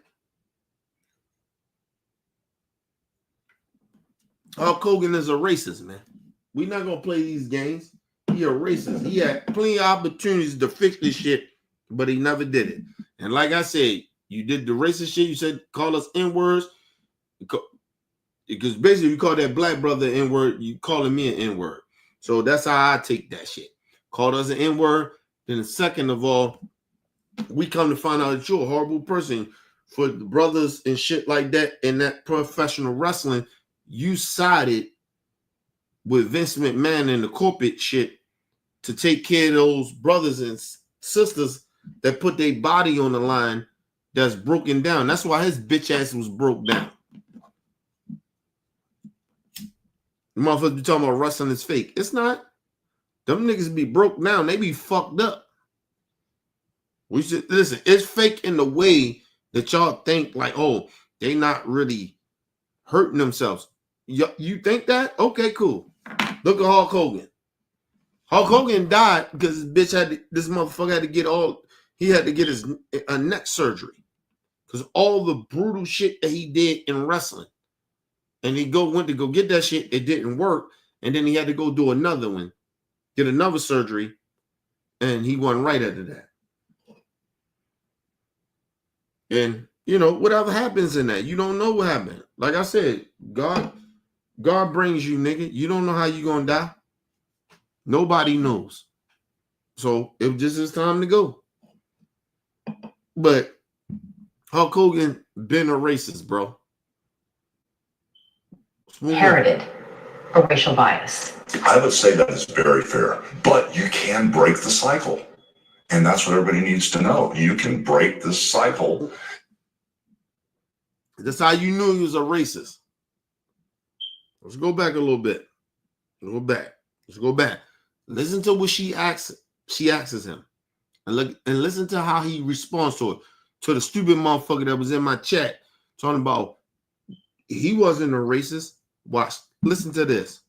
Hulk Hogan is a racist, man. We're not going to play these games. He a racist. He had plenty of opportunities to fix this shit, but he never did it. And like I said, you did the racist shit. You said, call us N-words. Because basically, you call that black brother N-word, you calling me an N-word. So that's how I take that shit. Called us an N-word. Then second of all, we come to find out that you're a horrible person. For the brothers and shit like that in that professional wrestling, you sided with Vince McMahon and the corporate shit to take care of those brothers and sisters that put their body on the line that's broken down. That's why his bitch ass was broke down. The motherfuckers be talking about wrestling is fake. It's not. Them niggas be broke down. They be fucked up. We should listen. It's fake in the way that y'all think like, oh, they not really hurting themselves. You think that? Okay, cool. Look at Hulk Hogan. Hulk Hogan died because this motherfucker had to get he had to get a neck surgery because all the brutal shit that he did in wrestling. And he went to go get that shit. It didn't work. And then he had to go do another one, get another surgery. And he wasn't right after that. And, whatever happens in that, you don't know what happened. Like I said, God brings you, nigga. You don't know how you're going to die. Nobody knows. So it just is time to go. But Hulk Hogan been a racist, bro. Inherited a racial bias. I would say that is very fair, but you can break the cycle. And that's what everybody needs to know. You can break this cycle. That's how you knew he was a racist. Let's go back a little bit. Let's go back. Listen to what she asks him. And listen to how he responds to it. To the stupid motherfucker that was in my chat talking about he wasn't a racist. Watch. Listen to this.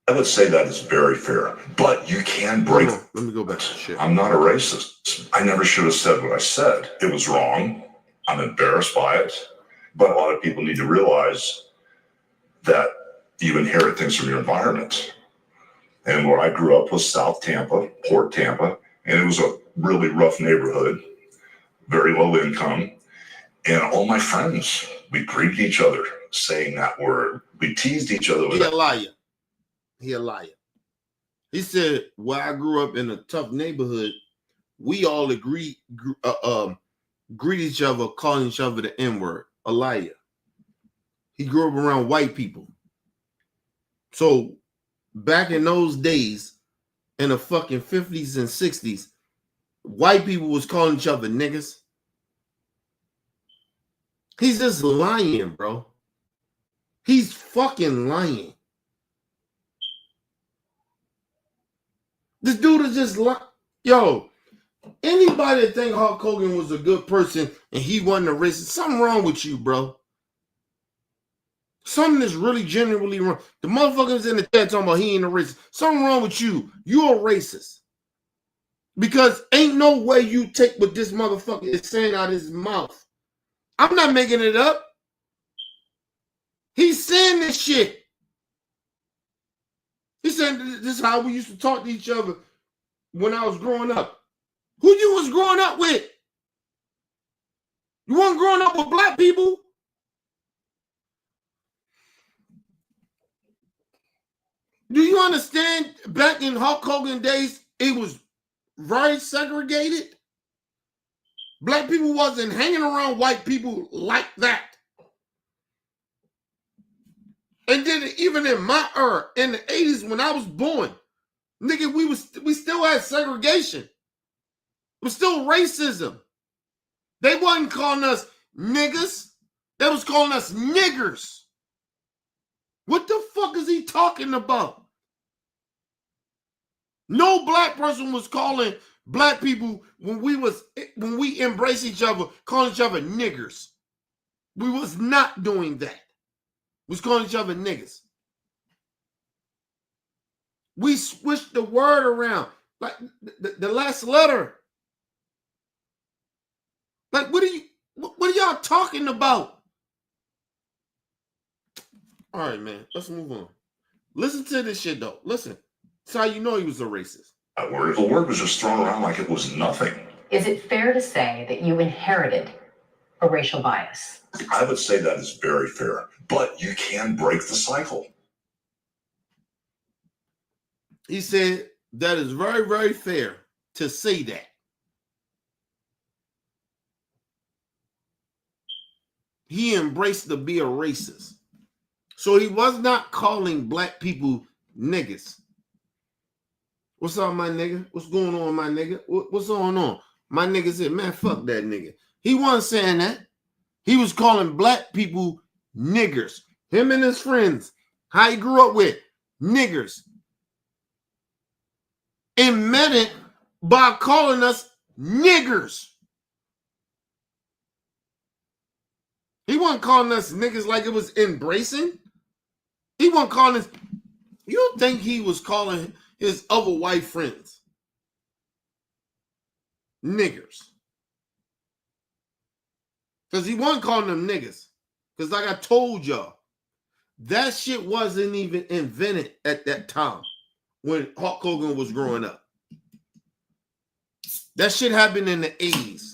I would say that is very fair, but you can break. Let me go back to shit. I'm not a racist. I never should have said what I said. It was wrong. I'm embarrassed by it. But a lot of people need to realize that you inherit things from your environment. And where I grew up was South Tampa, Port Tampa, and it was a really rough neighborhood, very low income. And all my friends, we greeted each other saying that word. We teased each other with that. He a liar. He said, "Where I grew up in a tough neighborhood, we all greet each other, calling each other the N-word." A liar. He grew up around white people. So back in those days, in the fucking 50s and 60s, white people was calling each other niggas. He's just lying, bro. He's fucking lying. This dude is just lying. Yo, anybody that think Hulk Hogan was a good person and he wasn't a racist, something wrong with you, bro. Something is really genuinely wrong. The motherfuckers in the chat talking about he ain't a racist. Something wrong with you. You're a racist. Because ain't no way you take what this motherfucker is saying out of his mouth. I'm not making it up. He's saying this shit. said this is how we used to talk to each other when I was growing up. Who you was growing up with? You weren't growing up with black people? Do you understand back in Hulk Hogan days, it was very segregated? Black people wasn't hanging around white people like that. And then even in my era, in the 80s when I was born, nigga, we still had segregation. It was still racism. They wasn't calling us niggas. They was calling us niggers. What the fuck is he talking about? No black person was calling black people when we embrace each other, calling each other niggers. We was not doing that. We was calling each other niggas. We switched the word around. Like the last letter. Like what are y'all talking about? All right, man. Let's move on. Listen to this shit though. Listen. That's how you know he was a racist. The word was just thrown around like it was nothing. Is it fair to say that you inherited a racial bias? I would say that is very fair, but you can break the cycle. He said that is very, very fair to say that. He embraced to be a racist. So he was not calling black people niggas. What's up, my nigga? What's going on, my nigga? What's going on? My nigga said, man, fuck that nigga. He wasn't saying that. He was calling black people niggers. Him and his friends, how he grew up with, niggers. And meant it by calling us niggers. He wasn't calling us niggas like it was embracing. He wasn't calling us. You don't think he was calling his other white friends niggers? Because he wasn't calling them niggas. Because like I told y'all, that shit wasn't even invented at that time when Hulk Hogan was growing up. That shit happened in the 80s.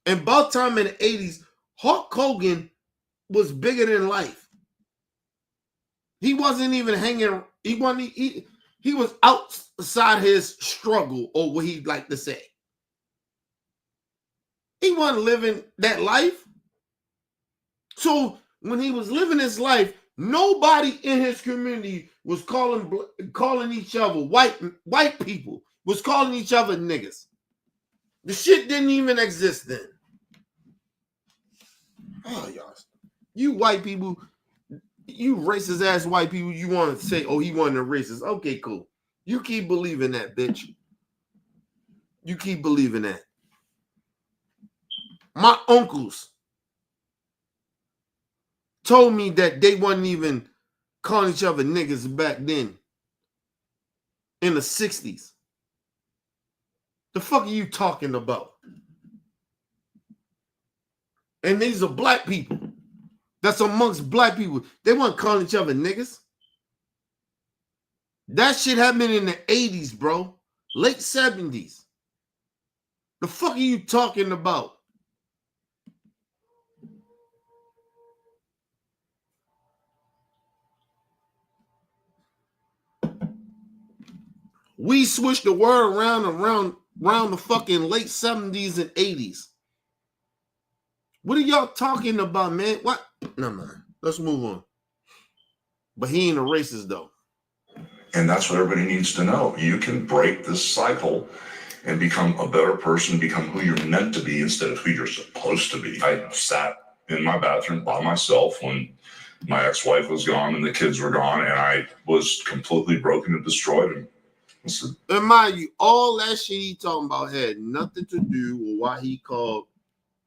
And by the time in the 80s, Hulk Hogan was bigger than life. He wasn't even hanging, he was outside his struggle, or what he'd like to say. He wasn't living that life. So when he was living his life, nobody in his community was calling each other white people was calling each other niggas. The shit didn't even exist then. Oh, y'all. You white people, you racist ass white people, you want to say, oh, he wasn't a racist. Okay, cool. You keep believing that, bitch. You keep believing that. My uncles told me that they wasn't even calling each other niggas back then in the 60s. The fuck are you talking about? And these are black people. That's amongst black people. They weren't calling each other niggas. That shit happened in the 80s, bro. Late 70s. The fuck are you talking about? We switched the word around the fucking late 70s and 80s. What are y'all talking about, man? What? No, man. Let's move on. But he ain't a racist, though. And that's what everybody needs to know. You can break this cycle and become a better person, become who you're meant to be instead of who you're supposed to be. I sat in my bathroom by myself when my ex-wife was gone and the kids were gone, and I was completely broken and destroyed. And mind you, all that shit he talking about had nothing to do with why he called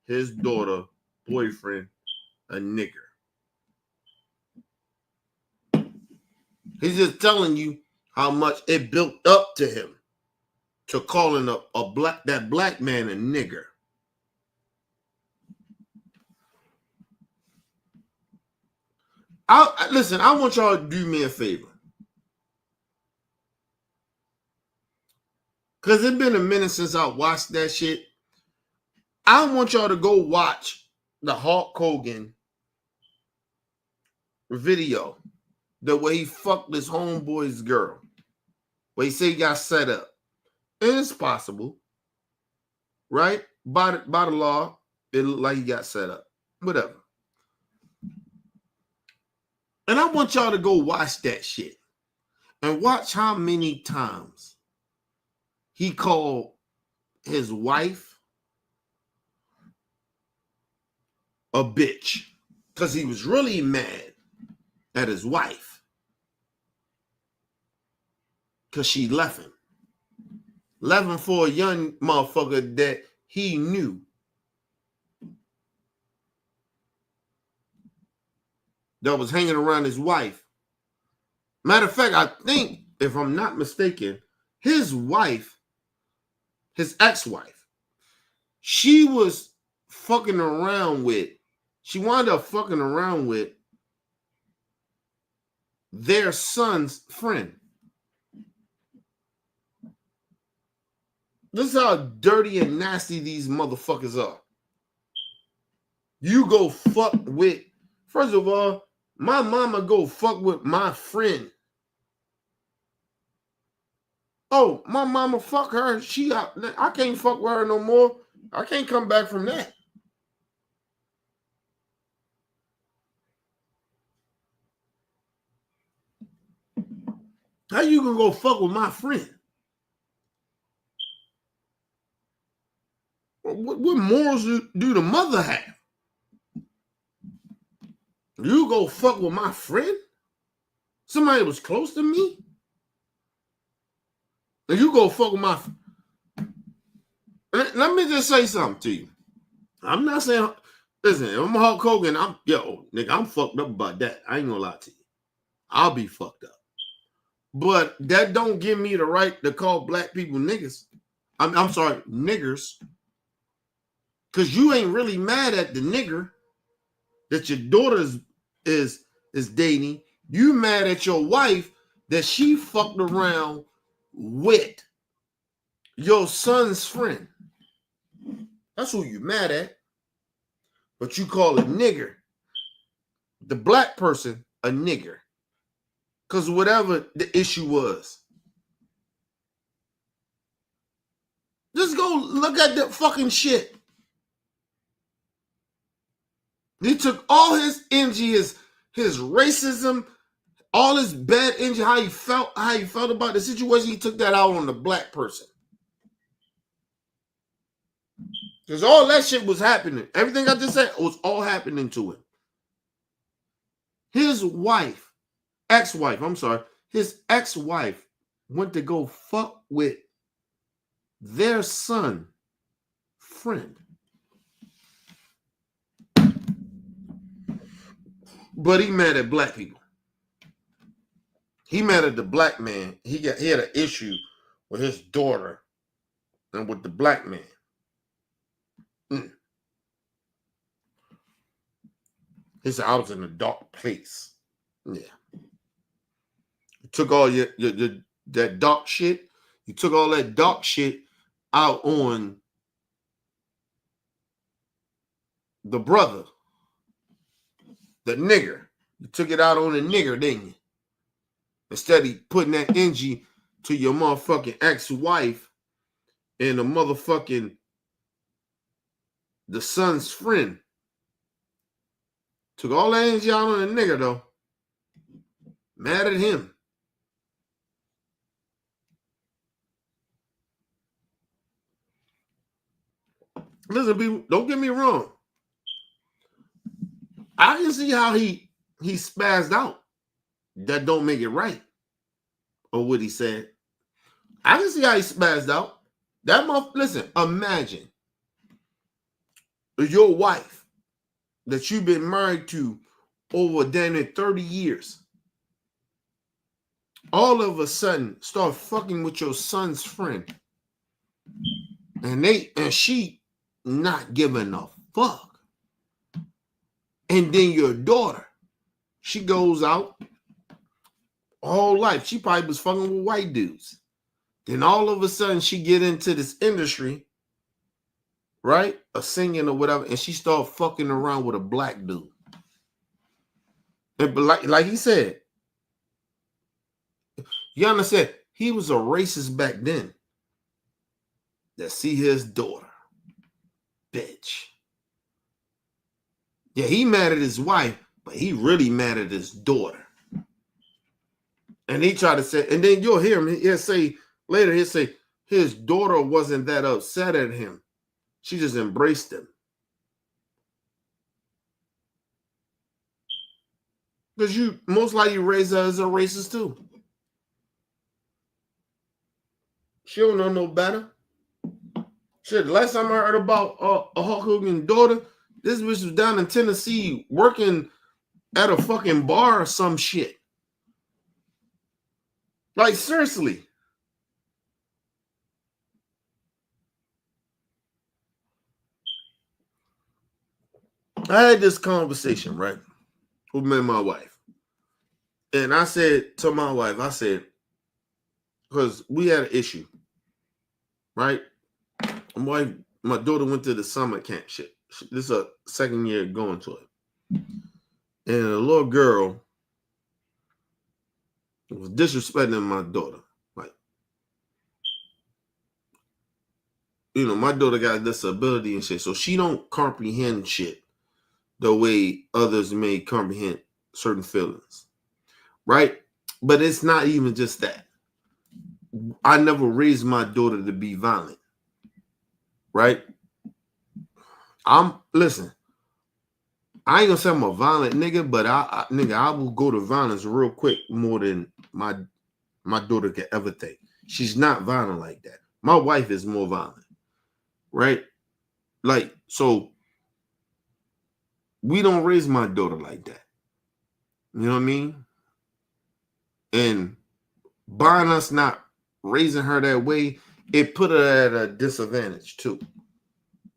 his daughter boyfriend a nigger. He's just telling you how much it built up to him to calling that black man a nigger. Listen, I want y'all to do me a favor. Because it's been a minute since I watched that shit. I want y'all to go watch the Hulk Hogan video. The way he fucked this homeboy's girl. Where he said he got set up. And it's possible. Right? By the law, it looked like he got set up. Whatever. And I want y'all to go watch that shit. And watch how many times he called his wife a bitch. Because he was really mad at his wife. Because she left him. Left him for a young motherfucker that he knew. That was hanging around his wife. Matter of fact, I think, if I'm not mistaken, his wife, his ex-wife, she was fucking around with, she wound up fucking around with their son's friend. This is how dirty and nasty these motherfuckers are. You go fuck with, first of all, my mama go fuck with my friend. Oh, my mama fuck her. She out. I can't fuck with her no more. I can't come back from that. How you gonna go fuck with my friend? What morals do the mother have? You go fuck with my friend? Somebody was close to me? And you go fuck with my... Let me just say something to you. I'm not saying... Listen, if I'm Hulk Hogan, I'm fucked up about that. I ain't gonna lie to you. I'll be fucked up. But that don't give me the right to call black people niggas. I'm sorry, niggers. Because you ain't really mad at the nigger that your daughter is dating. You mad at your wife that she fucked around with your son's friend. That's who you mad at. But you call a nigger, the black person, a nigger. Because whatever the issue was. Just go look at the fucking shit. He took all his energy, his racism, all his bad energy, how he felt about the situation. He took that out on the black person. Because all that shit was happening. Everything I just said was all happening to him. His wife, his ex-wife went to go fuck with their son, friend. But he mad at black people. He mad at the black man. He had an issue with his daughter and with the black man. He said, I was in a dark place. Yeah. You took all that dark shit. You took all that dark shit out on the brother. The nigger. You took it out on the nigger, didn't you? Instead of putting that energy to your motherfucking ex-wife and the son's friend. Took all that energy out on the nigger, though. Mad at him. Listen, people, don't get me wrong. I can see how he spazzed out. That don't make it right. Or what he said. I can see how he spazzed out. Listen, imagine your wife that you've been married to over damn near 30 years. All of a sudden start fucking with your son's friend. And she not giving a fuck. And then your daughter, she goes out all life. She probably was fucking with white dudes. Then all of a sudden she get into this industry, right? Of singing or whatever, and she start fucking around with a black dude. And like he said, you understand, he was a racist back then. That see his daughter. Bitch. Yeah, he mad at his wife, but he really mad at his daughter. And he tried to say, and then you'll hear him, he'll say later, he'll say his daughter wasn't that upset at him. She just embraced him. Because you most likely raised her as a racist too. She don't know no better. Shit, the last time I heard about a Hulk Hogan daughter, this bitch was down in Tennessee working at a fucking bar or some shit. Like, seriously. I had this conversation, right, with me and my wife. And I said to my wife, I said, because we had an issue, right? My daughter went to the summer camp shit. This is a second year going to it. And a little girl was disrespecting my daughter. Like, you know, my daughter got a disability and shit, so she don't comprehend shit the way others may comprehend certain feelings, right? But it's not even just that. I never raised my daughter to be violent, right? Listen, I ain't gonna say I'm a violent nigga, but I will go to violence real quick more than my daughter can ever think. She's not violent like that. My wife is more violent, right? Like, so we don't raise my daughter like that. You know what I mean? And by us not raising her that way, it put her at a disadvantage too.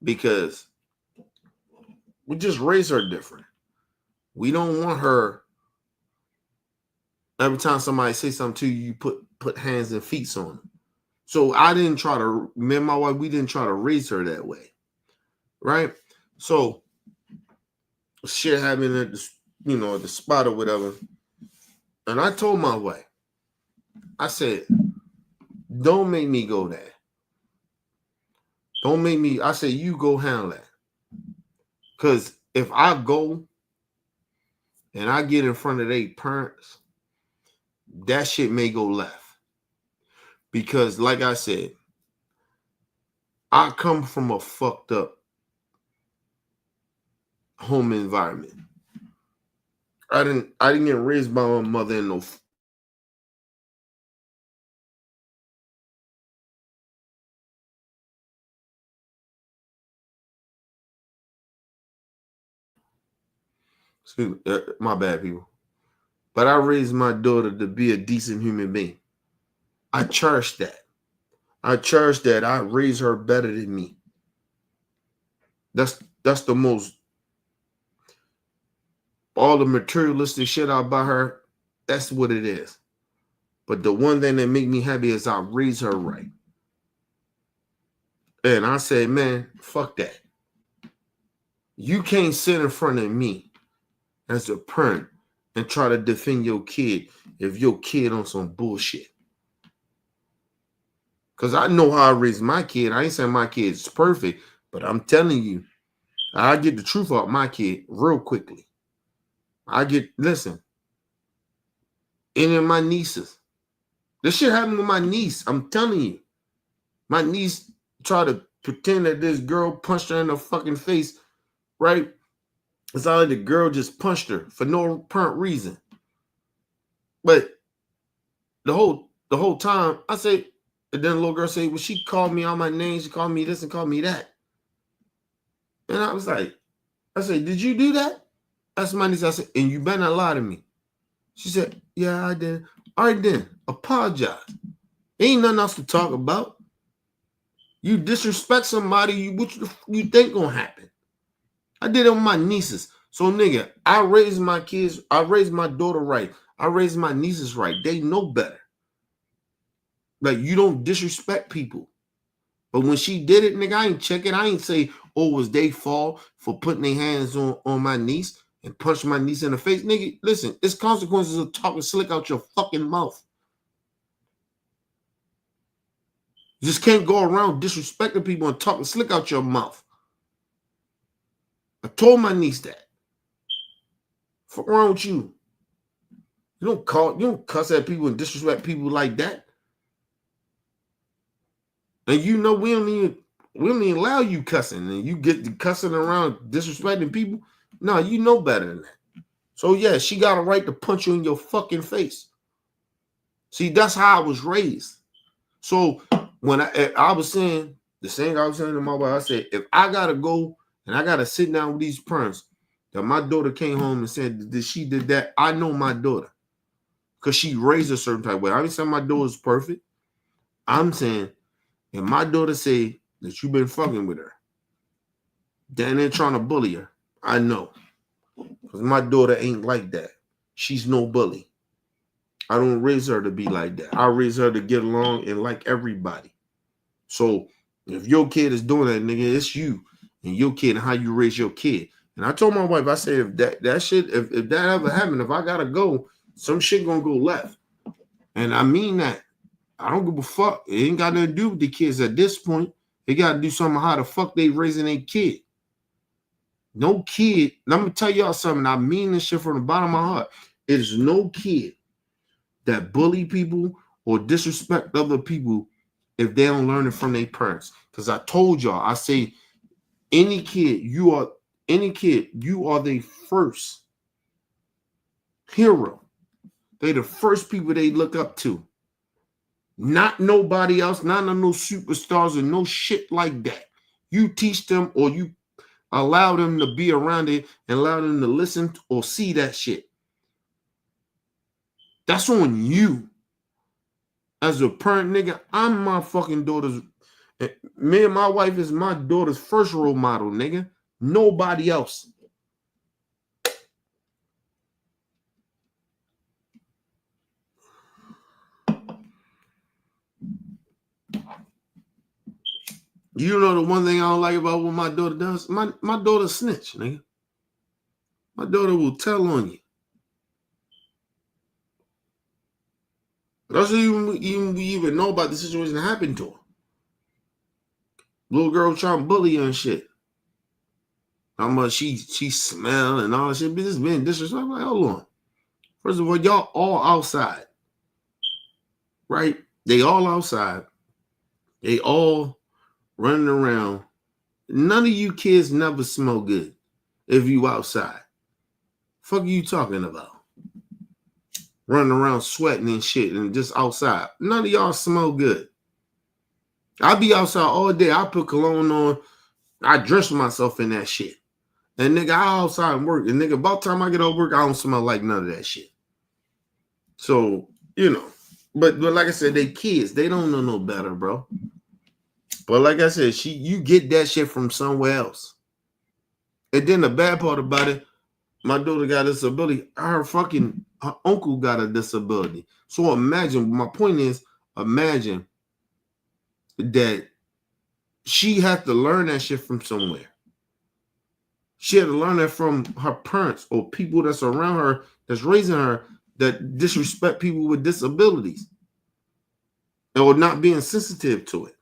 Because we just raise her different. We don't want her, every time somebody say something to you, you put hands and feet on them. So I didn't try to, me and my wife, we didn't try to raise her that way. Right? So shit happened at the, you know, at the spot or whatever. And I told my wife, I said, don't make me go there. Don't make me, I said, you go handle that. Because if I go and I get in front of their parents, that shit may go left. Because like I said, I come from a fucked up home environment. I didn't get raised by my mother in no excuse me, my bad, people. But I raised my daughter to be a decent human being. I cherish that. I cherish that. I raised her better than me. That's the most, all the materialistic shit I buy her, that's what it is. But the one thing that make me happy is I raise her right. And I said, man, fuck that. You can't sit in front of me as a parent and try to defend your kid if your kid on some bullshit. Because I know how I raised my kid. I ain't saying my kid's perfect, but I'm telling you, I get the truth out my kid real quickly. Listen, any of my nieces, this shit happened with my niece. I'm telling you. My niece tried to pretend that this girl punched her in the fucking face, right? It's not like the girl just punched her for no apparent reason. But the whole time, I say, and then the little girl said, well, she called me all my names, she called me this and called me that. And I was like, I said, did you do that? That's my niece. I said, and you better not lie to me. She said, yeah, I did. All right, then, apologize. Ain't nothing else to talk about. You disrespect somebody, what you think gonna happen? I did it with my nieces. So, nigga, I raised my kids, I raised my daughter right. I raised my nieces right. They know better. Like, you don't disrespect people. But when she did it, nigga, I ain't check it. I ain't say, oh, was they fault for putting their hands on my niece and punching my niece in the face. Nigga, listen, it's consequences of talking slick out your fucking mouth. You just can't go around disrespecting people and talking slick out your mouth. I told my niece that. Fuck wrong with you? You don't cuss at people and disrespect people like that. And you know we don't even allow you cussing, and you get the cussing around disrespecting people. No, you know better than that. So yeah, she got a right to punch you in your fucking face. See, that's how I was raised. So when I was saying the same, I was saying to my wife, I said, if I gotta go and I gotta sit down with these parents, that my daughter came home and said that she did that, I know my daughter. Because she raised a certain type of way. I didn't say my daughter's perfect. I'm saying, if my daughter say that you've been fucking with her, then they're trying to bully her, I know. Because my daughter ain't like that. She's no bully. I don't raise her to be like that. I raise her to get along and like everybody. So if your kid is doing that, nigga, it's you and your kid and how you raise your kid. And I told my wife, I said, if that shit, if that ever happened, if I gotta go, some shit gonna go left. And I mean that. I don't give a fuck. It ain't got nothing to do with the kids at this point. They got to do something how the fuck they raising a kid. No kid. And I'm going to tell y'all something. I mean this shit from the bottom of my heart. It is no kid that bully people or disrespect other people if they don't learn it from their parents. Because I told y'all, I say, any kid, you are the first hero. They the first people they look up to. Not nobody else, not no superstars or no shit like that. You teach them or you allow them to be around it and allow them to listen or see that shit. That's on you. As a parent, nigga, I'm my fucking daughter's. Me and my wife is my daughter's first role model, nigga. Nobody else. You know the one thing I don't like about what my daughter does? My daughter snitch, nigga. My daughter will tell on you. Doesn't even know about the situation that happened to her. Little girl trying to bully her and shit. How much she smell and all that shit. This being disrespectful. Like, hold on. First of all, y'all all outside. Right? They all outside. They all running around. None of you kids never smell good if you outside. Fuck are you talking about? Running around sweating and shit and just outside. None of y'all smell good. I be outside all day. I put cologne on. I dress myself in that shit. And nigga, I outside and work. And nigga, about the time I get off work, I don't smell like none of that shit. So, you know. But like I said, they kids. They don't know no better, bro. But like I said, you get that shit from somewhere else. And then the bad part about it, my daughter got a disability. Her uncle got a disability. So imagine, my point is, imagine that she had to learn that shit from somewhere. She had to learn that from her parents or people that's around her, that's raising her, that disrespect people with disabilities or not being sensitive to it.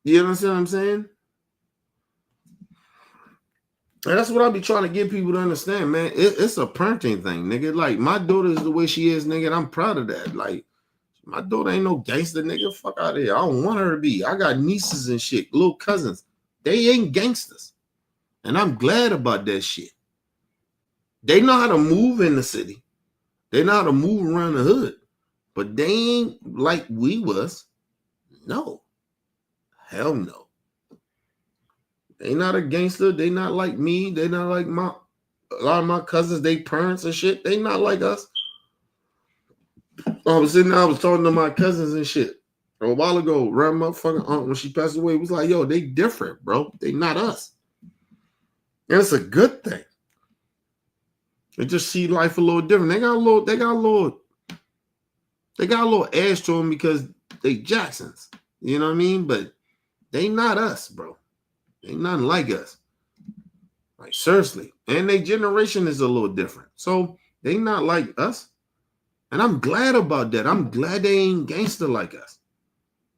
You understand what I'm saying? And that's what I be trying to get people to understand, man. It's a parenting thing, nigga. Like, my daughter is the way she is, nigga, and I'm proud of that. Like, my daughter ain't no gangster, nigga. Fuck out of here. I don't want her to be. I got nieces and shit, little cousins. They ain't gangsters. And I'm glad about that shit. They know how to move in the city. They know how to move around the hood. But they ain't like we was. No. Hell no. They not a gangster. They not like me. They not like a lot of my cousins, they parents and shit. They not like us. I was talking to my cousins and shit a while ago. Right, motherfucking aunt, when she passed away, was like, yo, they different, bro. They not us. And it's a good thing. They just see life a little different. They got a little They got a little edge to them because they Jacksons. You know what I mean? But they not us, bro. They nothing like us. Like, seriously. And their generation is a little different. So they not like us. And I'm glad about that. I'm glad they ain't gangster like us.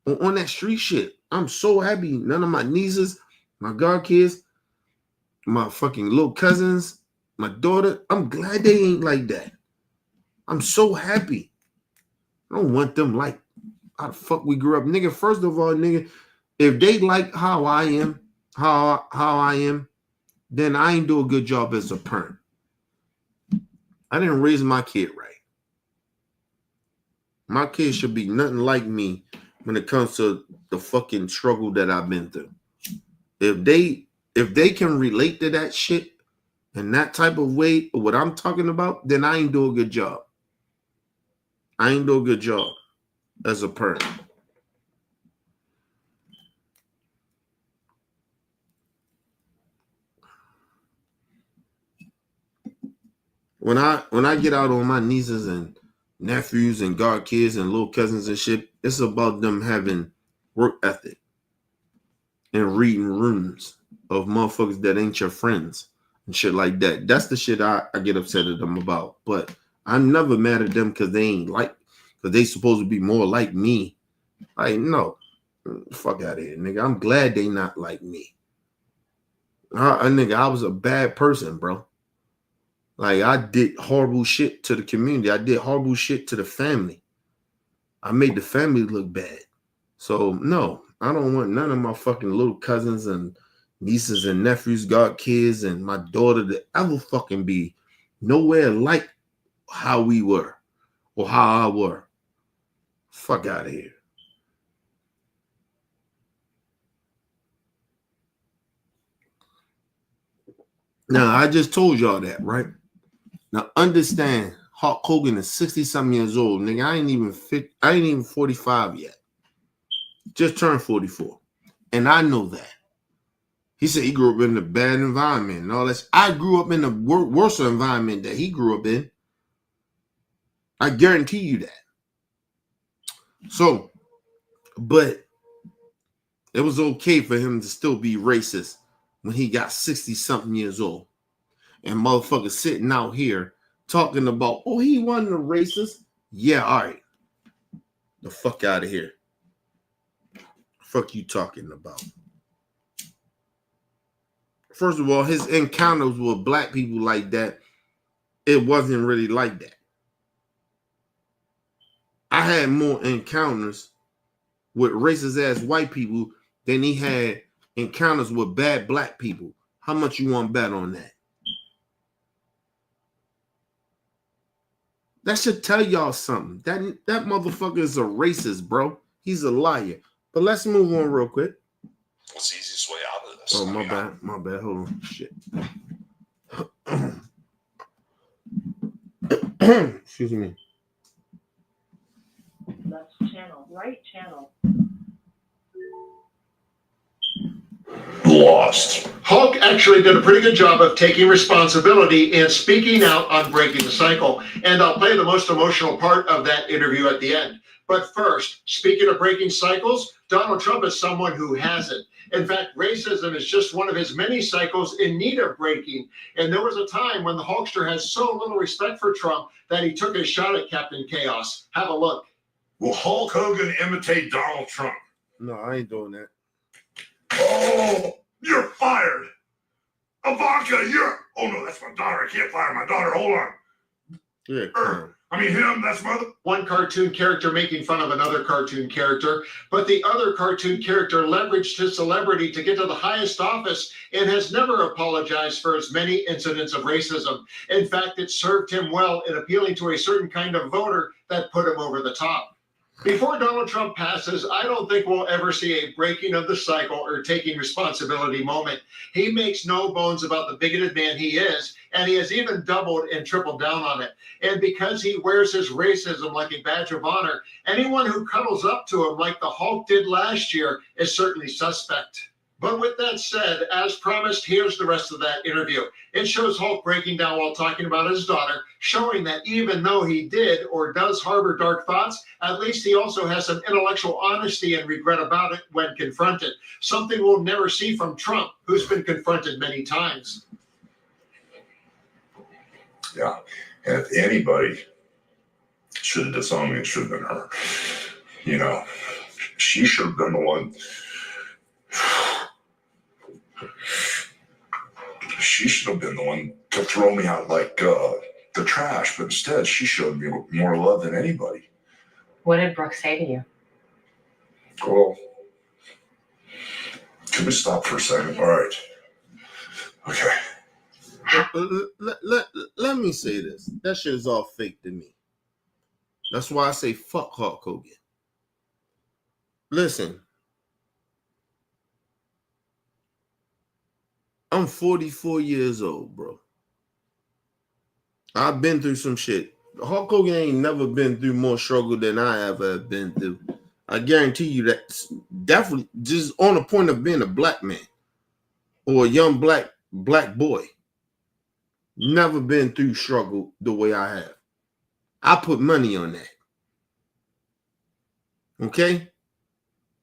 On that street shit. I'm so happy. None of my nieces, my godkids, my fucking little cousins, my daughter, I'm glad they ain't like that. I'm so happy. I don't want them like how the fuck we grew up. Nigga, first of all, nigga, if they like how I am, how I am, then I ain't do a good job as a parent. I didn't raise my kid right. My kid should be nothing like me when it comes to the fucking struggle that I've been through. If they can relate to that shit in that type of way, what I'm talking about, then I ain't do a good job. I ain't do a good job as a parent. When I get out on my nieces and nephews and godkids and little cousins and shit, it's about them having work ethic and reading rooms of motherfuckers that ain't your friends and shit like that. That's the shit I get upset at them about. But I'm never mad at them because they ain't like, because they supposed to be more like me. Like, no. Fuck out of here, nigga. I'm glad they not like me. Nigga, I was a bad person, bro. Like, I did horrible shit to the community. I did horrible shit to the family. I made the family look bad. So, no, I don't want none of my fucking little cousins and nieces and nephews, got kids, and my daughter to ever fucking be nowhere like how we were or how I were. Fuck out of here. Now, I just told y'all that, right? Now, understand, Hulk Hogan is 60-something years old. Nigga, I ain't even 45 yet. Just turned 44. And I know that. He said he grew up in a bad environment and all this. I grew up in a worse environment that he grew up in. I guarantee you that. So, but it was okay for him to still be racist when he got 60-something years old. And motherfuckers sitting out here talking about, oh, he wasn't a racist. Yeah, all right. The fuck out of here. Fuck you talking about? First of all, his encounters with black people like that, it wasn't really like that. I had more encounters with racist ass white people than he had encounters with bad black people. How much you want to bet on that? That should tell y'all something. That motherfucker is a racist, bro. He's a liar. But let's move on real quick. What's the easiest way out of this? Oh, my bad. Hold on. Shit. Excuse me. Left channel, right channel. Lost. Hulk actually did a pretty good job of taking responsibility and speaking out on breaking the cycle. And I'll play the most emotional part of that interview at the end. But first, speaking of breaking cycles, Donald Trump is someone who hasn't. In fact, racism is just one of his many cycles in need of breaking. And there was a time when the Hulkster has so little respect for Trump that he took a shot at Captain Chaos. Have a look. Will Hulk Hogan imitate Donald Trump? No, I ain't doing that. Oh, you're fired. Ivanka, you're... Oh, no, that's my daughter. I can't fire my daughter. Hold on. Yeah, come I mean, him, that's mother... One cartoon character making fun of another cartoon character, but the other cartoon character leveraged his celebrity to get to the highest office and has never apologized for his many incidents of racism. In fact, it served him well in appealing to a certain kind of voter that put him over the top. Before Donald Trump passes, I don't think we'll ever see a breaking of the cycle or taking responsibility moment. He makes no bones about the bigoted man he is, and he has even doubled and tripled down on it. And because he wears his racism like a badge of honor, anyone who cuddles up to him like the Hulk did last year is certainly suspect. But with that said, as promised, here's the rest of that interview. It shows Hulk breaking down while talking about his daughter, showing that even though he did or does harbor dark thoughts, at least he also has some intellectual honesty and regret about it when confronted. Something we'll never see from Trump, who's been confronted many times. Yeah. And if anybody should have disowned me, it should have been her. You know, she should have been the one. She should have been the one to throw me out like the trash, but instead she showed me more love than anybody. What did Brooke say to you? Well, can we stop for a second? All right. Okay. Let me say this. That shit is all fake to me. That's why I say fuck Hulk Hogan. Listen, I'm 44 years old, bro. I've been through some shit. Hulk Hogan ain't never been through more struggle than I ever have been through. I guarantee you that definitely just on the point of being a black man or a young black boy. Never been through struggle the way I have. I put money on that. Okay?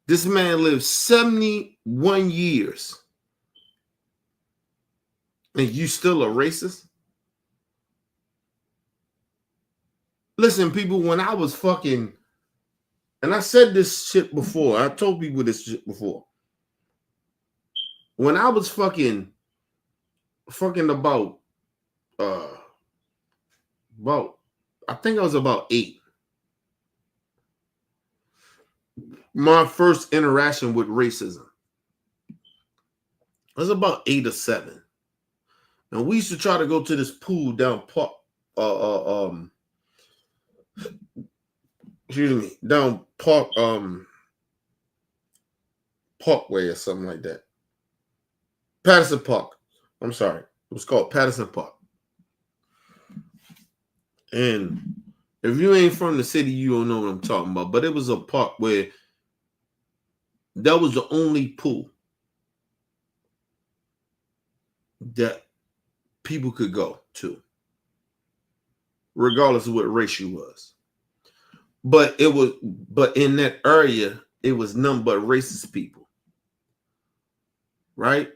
This man lived 71 years. And you still a racist? Listen, people, when I was fucking, and I said this shit before, I told people this shit before. When I was fucking about, I think I was about 8. My first interaction with racism. I was about 8 or 7. And we used to try to go to this pool down Parkway or something like that. Patterson Park. I'm sorry. It was called Patterson Park. And if you ain't from the city, you don't know what I'm talking about. But it was a park where that was the only pool that people could go to, regardless of what race you was. But in that area, it was none but racist people. Right?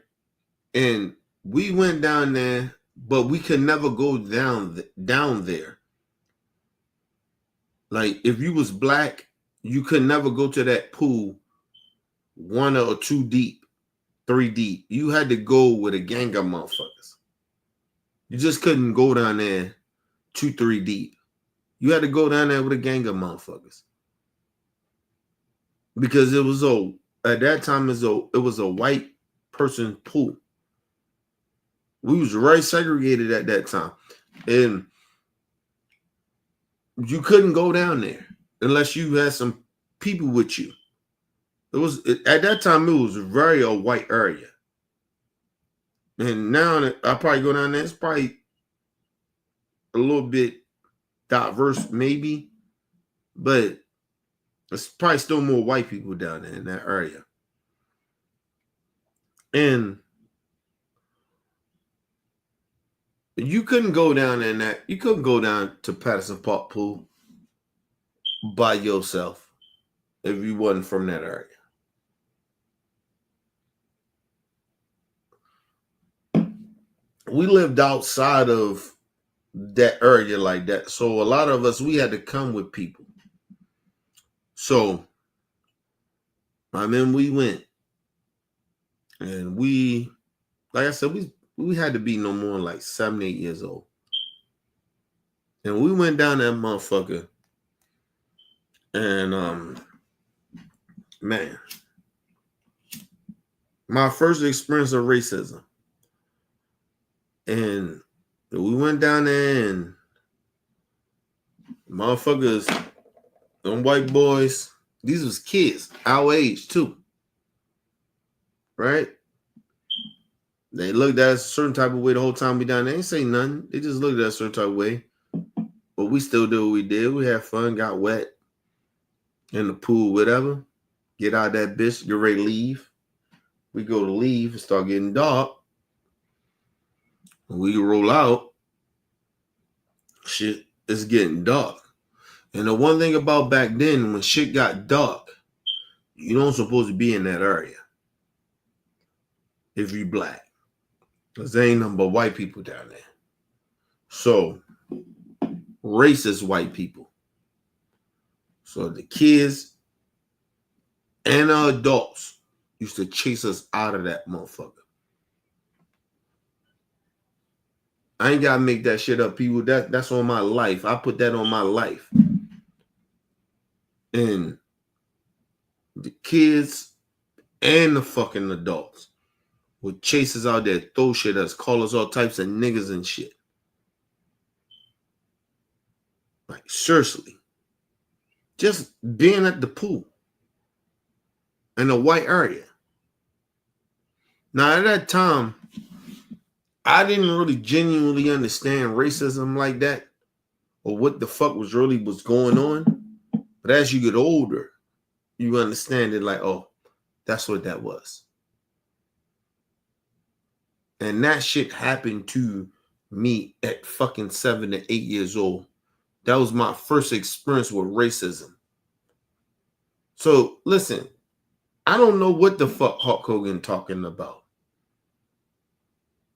And we went down there, but we could never go down there. Like, if you was black, you could never go to that pool 1 or 2 deep, 3 deep. You had to go with a gang of motherfuckers. You just couldn't go down there 2, 3 deep. You had to go down there with a gang of motherfuckers. Because it was at that time it was a white person pool. We was right segregated at that time. And you couldn't go down there unless you had some people with you. At that time, it was very a white area. And now I probably go down there, it's probably a little bit diverse, maybe, but it's probably still more white people down there in that area. And you couldn't go down you couldn't go down to Patterson Park Pool by yourself if you wasn't from that area. We lived outside of that area like that. So a lot of us, we had to come with people. So, I mean, we went. And we, like I said, we had to be no more than like 7, 8 years old. And we went down that motherfucker. And, man, my first experience of racism. And we went down there and motherfuckers, them white boys, these was kids, our age too. Right? They looked at us a certain type of way the whole time we down there. They ain't say nothing. They just looked at us a certain type of way. But we still did what we did. We had fun, got wet in the pool, whatever. Get out of that bitch, get ready to leave. we go to leave, it start getting dark. When we roll out, shit, it's getting dark. And the one thing about back then, when shit got dark, you don't supposed to be in that area if you black. Because there ain't nothing but white people down there. So, racist white people. So the kids and the adults used to chase us out of that motherfucker. I ain't gotta make that shit up, people. That's on my life. I put that on my life. And the kids and the fucking adults would chase us out there, throw shit at us, call us all types of niggas and shit. Like, seriously. Just being at the pool in the white area. Now, at that time, I didn't really genuinely understand racism like that or what the fuck was going on. But as you get older, you understand it like, oh, that's what that was. And that shit happened to me at fucking 7 to 8 years old. That was my first experience with racism. So, listen, I don't know what the fuck Hulk Hogan talking about.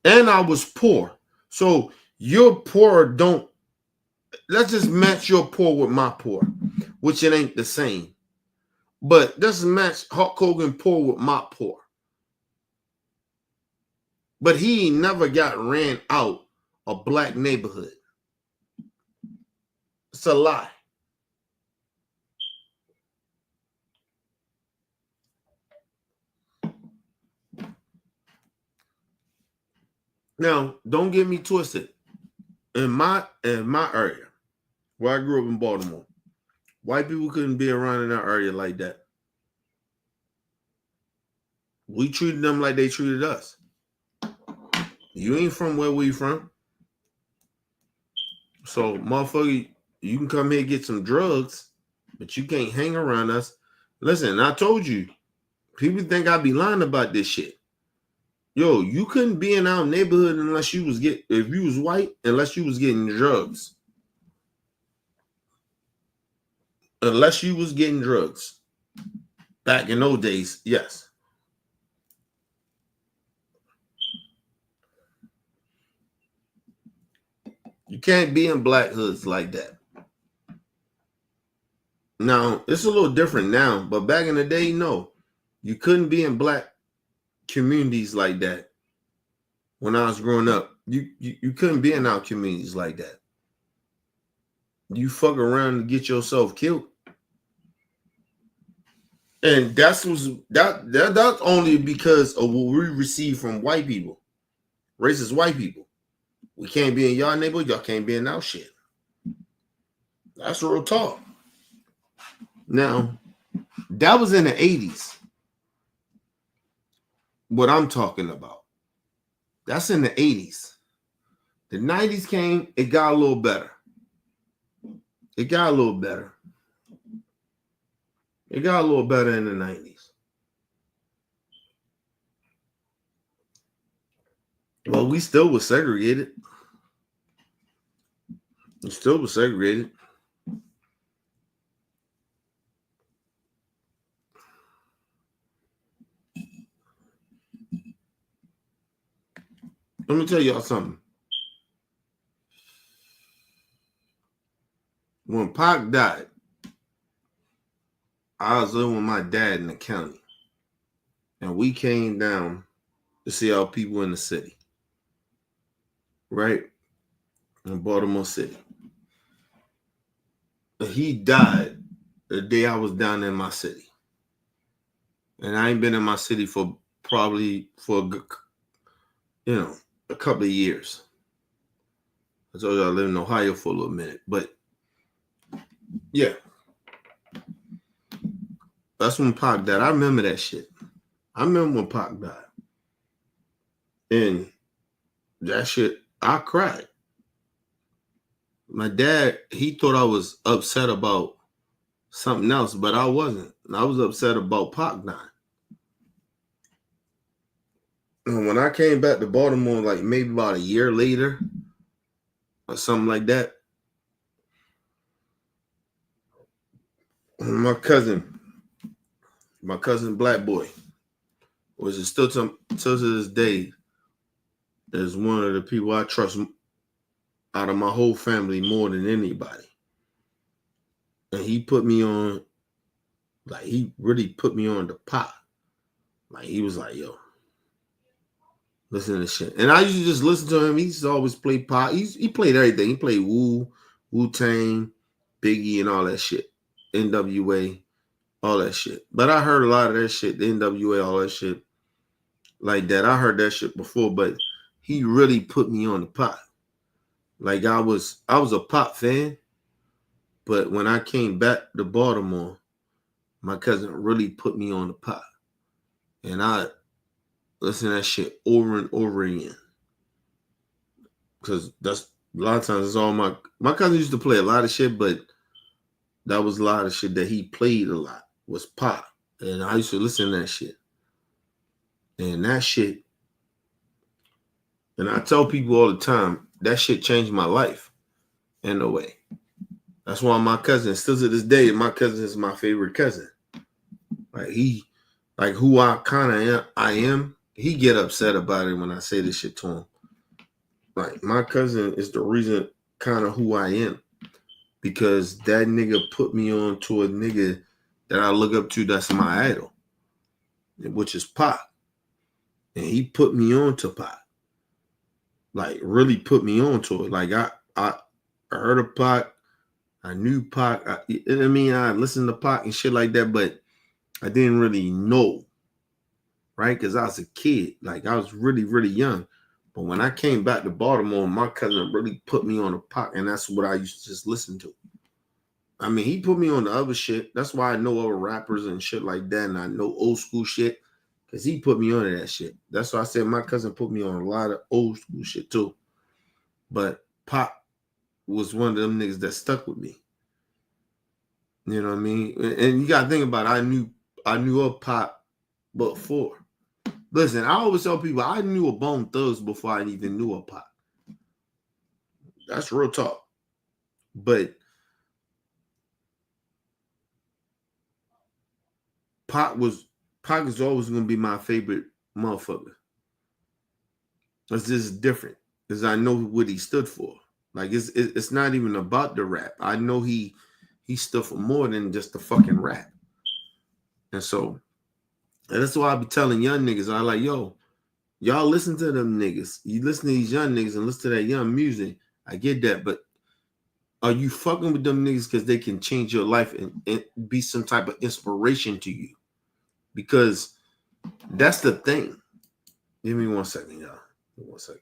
And I was poor. So, your poor don't... Let's just match your poor with my poor, which it ain't the same. But let's match Hulk Hogan poor with my poor. But he never got ran out a black neighborhood. It's a lie. Now, don't get me twisted. In my area, where I grew up in Baltimore, white people couldn't be around in that area like that. We treated them like they treated us. You ain't from where we from. So, motherfucker, you can come here and get some drugs, but you can't hang around us. Listen, I told you, people think I be lying about this shit. Yo, you couldn't be in our neighborhood unless you was if you was white, unless you was getting drugs. Unless you was getting drugs. Back in those days, yes. You can't be in black hoods like that. Now, it's a little different now, but back in the day, no. You couldn't be in black communities like that. When I was growing up, you couldn't be in our communities like that. You fuck around and get yourself killed. And that's only because of what we receive from white people. Racist white people. We can't be in y'all neighborhood, y'all can't be in our shit. That's real talk. Now, that was in the 80s. What I'm talking about. That's in the 80s. The 90s came, it got a little better. It got a little better. It got a little better in the 90s. Well, we still was segregated. We still was segregated. Let me tell y'all something. When Pac died, I was living with my dad in the county. And we came down to see our people in the city. Right? In Baltimore City. He died the day I was down in my city. And I ain't been in my city for probably a couple of years. I told you I lived in Ohio for a little minute. But yeah. That's when Pac died. I remember that shit. I remember when Pac died. And that shit, I cried. My dad, he thought I was upset about something else, but I wasn't. I was upset about Pac dying. And when I came back to Baltimore, like maybe about a year later or something like that, my cousin Black Boy, which is still to this day, is one of the people I trust out of my whole family more than anybody. And he put me on, like he really put me on the pot. Like he was like, yo, listen to this shit. And I used to just listen to him. He used to always play pop. He played everything. He played Wu-Tang, Biggie, and all that shit. NWA, all that shit. But I heard a lot of that shit, the NWA, all that shit like that. I heard that shit before, but he really put me on the pot. Like I was a pop fan, but when I came back to Baltimore, my cousin really put me on the pot. And I listen to that shit over and over again. Because that's a lot of times it's all my cousin used to play a lot of shit, but that was a lot of shit that he played a lot was pop. And I used to listen to that shit. And that shit, and I tell people all the time, that shit changed my life in a way. That's why my cousin, still to this day, my cousin is my favorite cousin. Like who I am, he get upset about it when I say this shit to him. Like my cousin is the reason kind of who I am. Because that nigga put me on to a nigga that I look up to that's my idol, which is Pac. And he put me on to Pac. Like really put me on to it. Like I heard of Pac. I knew Pac. I listened to Pac and shit like that, but I didn't really know. Right? Because I was a kid. Like I was really, really young. But when I came back to Baltimore, my cousin really put me on a Pac, and that's what I used to just listen to. I mean, he put me on the other shit. That's why I know other rappers and shit like that, and I know old school shit, because he put me on to that shit. That's why I said my cousin put me on a lot of old school shit too. But Pac was one of them niggas that stuck with me. You know what I mean? And you got to think about it. I knew of Pac before. Listen, I always tell people I knew of Bone Thugs before I even knew of Pac. That's real talk. But Pac is always going to be my favorite motherfucker. It's just different because I know what he stood for. Like it's not even about the rap. I know he stood for more than just the fucking rap. And so that's why I be telling young niggas, I like, yo, y'all listen to them niggas. You listen to these young niggas and listen to that young music. I get that, but are you fucking with them niggas because they can change your life and be some type of inspiration to you? Because that's the thing. Give me 1 second, y'all. 1 second.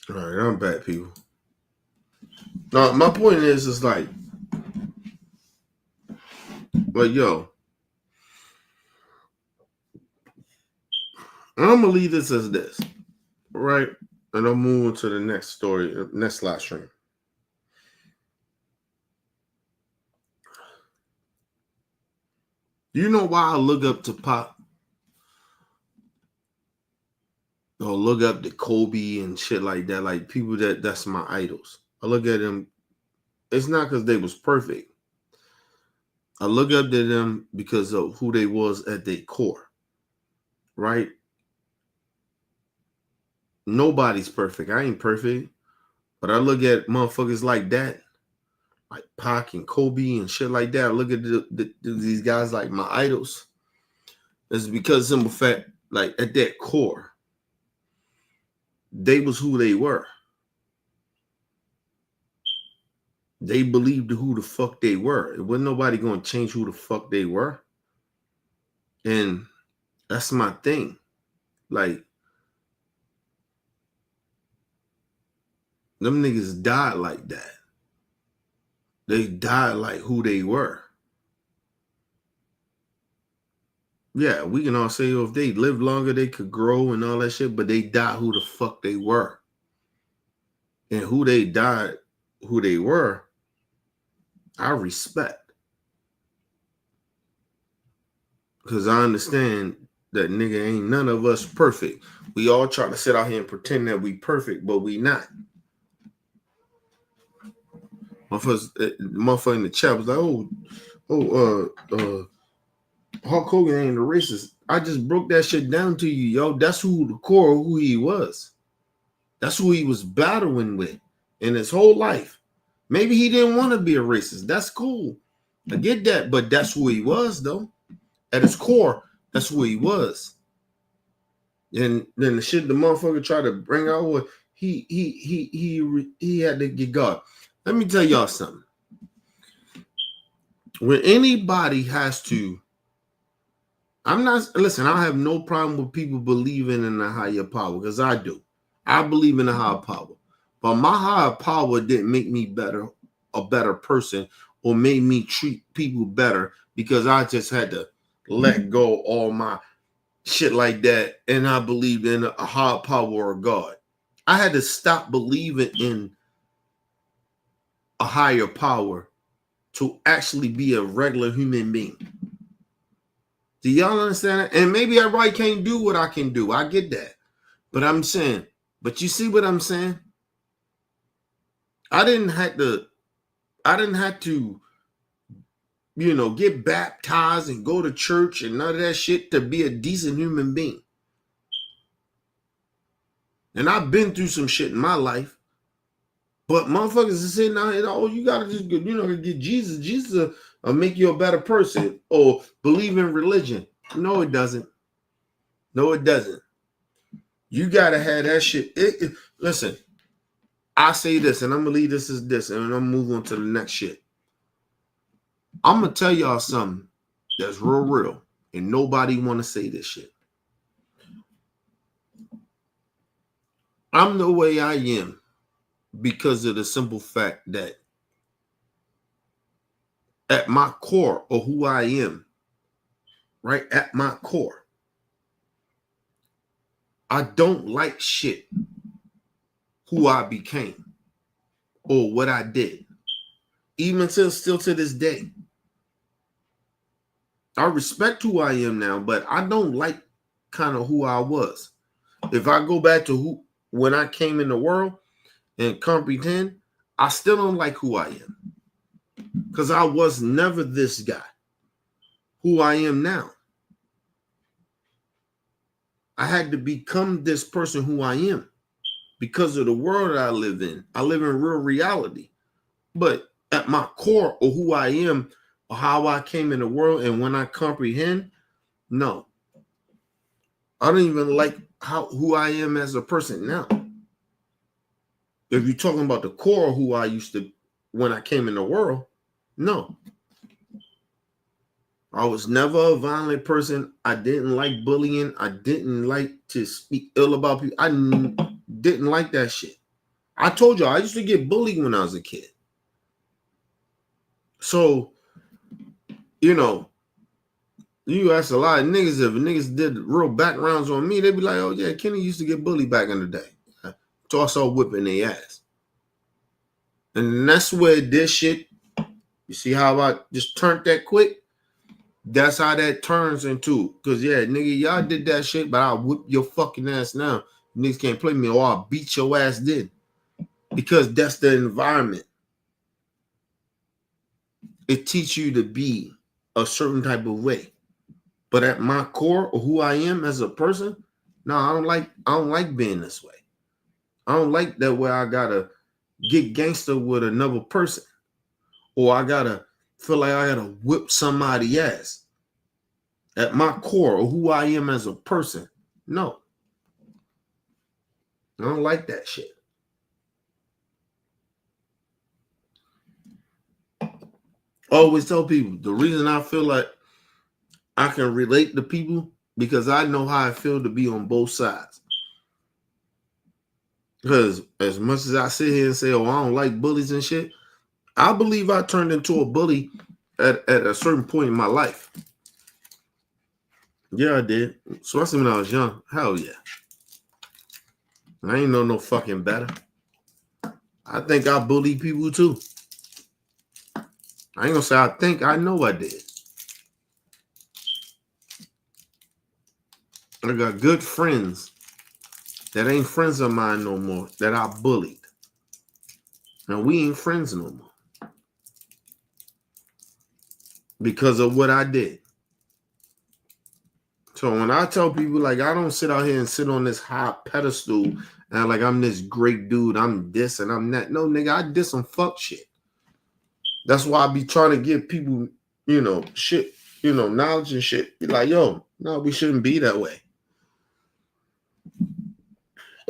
All right, I'm back, people. Now, my point is like, yo, I'm gonna leave this as this, right? And I'm moving to the next story, next live stream. Do you know why I look up to Pac? Or look up to Kobe and shit like that, like people that's my idols. I look at them. It's not because they was perfect. I look up to them because of who they was at their core, right? Nobody's perfect. I ain't perfect. But I look at motherfuckers like that, like Pac and Kobe and shit like that. I look at these guys like my idols. It's because simple fact, like at their core, they was who they were. They believed who the fuck they were. It wasn't nobody going to change who the fuck they were. And that's my thing. Like, them niggas died like that. They died like who they were. Yeah, we can all say, oh, if they lived longer, they could grow and all that shit, but they died who the fuck they were. And who they died, who they were, I respect. Because I understand that nigga ain't none of us perfect. We all try to sit out here and pretend that we perfect, but we not. Motherfucker in the chat was like, Hulk Hogan ain't a racist. I just broke that shit down to you, yo. That's who the core of who he was. That's who he was battling with in his whole life. Maybe he didn't want to be a racist. That's cool. I get that, but that's who he was, though. At his core, that's who he was. And then the shit the motherfucker tried to bring out was he had to get God. Let me tell y'all something. When anybody has to, I have no problem with people believing in a higher power, because I do. I believe in a higher power. But my higher power didn't make me a better person, or made me treat people better because I just had to let go all my shit like that, and I believed in a higher power of God. I had to stop believing in a higher power to actually be a regular human being. Do y'all understand that? And maybe everybody can't do what I can do. I get that. But I'm saying, but you see what I'm saying? I didn't have to, get baptized and go to church and none of that shit to be a decent human being. And I've been through some shit in my life. But motherfuckers are sitting out here, oh, you gotta just get Jesus. Jesus will make you a better person, or believe in religion. No, it doesn't. No, it doesn't. You gotta have that shit. Listen, I say this, and I'm gonna leave this as this, and I'm gonna move on to the next shit. I'm gonna tell y'all something that's real, and nobody wanna say this shit. I'm the way I am because of the simple fact that at my core, or who I am, right at my core, I don't like shit who I became or what I did, even still to this day. I respect who I am now, but I don't like kind of who I was. If I go back to when I came in the world and comprehend, I still don't like who I am, because I was never this guy who I am now. I had to become this person who I am because of the world that I live in. I live in real reality. But at my core, or who I am, or how I came in the world, and when I comprehend, no. I don't even like who I am as a person now. If you're talking about the core of who I used to when I came in the world, no. I was never a violent person. I didn't like bullying. I didn't like to speak ill about people. I didn't like that shit. I told you, I used to get bullied when I was a kid. So, you ask a lot of niggas, if niggas did real backgrounds on me, they'd be like, oh yeah, Kenny used to get bullied back in the day. So I saw whipping their ass. And that's where this shit, you see how I just turned that quick? That's how that turns into, because yeah, nigga, y'all did that shit, but I'll whip your fucking ass now. Niggas can't play me, or I'll beat your ass then. because that's the environment. It teaches you to be a certain type of way. But at my core, or who I am as a person, no, I don't like being this way. I don't like that where I gotta get gangster with another person, or I gotta feel like I gotta whip somebody's ass. At my core, or who I am as a person, no. I don't like that shit. I always tell people the reason I feel like I can relate to people because I know how I feel to be on both sides. Because as much as I sit here and say, oh, I don't like bullies and shit, I believe I turned into a bully at a certain point in my life. Yeah, I did. Especially when I was young. Hell yeah. I ain't know no fucking better. I think I bullied people too. I ain't gonna say I think, I know I did. I got good friends that ain't friends of mine no more that I bullied. And we ain't friends no more. Because of what I did. So when I tell people, like, I don't sit out here and sit on this high pedestal and like I'm this great dude, I'm this and I'm that. No, nigga, I did some fuck shit. That's why I be trying to give people, shit, knowledge and shit. Be like, yo, no, we shouldn't be that way.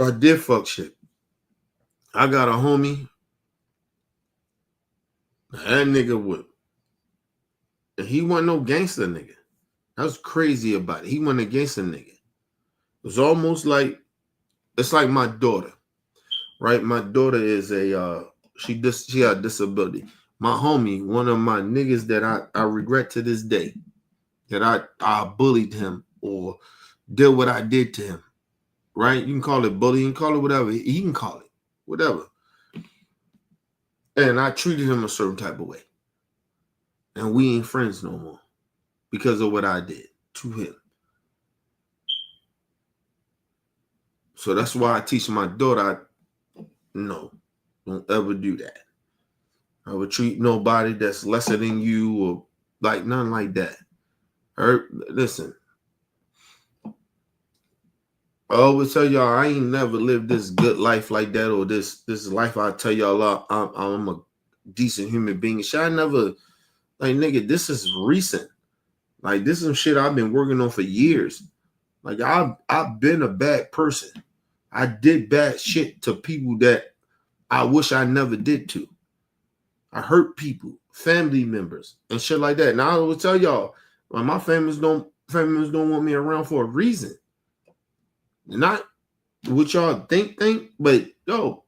I did fuck shit. I got a homie. That nigga would. And he wasn't no gangster nigga. I was crazy about it. He wasn't a gangster nigga. It was almost like, it's like my daughter, right? My daughter is she had a disability. My homie, one of my niggas that I regret to this day, that I bullied him or did what I did to him, right? You can call it bullying, you can call it whatever. He can call it whatever. And I treated him a certain type of way. And we ain't friends no more because of what I did to him. So that's why I teach my daughter, no, don't ever do that. I would treat nobody that's lesser than you or like nothing like that. Listen, I always tell y'all I ain't never lived this good life like that or this life I tell y'all I'm a decent human being. Shit, I never, like, nigga, this is recent. Like, this is some shit I've been working on for years. Like, I've been a bad person. I did bad shit to people that I wish I never did to. I hurt people, family members, and shit like that. Now I will tell y'all, like, my families don't want me around for a reason. Not what y'all think, but yo,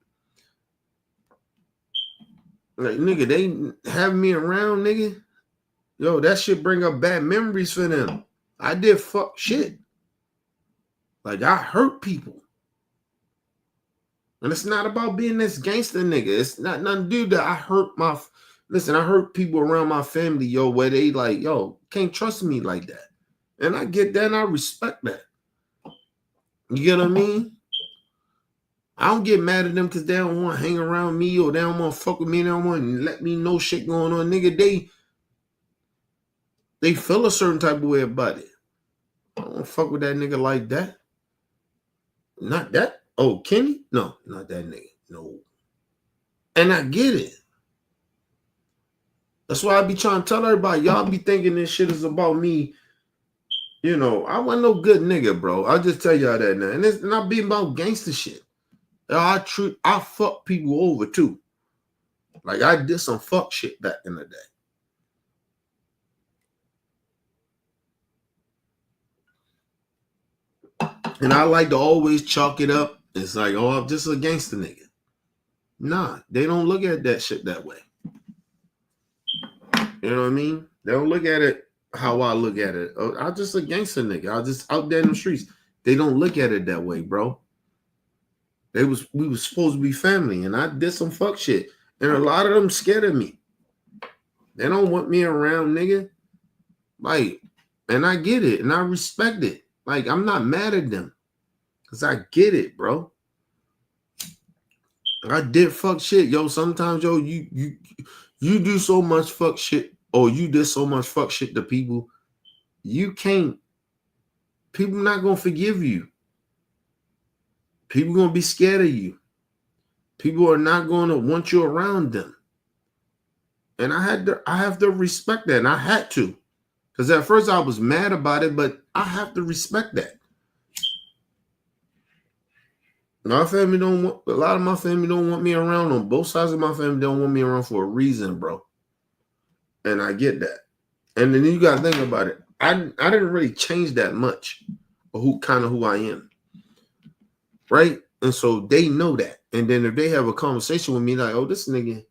like, nigga, they have me around, nigga. Yo, that shit bring up bad memories for them. I did fuck shit. Like, I hurt people. And it's not about being this gangster nigga. It's not nothing to do that. I hurt people around my family, yo, where they like, yo, can't trust me like that. And I get that and I respect that. You get what I mean? I don't get mad at them because they don't want to hang around me or they don't want to fuck with me. They don't want to let me know shit going on. Nigga, they feel a certain type of way about it. I don't fuck with that nigga like that. Not that. Oh, Kenny? No, not that nigga. No. And I get it. That's why I be trying to tell everybody, y'all be thinking this shit is about me. I wasn't no good nigga, bro. I'll just tell y'all that now. And it's not being about gangster shit. I fuck people over too. Like, I did some fuck shit back in the day. And I like to always chalk it up. It's like, oh, I'm just a gangster nigga. Nah, they don't look at that shit that way. You know what I mean? They don't look at it how I look at it. Oh, I'm just a gangster nigga. I just out there in the streets. They don't look at it that way, bro. We was supposed to be family, and I did some fuck shit. And a lot of them scared of me. They don't want me around, nigga. Like, and I get it, and I respect it. Like, I'm not mad at them. Because I get it, bro. I did fuck shit, yo. Sometimes, yo, you do so much fuck shit, or you did so much fuck shit to people, you can't. People not gonna forgive you. People gonna be scared of you. People are not gonna want you around them. And I have to respect that, and I had to, because at first I was mad about it, but I have to respect that. My family don't want, a lot of my family don't want me around. On both sides of my family don't want me around for a reason, bro. And I get that. And then you gotta think about it. I didn't really change that much of who I am. Right? And so they know that. And then if they have a conversation with me, like, oh, this nigga,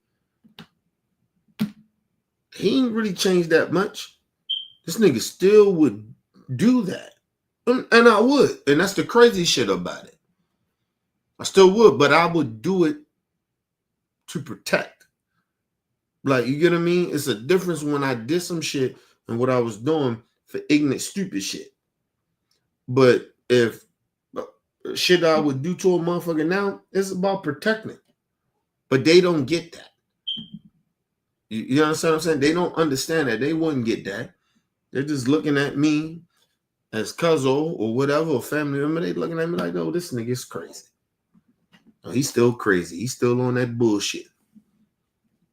he ain't really changed that much. This nigga still would do that. And I would. And that's the crazy shit about it. I still would, but I would do it to protect. Like, you get what I mean? It's a difference when I did some shit and what I was doing for ignorant, stupid shit. But if shit I would do to a motherfucker now, it's about protecting. But they don't get that. You understand what I'm saying? They don't understand that. They wouldn't get that. They're just looking at me as Cuzzo or whatever, or family member. They looking at me like, oh, this nigga's crazy. Oh, he's still crazy. He's still on that bullshit.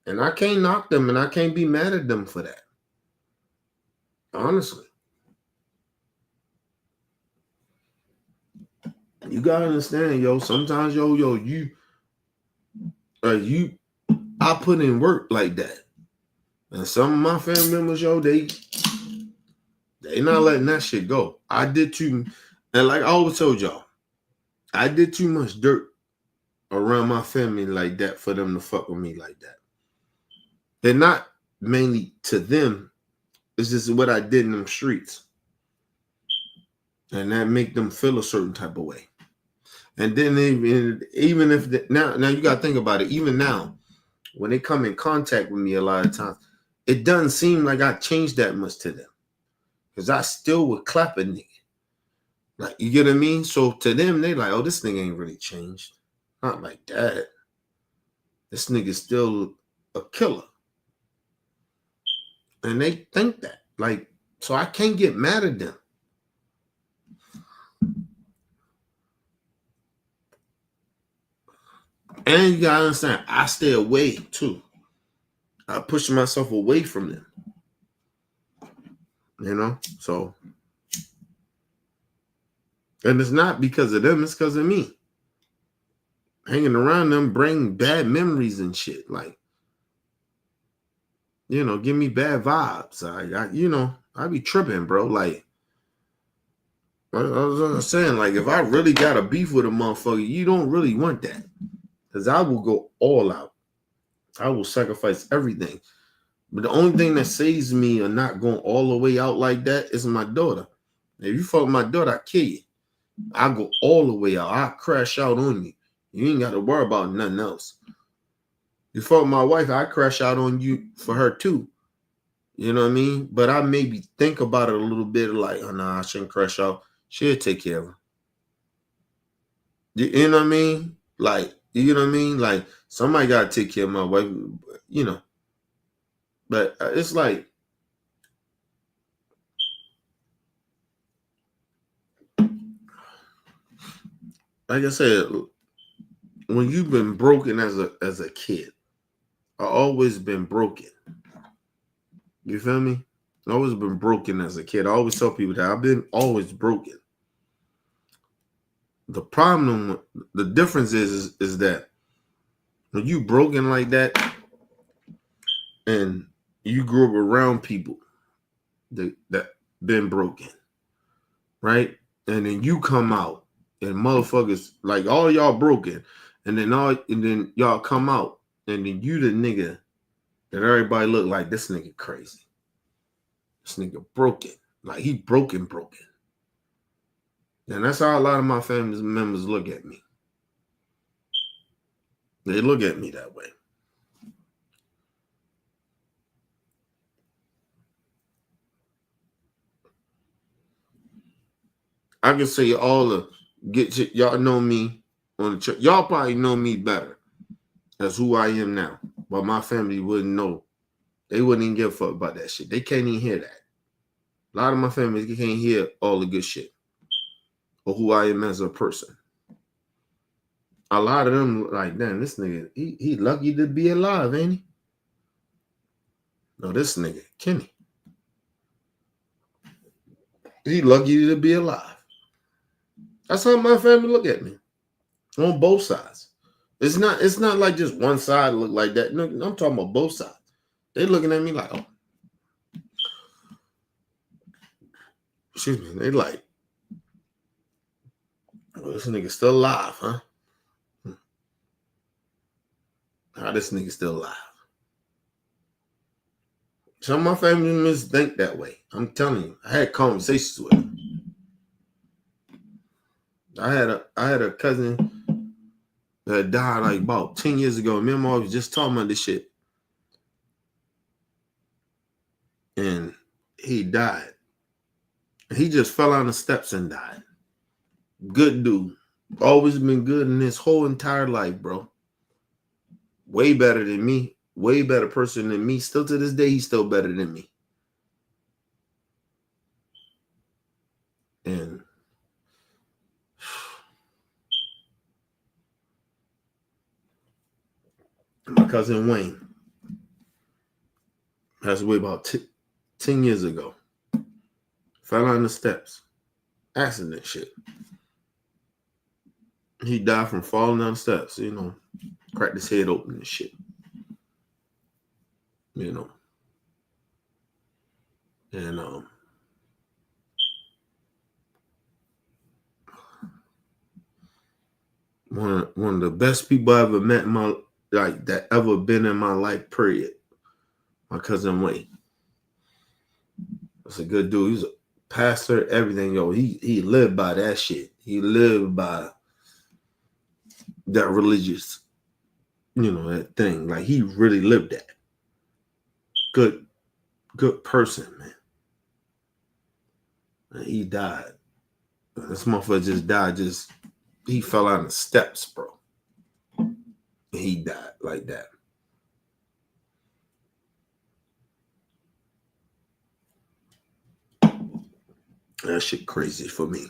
And I can't knock them, and I can't be mad at them for that. Honestly. You gotta understand, yo. Sometimes, yo, I put in work like that. And some of my family members, yo, they not letting that shit go. I did too, and like I always told y'all, I did too much dirt around my family like that for them to fuck with me like that. They're not mainly to them. It's just what I did in them streets. And that make them feel a certain type of way. And then even if now you got to think about it. Even now, when they come in contact with me a lot of times, it doesn't seem like I changed that much to them. Because I still would clap a nigga. Like, you get what I mean? So to them, they like, oh, this nigga ain't really changed. Not like that. This nigga's still a killer. And they think that. Like, so I can't get mad at them. And you gotta understand, I stay away too. I push myself away from them. You know? So, and it's not because of them, it's because of me. Hanging around them bring bad memories and shit. Like, you know, give me bad vibes. I be tripping, bro. Like, I was saying, like, if I really got a beef with a motherfucker, you don't really want that. Because I will go all out. I will sacrifice everything. But the only thing that saves me of not going all the way out like that is my daughter. If you fuck my daughter, I kill you. I go all the way out. I crash out on you. You ain't got to worry about nothing else. You fuck my wife, I crash out on you for her too. You know what I mean? But I maybe think about it a little bit like, oh, nah, I shouldn't crash out. She'll take care of her. You know what I mean? Like, you know what I mean? Like, somebody got to take care of my wife, you know. But it's like, I said, when you've been broken as a kid, I've always been broken. You feel me? I've always been broken as a kid. I always tell people that I've been always broken. The problem, the difference is that when you broken like that and you grew up around people that been broken, right? And then you come out and motherfuckers like all y'all broken, and then y'all come out and then you the nigga that everybody look like, this nigga crazy. This nigga broken. Like, he broken. And that's how a lot of my family members look at me. They look at me that way. I can say y'all know me on the church. Y'all probably know me better. That's who I am now. But my family wouldn't know. They wouldn't even give a fuck about that shit. They can't even hear that. A lot of my family can't hear all the good shit or who I am as a person. A lot of them like, damn, this nigga, he lucky to be alive, ain't he? No, this nigga, Kenny. He lucky to be alive. That's how my family look at me. On both sides. It's not like just one side look like that. No, I'm talking about both sides. They looking at me like, oh. Excuse me. They like, oh, this nigga still alive, huh? How this nigga still alive? Some of my family members think that way. I'm telling you. I had conversations with them. I had a cousin that died like about 10 years ago. Me and my mom was just talking about this shit. And he died. He just fell on the steps and died. Good dude. Always been good in his whole entire life, bro. Way better than me. Way better person than me. Still to this day, he's still better than me. And my cousin Wayne passed away about 10 years ago. Fell on the steps. Accident shit. He died from falling down the steps, you know. Cracked his head open and shit. You know. And one of the best people I ever met in my that ever been in my life, period. My cousin Wayne. That's a good dude. He's a pastor, everything, yo. He lived by that shit. He lived by that religious, you know, that thing. Like he really lived that. Good person, man. And he died. This motherfucker just died. He fell on the steps, bro. And he died like that. That shit crazy for me.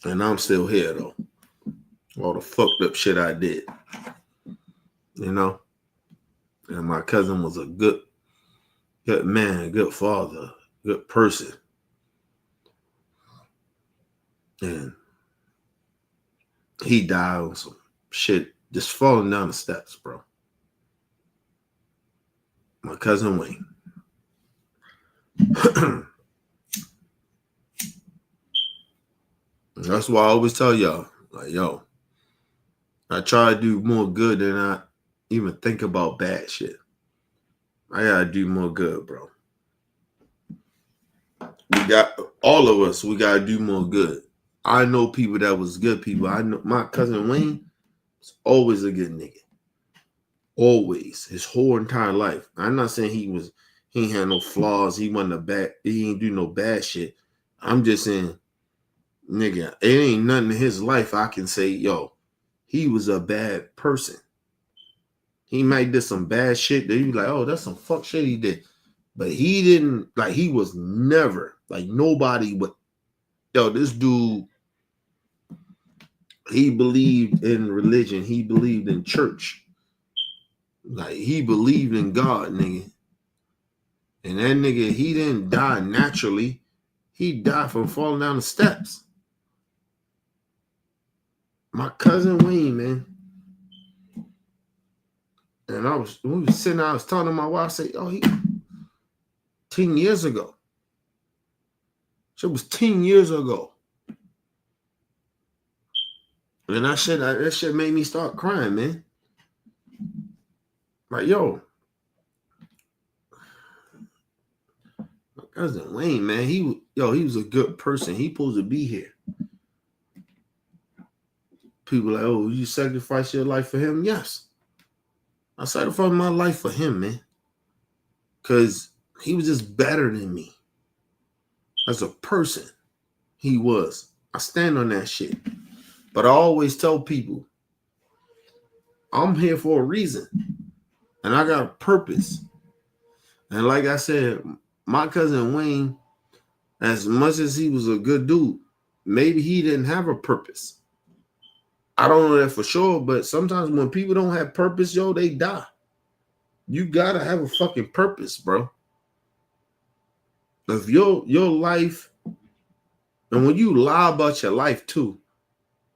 And I'm still here though. All the fucked up shit I did. You know? And my cousin was a good man, good father, good person. And he died on some shit just falling down the steps, bro. My cousin Wayne. That's why I always tell y'all, like, yo, I try to do more good than I even think about bad shit. I gotta do more good, bro. We got all of us, we gotta do more good. I know people that was good people. I know my cousin Wayne was always a good nigga. Always. His whole entire life. I'm not saying he ain't had no flaws. He ain't do no bad shit. I'm just saying, nigga, it ain't nothing in his life I can say, yo, he was a bad person. He might did some bad shit that you be like, oh, that's some fuck shit he did. But he didn't, like, he was never, like, nobody would, yo, this dude, he believed in religion. He believed in church. Like, he believed in God, nigga. And that nigga, he didn't die naturally. He died from falling down the steps. My cousin Wayne, man. And we was sitting, I was talking to my wife, I said, oh, he 10 years ago. Shit was 10 years ago. And that shit made me start crying, man. Like, yo. My cousin Wayne, man, he was a good person. He supposed to be here. People like, oh, you sacrifice your life for him? Yes. I sacrificed my life for him, man. Because he was just better than me. As a person, he was. I stand on that shit. But I always tell people, I'm here for a reason. And I got a purpose. And like I said, my cousin Wayne, as much as he was a good dude, maybe he didn't have a purpose. I don't know that for sure, but sometimes when people don't have purpose, yo, they die. You gotta have a fucking purpose, bro. If your life, and when you lie about your life too,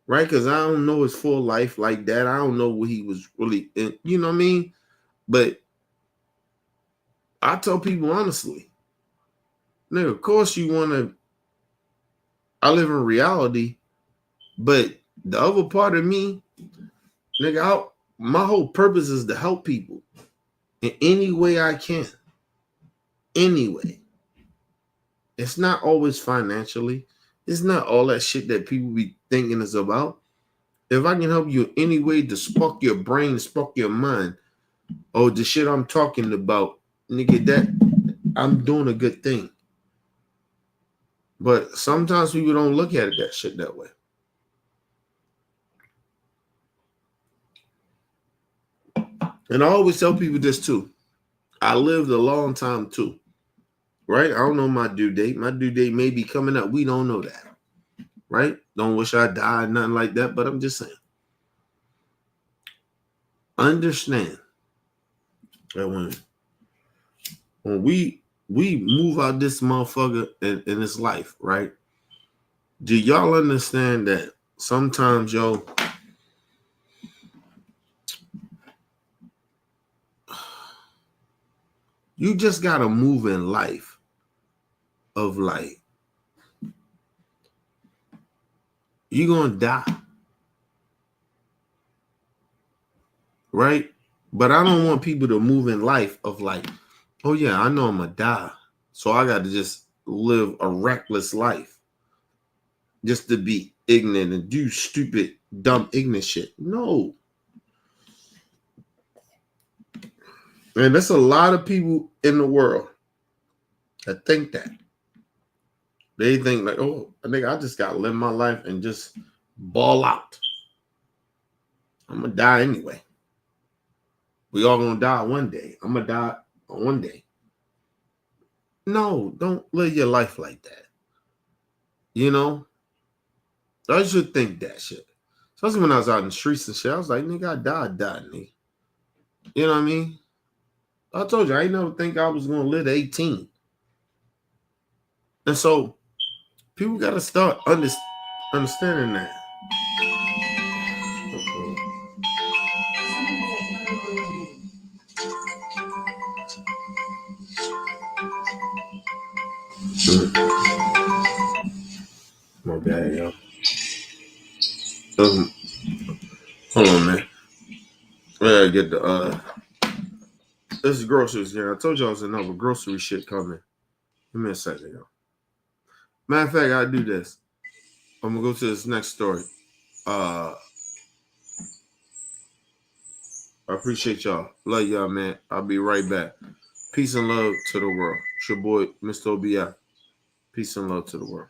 right? Because I don't know his full life like that. I don't know what he was really in, you know what I mean? But I tell people honestly, nigga, of course you want to, I live in reality, but the other part of me, nigga, my whole purpose is to help people in any way I can. Anyway. It's not always financially. It's not all that shit that people be thinking is about. If I can help you in any way to spark your brain, spark your mind, or the shit I'm talking about, nigga, that I'm doing a good thing. But sometimes people don't look at it that shit that way. And I always tell people this too. I lived a long time too. Right? I don't know my due date. My due date may be coming up. We don't know that. Right? Don't wish I died, nothing like that. But I'm just saying. Understand that when we move out this motherfucker in this life, right? Do y'all understand that sometimes, yo, you just gotta move in life of like, you're gonna die, right? But I don't want people to move in life of like, oh yeah, I know I'm gonna die, so I got to just live a reckless life just to be ignorant and do stupid, dumb, ignorant shit. No. And there's a lot of people in the world that think that. They think like, oh, I think I just gotta live my life and just ball out. I'm gonna die anyway. We all gonna die one day. I'm gonna die one day. No, don't live your life like that. You know? I should think that shit. Especially when I was out in the streets and shit. I was like, nigga, I died, nigga. You know what I mean? I told you, I ain't never think I was gonna live to 18. And so people gotta start understanding that. My bad, yo. Hold on, man. I gotta get the this is groceries here. I told you I was another grocery shit coming. Give me a second, yo. Matter of fact, I do this. I'm gonna go to this next story. I appreciate y'all. Love y'all, man. I'll be right back. Peace and love to the world. It's your boy, Mr. OBI. Peace and love to the world.